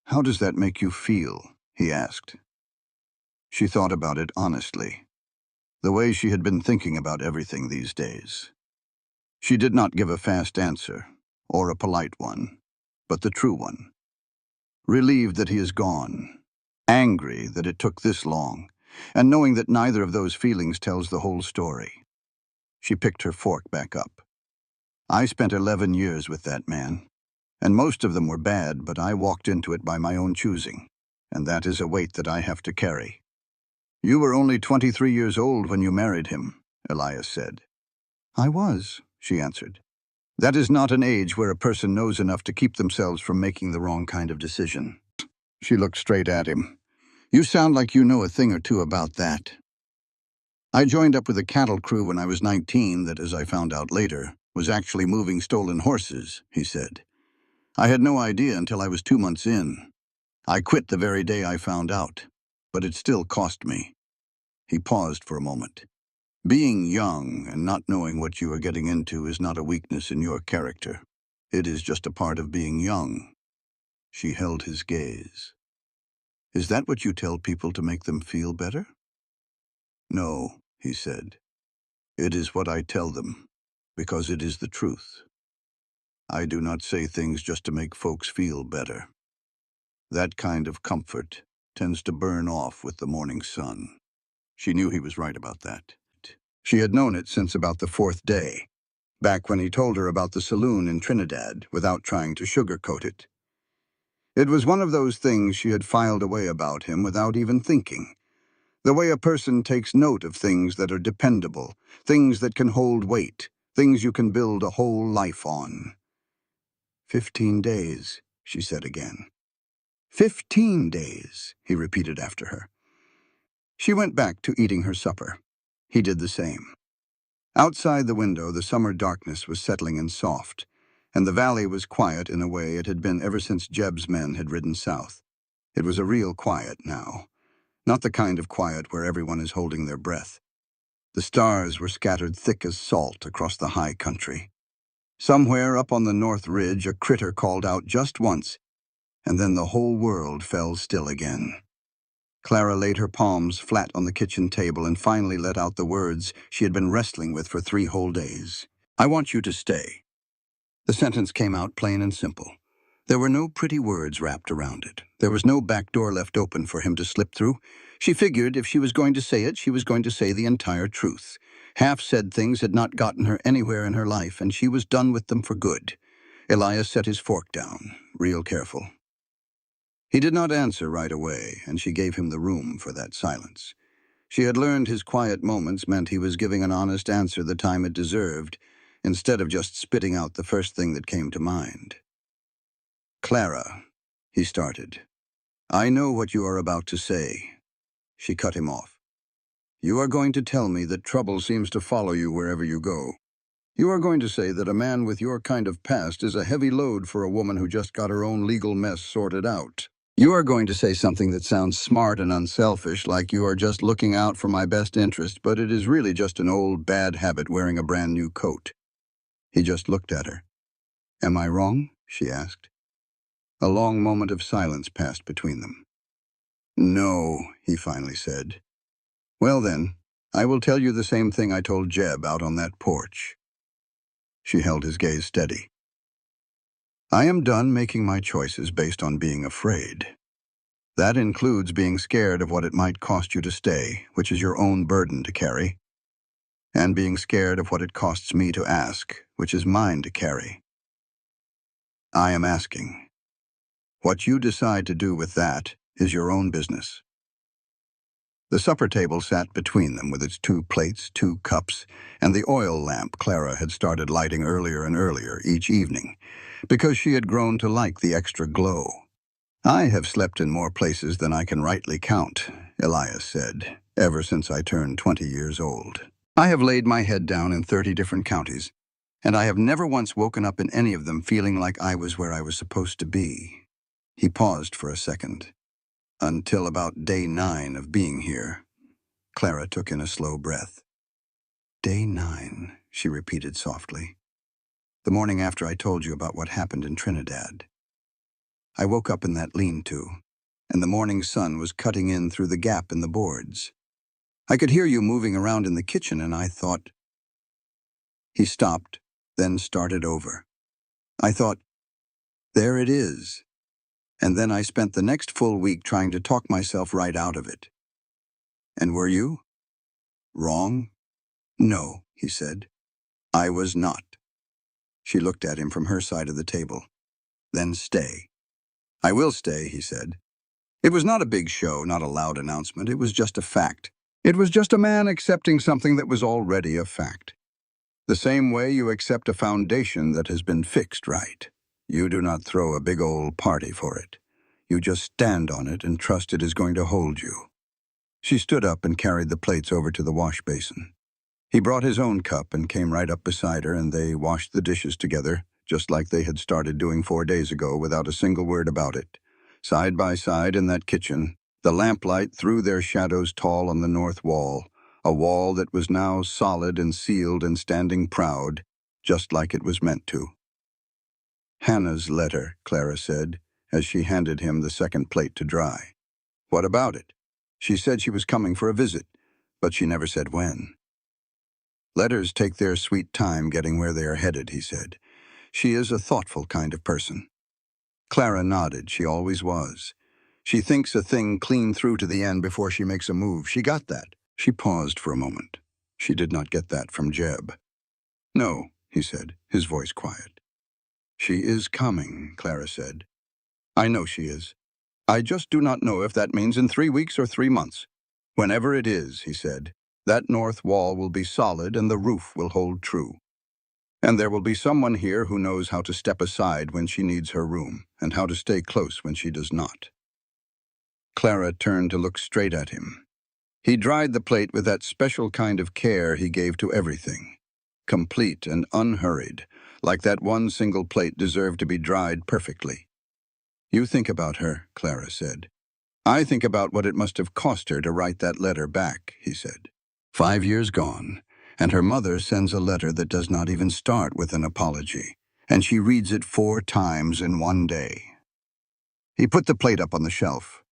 How does that make you feel? He asked. She thought about it honestly, the way she had been thinking about everything these days. She did not give a fast answer, or a polite one, but the true one. Relieved that he is gone, angry that it took this long, and knowing that neither of those feelings tells the whole story. She picked her fork back up. I spent 11 years with that man, and most of them were bad, but I walked into it by my own choosing, and that is a weight that I have to carry. You were only 23 years old when you married him, Elias said. I was, she answered. That is not an age where a person knows enough to keep themselves from making the wrong kind of decision. She looked straight at him. You sound like you know a thing or two about that. I joined up with a cattle crew when I was 19 that, as I found out later, was actually moving stolen horses, he said. I had no idea until I was 2 months in. I quit the very day I found out, but it still cost me. He paused for a moment. Being young and not knowing what you are getting into is not a weakness in your character. It is just a part of being young. She held his gaze. Is that what you tell people to make them feel better? No, he said. It is what I tell them, because it is the truth. I do not say things just to make folks feel better. That kind of comfort tends to burn off with the morning sun. She knew he was right about that. She had known it since about the 4th day, back when he told her about the saloon in Trinidad without trying to sugarcoat it. It was one of those things she had filed away about him without even thinking. The way a person takes note of things that are dependable, things that can hold weight, things you can build a whole life on. 15 days, she said again. 15 days, he repeated after her. She went back to eating her supper. He did the same. Outside the window, the summer darkness was settling in soft, and the valley was quiet in a way it had been ever since Jeb's men had ridden south. It was a real quiet now, not the kind of quiet where everyone is holding their breath. The stars were scattered thick as salt across the high country. Somewhere up on the north ridge, a critter called out just once, and then the whole world fell still again. Clara laid her palms flat on the kitchen table and finally let out the words she had been wrestling with for 3 whole days. I want you to stay. The sentence came out plain and simple. There were no pretty words wrapped around it. There was no back door left open for him to slip through. She figured if she was going to say it, she was going to say the entire truth. Half-said things had not gotten her anywhere in her life, and she was done with them for good. Elias set his fork down, real careful. He did not answer right away, and she gave him the room for that silence. She had learned his quiet moments meant he was giving an honest answer the time it deserved, instead of just spitting out the first thing that came to mind. Clara, he started. I know what you are about to say. She cut him off. You are going to tell me that trouble seems to follow you wherever you go. You are going to say that a man with your kind of past is a heavy load for a woman who just got her own legal mess sorted out. You are going to say something that sounds smart and unselfish, like you are just looking out for my best interest, but it is really just an old bad habit wearing a brand new coat. He just looked at her. Am I wrong? She asked. A long moment of silence passed between them. No, he finally said. Well then, I will tell you the same thing I told Jeb out on that porch. She held his gaze steady. I am done making my choices based on being afraid. That includes being scared of what it might cost you to stay, which is your own burden to carry, and being scared of what it costs me to ask, which is mine to carry. I am asking. What you decide to do with that is your own business. The supper table sat between them with its 2 plates, 2 cups, and the oil lamp Clara had started lighting earlier and earlier each evening, because she had grown to like the extra glow. "I have slept in more places than I can rightly count," Elias said, "ever since I turned 20 years old. I have laid my head down in 30 different counties, and I have never once woken up in any of them feeling like I was where I was supposed to be." He paused for a second. "Until about day 9 of being here." Clara took in a slow breath. "Day 9, she repeated softly. "The morning after I told you about what happened in Trinidad. I woke up in that lean-to, and the morning sun was cutting in through the gap in the boards. I could hear you moving around in the kitchen, and I thought—" He stopped, then started over. "I thought, there it is. And then I spent the next full week trying to talk myself right out of it." "And were you wrong?" "No," he said. "I was not." She looked at him from her side of the table. "Then stay." "I will stay," he said. It was not a big show, not a loud announcement. It was just a fact. It was just a man accepting something that was already a fact. The same way you accept a foundation that has been fixed right. You do not throw a big old party for it. You just stand on it and trust it is going to hold you. She stood up and carried the plates over to the wash basin. He brought his own cup and came right up beside her, and they washed the dishes together, just like they had started doing 4 days ago, without a single word about it. Side by side in that kitchen, the lamplight threw their shadows tall on the north wall, a wall that was now solid and sealed and standing proud, just like it was meant to. "Hannah's letter," Clara said, as she handed him the second plate to dry. "What about it?" "She said she was coming for a visit, but she never said when." "Letters take their sweet time getting where they are headed," he said. "She is a thoughtful kind of person." Clara nodded. She always was. She thinks a thing clean through to the end before she makes a move. She got that. She paused for a moment. She did not get that from Jeb. "No," he said, his voice quiet. "She is coming," Clara said. "I know she is. I just do not know if that means in 3 weeks or 3 months. Whenever it is," he said, "that north wall will be solid and the roof will hold true. And there will be someone here who knows how to step aside when she needs her room and how to stay close when she does not." Clara turned to look straight at him. He dried the plate with that special kind of care he gave to everything, complete and unhurried, like that one single plate deserved to be dried perfectly. "You think about her," Clara said. "I think about what it must have cost her to write that letter back," he said. 5 years gone, and her mother sends a letter that does not even start with an apology, and she reads it 4 times in one day. He put the plate up on the shelf.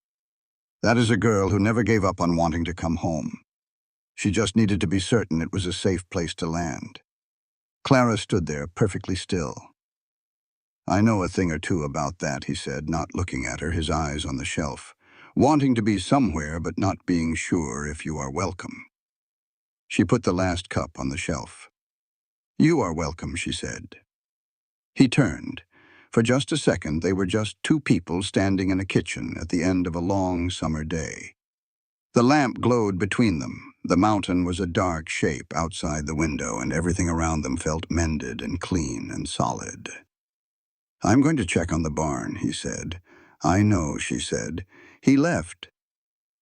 "That is a girl who never gave up on wanting to come home. She just needed to be certain it was a safe place to land." Clara stood there, perfectly still. "I know a thing or two about that," he said, not looking at her, his eyes on the shelf. "Wanting to be somewhere but not being sure if you are welcome." She put the last cup on the shelf. "You are welcome," she said. He turned. For just a second, they were just 2 people standing in a kitchen at the end of a long summer day. The lamp glowed between them. The mountain was a dark shape outside the window, and everything around them felt mended and clean and solid. "I'm going to check on the barn," he said. "I know," she said. "He left."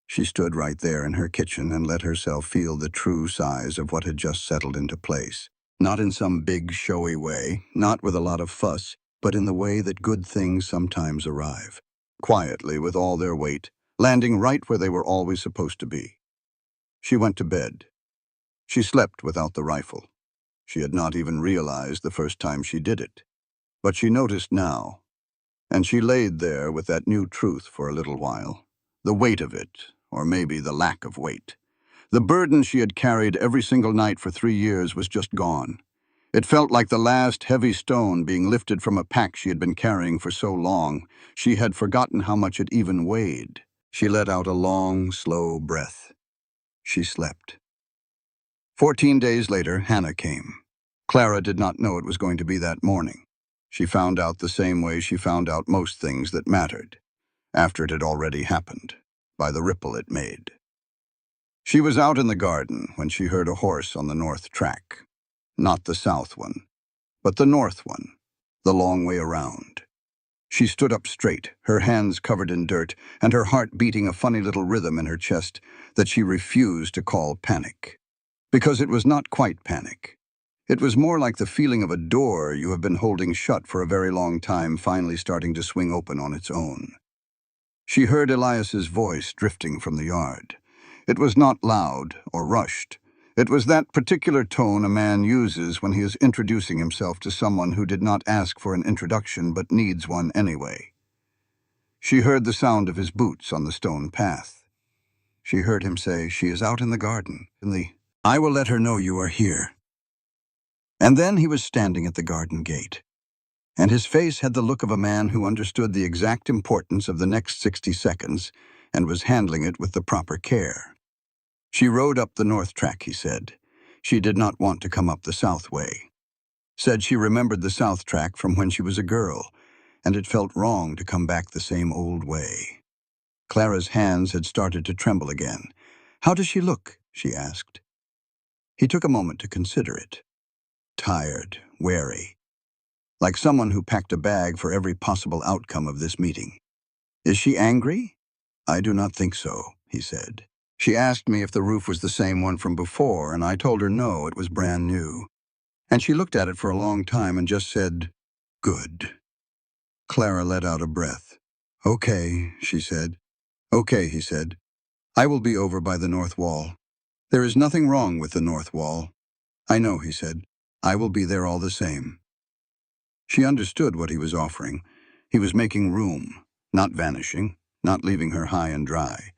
She stood right there in her kitchen and let herself feel the true size of what had just settled into place. Not in some big, showy way, not with a lot of fuss, but in the way that good things sometimes arrive. Quietly, with all their weight, landing right where they were always supposed to be. She went to bed. She slept without the rifle. She had not even realized the first time she did it. But she noticed now. And she laid there with that new truth for a little while. The weight of it, or maybe the lack of weight. The burden she had carried every single night for 3 years was just gone. It felt like the last heavy stone being lifted from a pack she had been carrying for so long. She had forgotten how much it even weighed. She let out a long, slow breath. She slept. 14 days later, Hannah came. Clara did not know it was going to be that morning. She found out the same way she found out most things that mattered, after it had already happened, by the ripple it made. She was out in the garden when she heard a horse on the north track. Not the south one, but the north one, the long way around. She stood up straight, her hands covered in dirt, and her heart beating a funny little rhythm in her chest that she refused to call panic. Because it was not quite panic. It was more like the feeling of a door you have been holding shut for a very long time finally starting to swing open on its own. She heard Elias's voice drifting from the yard. It was not loud or rushed. It was that particular tone a man uses when he is introducing himself to someone who did not ask for an introduction but needs one anyway. She heard the sound of his boots on the stone path. She heard him say, "She is out in the garden, I will let her know you are here." And then he was standing at the garden gate, and his face had the look of a man who understood the exact importance of the next 60 seconds and was handling it with the proper care. She rode up the north track, he said. She did not want to come up the south way. Said she remembered the south track from when she was a girl, and it felt wrong to come back the same old way. Clara's hands had started to tremble again. "How does she look?" she asked. He took a moment to consider it. Tired, wary, like someone who packed a bag for every possible outcome of this meeting. "Is she angry?" "I do not think so," he said. "She asked me if the roof was the same one from before, and I told her no, it was brand new. And she looked at it for a long time and just said, 'Good.'" Clara let out a breath. "Okay," she said. "Okay," he said. "I will be over by the north wall. There is nothing wrong with the north wall." "I know," he said. "I will be there all the same." She understood what he was offering. He was making room, not vanishing, not leaving her high and dry,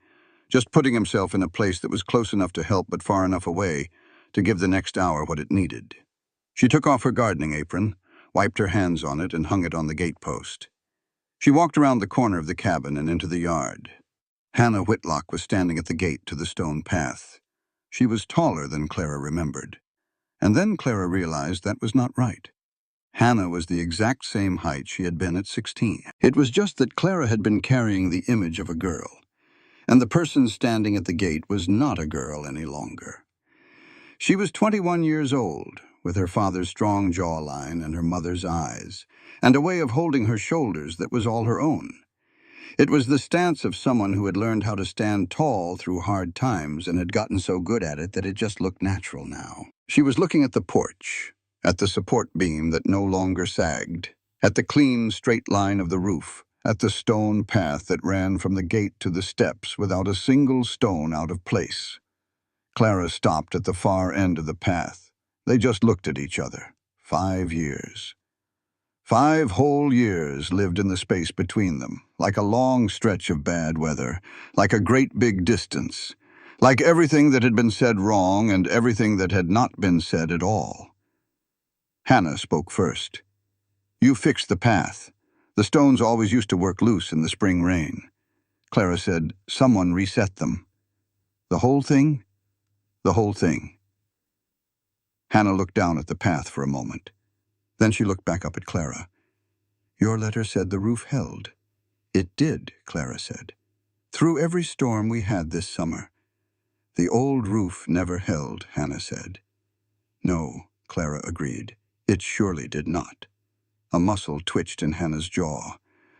just putting himself in a place that was close enough to help but far enough away to give the next hour what it needed. She took off her gardening apron, wiped her hands on it, and hung it on the gatepost. She walked around the corner of the cabin and into the yard. Hannah Whitlock was standing at the gate to the stone path. She was taller than Clara remembered. And then Clara realized that was not right. Hannah was the exact same height she had been at 16. It was just that Clara had been carrying the image of a girl, and the person standing at the gate was not a girl any longer. She was 21 years old, with her father's strong jawline and her mother's eyes, and a way of holding her shoulders that was all her own. It was the stance of someone who had learned how to stand tall through hard times and had gotten so good at it that it just looked natural now. She was looking at the porch, at the support beam that no longer sagged, at the clean, straight line of the roof, at the stone path that ran from the gate to the steps without a single stone out of place. Clara stopped at the far end of the path. They just looked at each other. 5 years. 5 whole years lived in the space between them, like a long stretch of bad weather, like a great big distance, like everything that had been said wrong and everything that had not been said at all. Hannah spoke first. "You fixed the path. The stones always used to work loose in the spring rain." Clara said, "Someone reset them." "The whole thing?" "The whole thing." Hannah looked down at the path for a moment. Then she looked back up at Clara. "Your letter said the roof held." "It did," Clara said. "Through every storm we had this summer." "The old roof never held," Hannah said. "No," Clara agreed. "It surely did not." A muscle twitched in Hannah's jaw.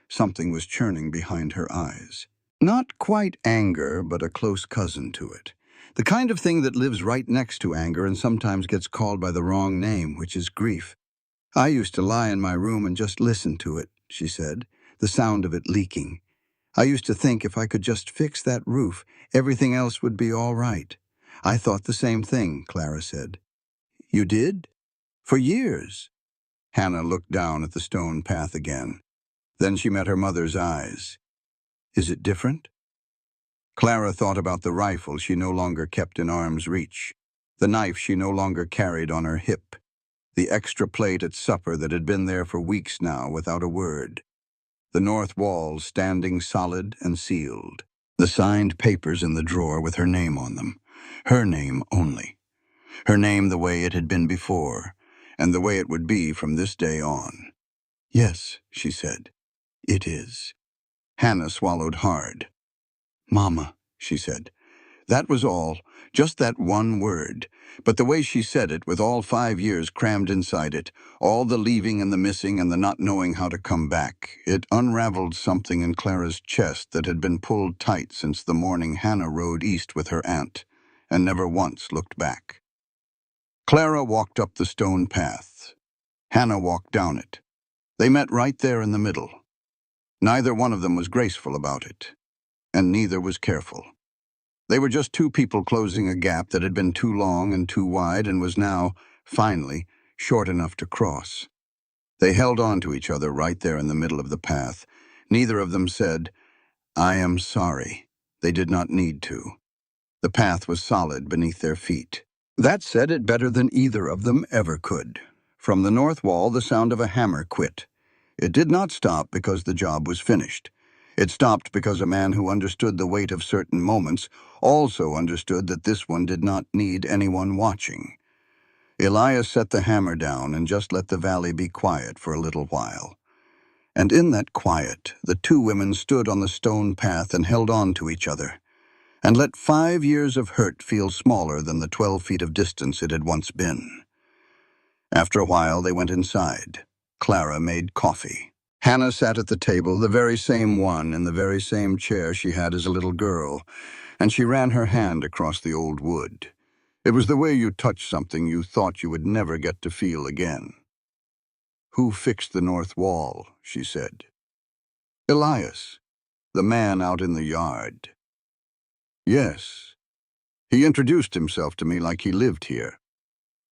Something was churning behind her eyes. Not quite anger, but a close cousin to it. The kind of thing that lives right next to anger and sometimes gets called by the wrong name, which is grief. "I used to lie in my room and just listen to it," she said, "the sound of it leaking. I used to think if I could just fix that roof, everything else would be all right." "I thought the same thing," Clara said. "You did?" "For years." Hannah looked down at the stone path again. Then she met her mother's eyes. "Is it different?" Clara thought about the rifle she no longer kept in arm's reach, the knife she no longer carried on her hip, the extra plate at supper that had been there for weeks now without a word, the north wall standing solid and sealed, the signed papers in the drawer with her name on them, her name only, her name the way it had been before, and the way it would be from this day on. Yes, she said. It is. Hannah swallowed hard. Mama, she said. That was all, just that one word. But the way she said it, with all 5 years crammed inside it, all the leaving and the missing and the not knowing how to come back, it unraveled something in Clara's chest that had been pulled tight since the morning Hannah rode east with her aunt, and never once looked back. Clara walked up the stone path. Hannah walked down it. They met right there in the middle. Neither one of them was graceful about it, and neither was careful. They were just two people closing a gap that had been too long and too wide and was now, finally, short enough to cross. They held on to each other right there in the middle of the path. Neither of them said, "I am sorry." They did not need to. The path was solid beneath their feet. That said it better than either of them ever could. From the north wall, the sound of a hammer quit. It did not stop because the job was finished. It stopped because a man who understood the weight of certain moments also understood that this one did not need anyone watching. Elias set the hammer down and just let the valley be quiet for a little while. And in that quiet, the two women stood on the stone path and held on to each other, and let 5 years of hurt feel smaller than the 12 feet of distance it had once been. After a while, they went inside. Clara made coffee. Hannah sat at the table, the very same one, in the very same chair she had as a little girl, and she ran her hand across the old wood. It was the way you touched something you thought you would never get to feel again. "Who fixed the north wall?" she said. "Elias, the man out in the yard." "Yes. He introduced himself to me like he lived here."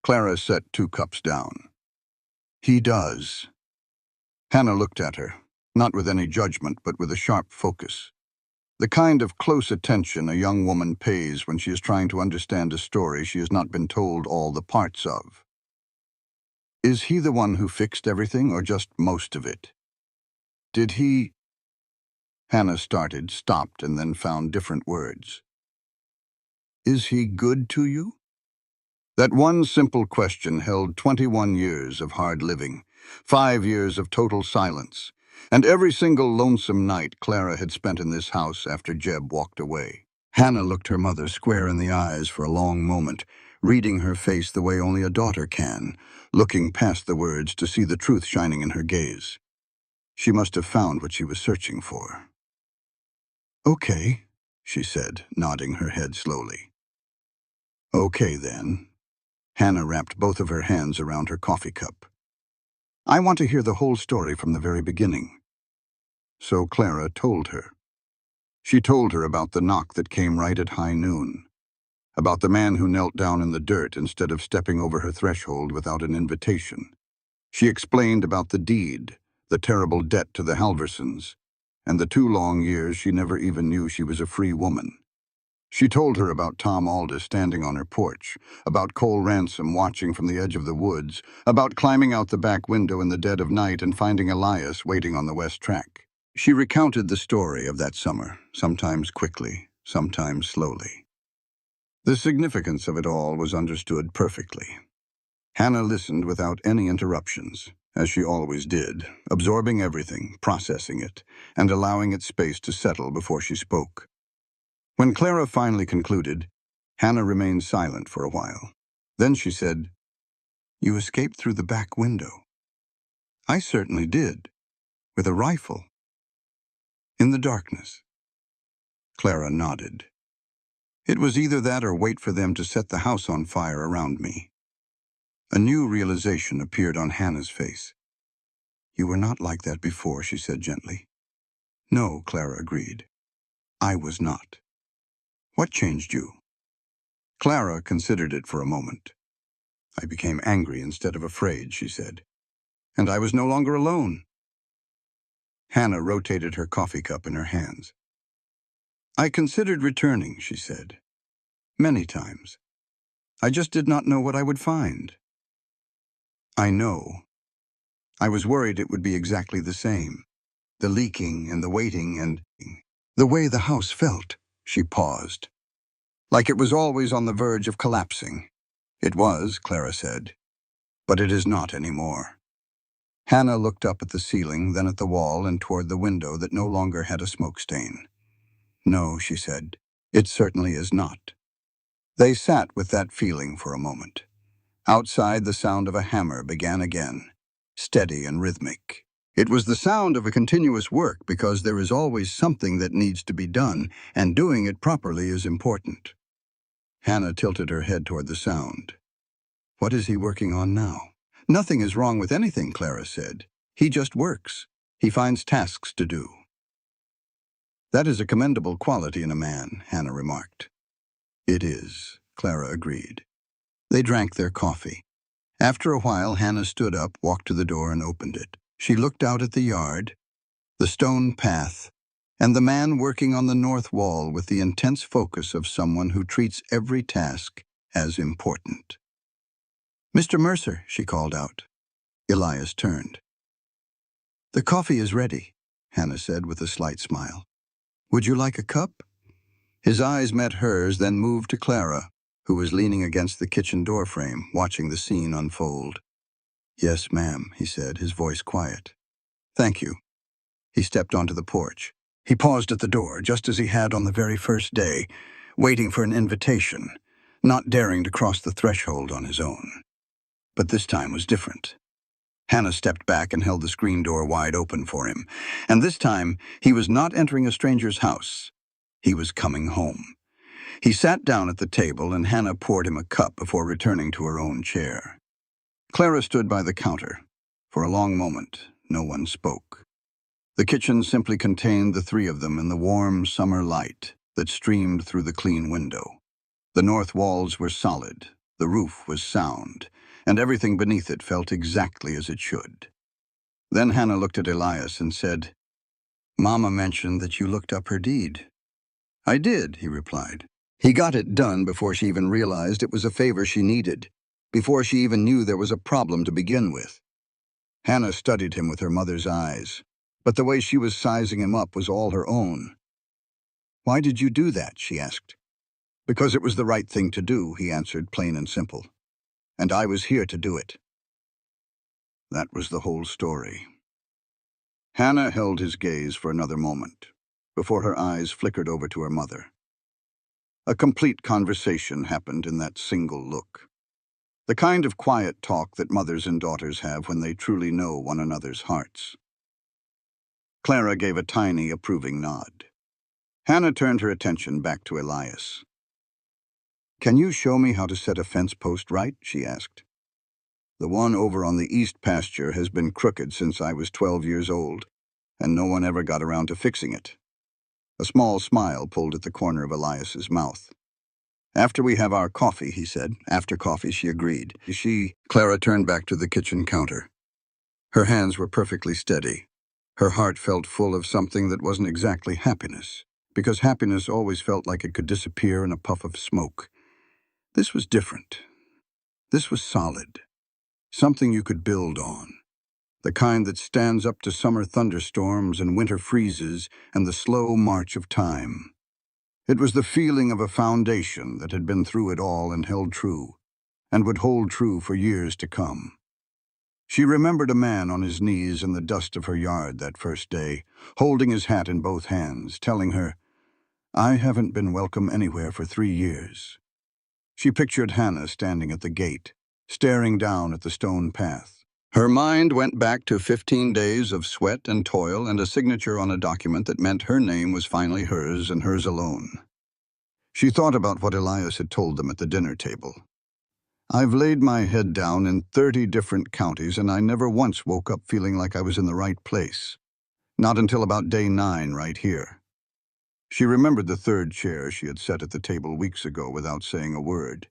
Clara set 2 cups down. "He does." Hannah looked at her, not with any judgment, but with a sharp focus. The kind of close attention a young woman pays when she is trying to understand a story she has not been told all the parts of. "Is he the one who fixed everything, or just most of it? Did he—" Hannah started, stopped, and then found different words. "Is he good to you?" That one simple question held 21 years of hard living, 5 years of total silence, and every single lonesome night Clara had spent in this house after Jeb walked away. Hannah looked her mother square in the eyes for a long moment, reading her face the way only a daughter can, looking past the words to see the truth shining in her gaze. She must have found what she was searching for. "Okay," she said, nodding her head slowly. "Okay, then." Hannah wrapped both of her hands around her coffee cup. "I want to hear the whole story from the very beginning." So Clara told her. She told her about the knock that came right at high noon, about the man who knelt down in the dirt instead of stepping over her threshold without an invitation. She explained about the deed, the terrible debt to the Halversons, and the 2 long years she never even knew she was a free woman. She told her about Tom Aldous standing on her porch, about Cole Ransom watching from the edge of the woods, about climbing out the back window in the dead of night and finding Elias waiting on the west track. She recounted the story of that summer, sometimes quickly, sometimes slowly. The significance of it all was understood perfectly. Hannah listened without any interruptions, as she always did, absorbing everything, processing it, and allowing its space to settle before she spoke. When Clara finally concluded, Hannah remained silent for a while. Then she said, "You escaped through the back window." "I certainly did, with a rifle." "In the darkness." Clara nodded. "It was either that or wait for them to set the house on fire around me." A new realization appeared on Hannah's face. "You were not like that before," she said gently. "No," Clara agreed. "I was not." "What changed you?" Clara considered it for a moment. "I became angry instead of afraid," she said. "And I was no longer alone." Hannah rotated her coffee cup in her hands. "I considered returning," she said. "Many times. I just did not know what I would find." "I know. I was worried it would be exactly the same. The leaking and the waiting and the way the house felt." She paused. "Like it was always on the verge of collapsing." "It was," Clara said. "But it is not anymore." Hannah looked up at the ceiling, then at the wall, and toward the window that no longer had a smoke stain. "No," she said, "it certainly is not." They sat with that feeling for a moment. Outside, the sound of a hammer began again, steady and rhythmic. It was the sound of a continuous work because there is always something that needs to be done, and doing it properly is important. Hannah tilted her head toward the sound. "What is he working on now?" "Nothing is wrong with anything," Clara said. "He just works. He finds tasks to do." "That is a commendable quality in a man," Hannah remarked. "It is," Clara agreed. They drank their coffee. After a while, Hannah stood up, walked to the door, and opened it. She looked out at the yard, the stone path, and the man working on the north wall with the intense focus of someone who treats every task as important. "Mr. Mercer," she called out. Elias turned. "The coffee is ready," Hannah said with a slight smile. "Would you like a cup?" His eyes met hers, then moved to Clara, who was leaning against the kitchen doorframe, watching the scene unfold. "Yes, ma'am," he said, his voice quiet. "Thank you." He stepped onto the porch. He paused at the door, just as he had on the very first day, waiting for an invitation, not daring to cross the threshold on his own. But this time was different. Hannah stepped back and held the screen door wide open for him. And this time, he was not entering a stranger's house. He was coming home. He sat down at the table, and Hannah poured him a cup before returning to her own chair. Clara stood by the counter. For a long moment, no one spoke. The kitchen simply contained the three of them in the warm summer light that streamed through the clean window. The north walls were solid, the roof was sound, and everything beneath it felt exactly as it should. Then Hannah looked at Elias and said, "Mama mentioned that you looked up her deed." "I did," he replied. He got it done before she even realized it was a favor she needed, before she even knew there was a problem to begin with. Hannah studied him with her mother's eyes, but the way she was sizing him up was all her own. "Why did you do that?" she asked. "Because it was the right thing to do," he answered, plain and simple. "And I was here to do it." That was the whole story. Hannah held his gaze for another moment, before her eyes flickered over to her mother. A complete conversation happened in that single look. The kind of quiet talk that mothers and daughters have when they truly know one another's hearts. Clara gave a tiny, approving nod. Hannah turned her attention back to Elias. "Can you show me how to set a fence post right?" she asked. "The one over on the east pasture has been crooked since I was 12 years old, and no one ever got around to fixing it." A small smile pulled at the corner of Elias's mouth. "After we have our coffee," he said. After coffee, she agreed. Clara turned back to the kitchen counter. Her hands were perfectly steady. Her heart felt full of something that wasn't exactly happiness, because happiness always felt like it could disappear in a puff of smoke. This was different. This was solid. Something you could build on. The kind that stands up to summer thunderstorms and winter freezes and the slow march of time. It was the feeling of a foundation that had been through it all and held true, and would hold true for years to come. She remembered a man on his knees in the dust of her yard that first day, holding his hat in both hands, telling her, "I haven't been welcome anywhere for 3 years." She pictured Hannah standing at the gate, staring down at the stone path. Her mind went back to 15 days of sweat and toil and a signature on a document that meant her name was finally hers and hers alone. She thought about what Elias had told them at the dinner table. "I've laid my head down in 30 different counties, and I never once woke up feeling like I was in the right place. Not until about day 9 right here." She remembered the third chair she had set at the table weeks ago without saying a word,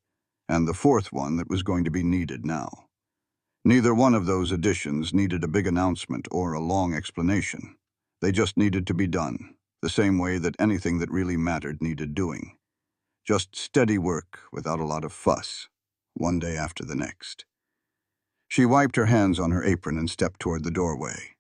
and the fourth one that was going to be needed now. Neither one of those additions needed a big announcement or a long explanation. They just needed to be done, the same way that anything that really mattered needed doing. Just steady work without a lot of fuss, one day after the next. She wiped her hands on her apron and stepped toward the doorway.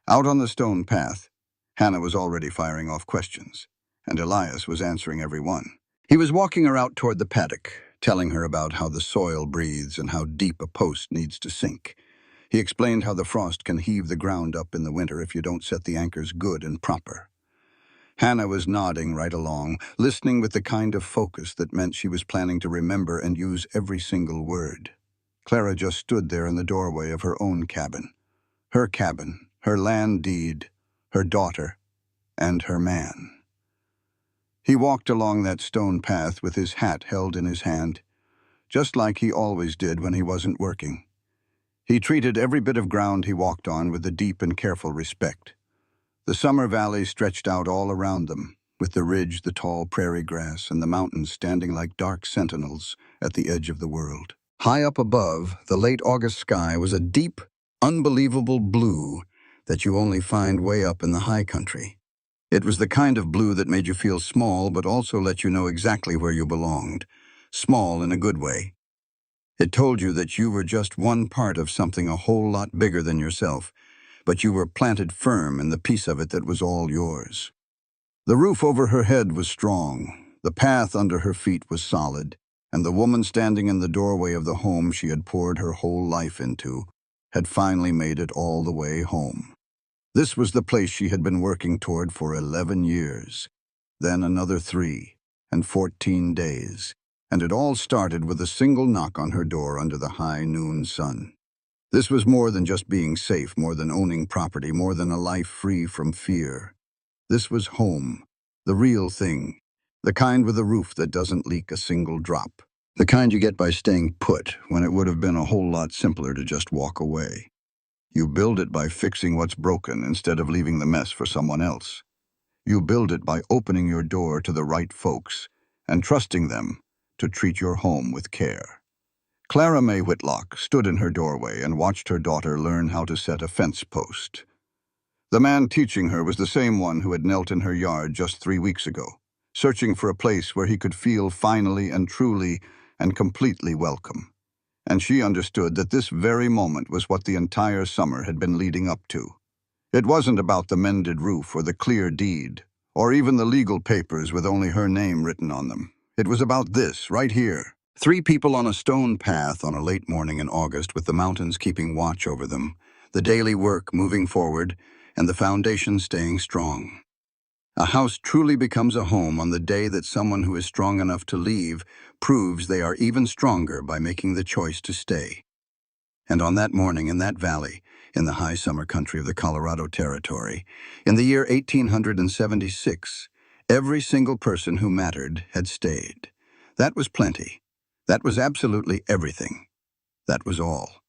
Out on the stone path, Hannah was already firing off questions, and Elias was answering every one. He was walking her out toward the paddock, telling her about how the soil breathes and how deep a post needs to sink. He explained how the frost can heave the ground up in the winter if you don't set the anchors good and proper. Hannah was nodding right along, listening with the kind of focus that meant she was planning to remember and use every single word. Clara just stood there in the doorway of her own cabin. Cabin, her land deed, her daughter, and her man. He walked along that stone path with his hat held in his hand, just like he always did when he wasn't working. He treated every bit of ground he walked on with a deep and careful respect. The summer valley stretched out all around them, with the ridge, the tall prairie grass, and the mountains standing like dark sentinels at the edge of the world. High up above, the late August sky was a deep, unbelievable blue that you only find way up in the high country. It was the kind of blue that made you feel small but also let you know exactly where you belonged. Small in a good way. It told you that you were just one part of something a whole lot bigger than yourself, but you were planted firm in the piece of it that was all yours. The roof over her head was strong, the path under her feet was solid, and the woman standing in the doorway of the home she had poured her whole life into had finally made it all the way home. This was the place she had been working toward for 11 years, then another 3, and 14 days, and it all started with a single knock on her door under the high noon sun. This was more than just being safe, more than owning property, more than a life free from fear. This was home, the real thing, the kind with a roof that doesn't leak a single drop, the kind you get by staying put when it would have been a whole lot simpler to just walk away. You build it by fixing what's broken instead of leaving the mess for someone else. You build it by opening your door to the right folks and trusting them to treat your home with care. Clara May Whitlock stood in her doorway and watched her daughter learn how to set a fence post. The man teaching her was the same one who had knelt in her yard just 3 weeks ago, searching for a place where he could feel finally and truly and completely welcome. And she understood that this very moment was what the entire summer had been leading up to. It wasn't about the mended roof or the clear deed, or even the legal papers with only her name written on them. It was about this, right here. 3 people on a stone path on a late morning in August with the mountains keeping watch over them, the daily work moving forward, and the foundation staying strong. A house truly becomes a home on the day that someone who is strong enough to leave proves they are even stronger by making the choice to stay. And on that morning in that valley, in the high summer country of the Colorado Territory, in the year 1876, every single person who mattered had stayed. That was plenty. That was absolutely everything. That was all.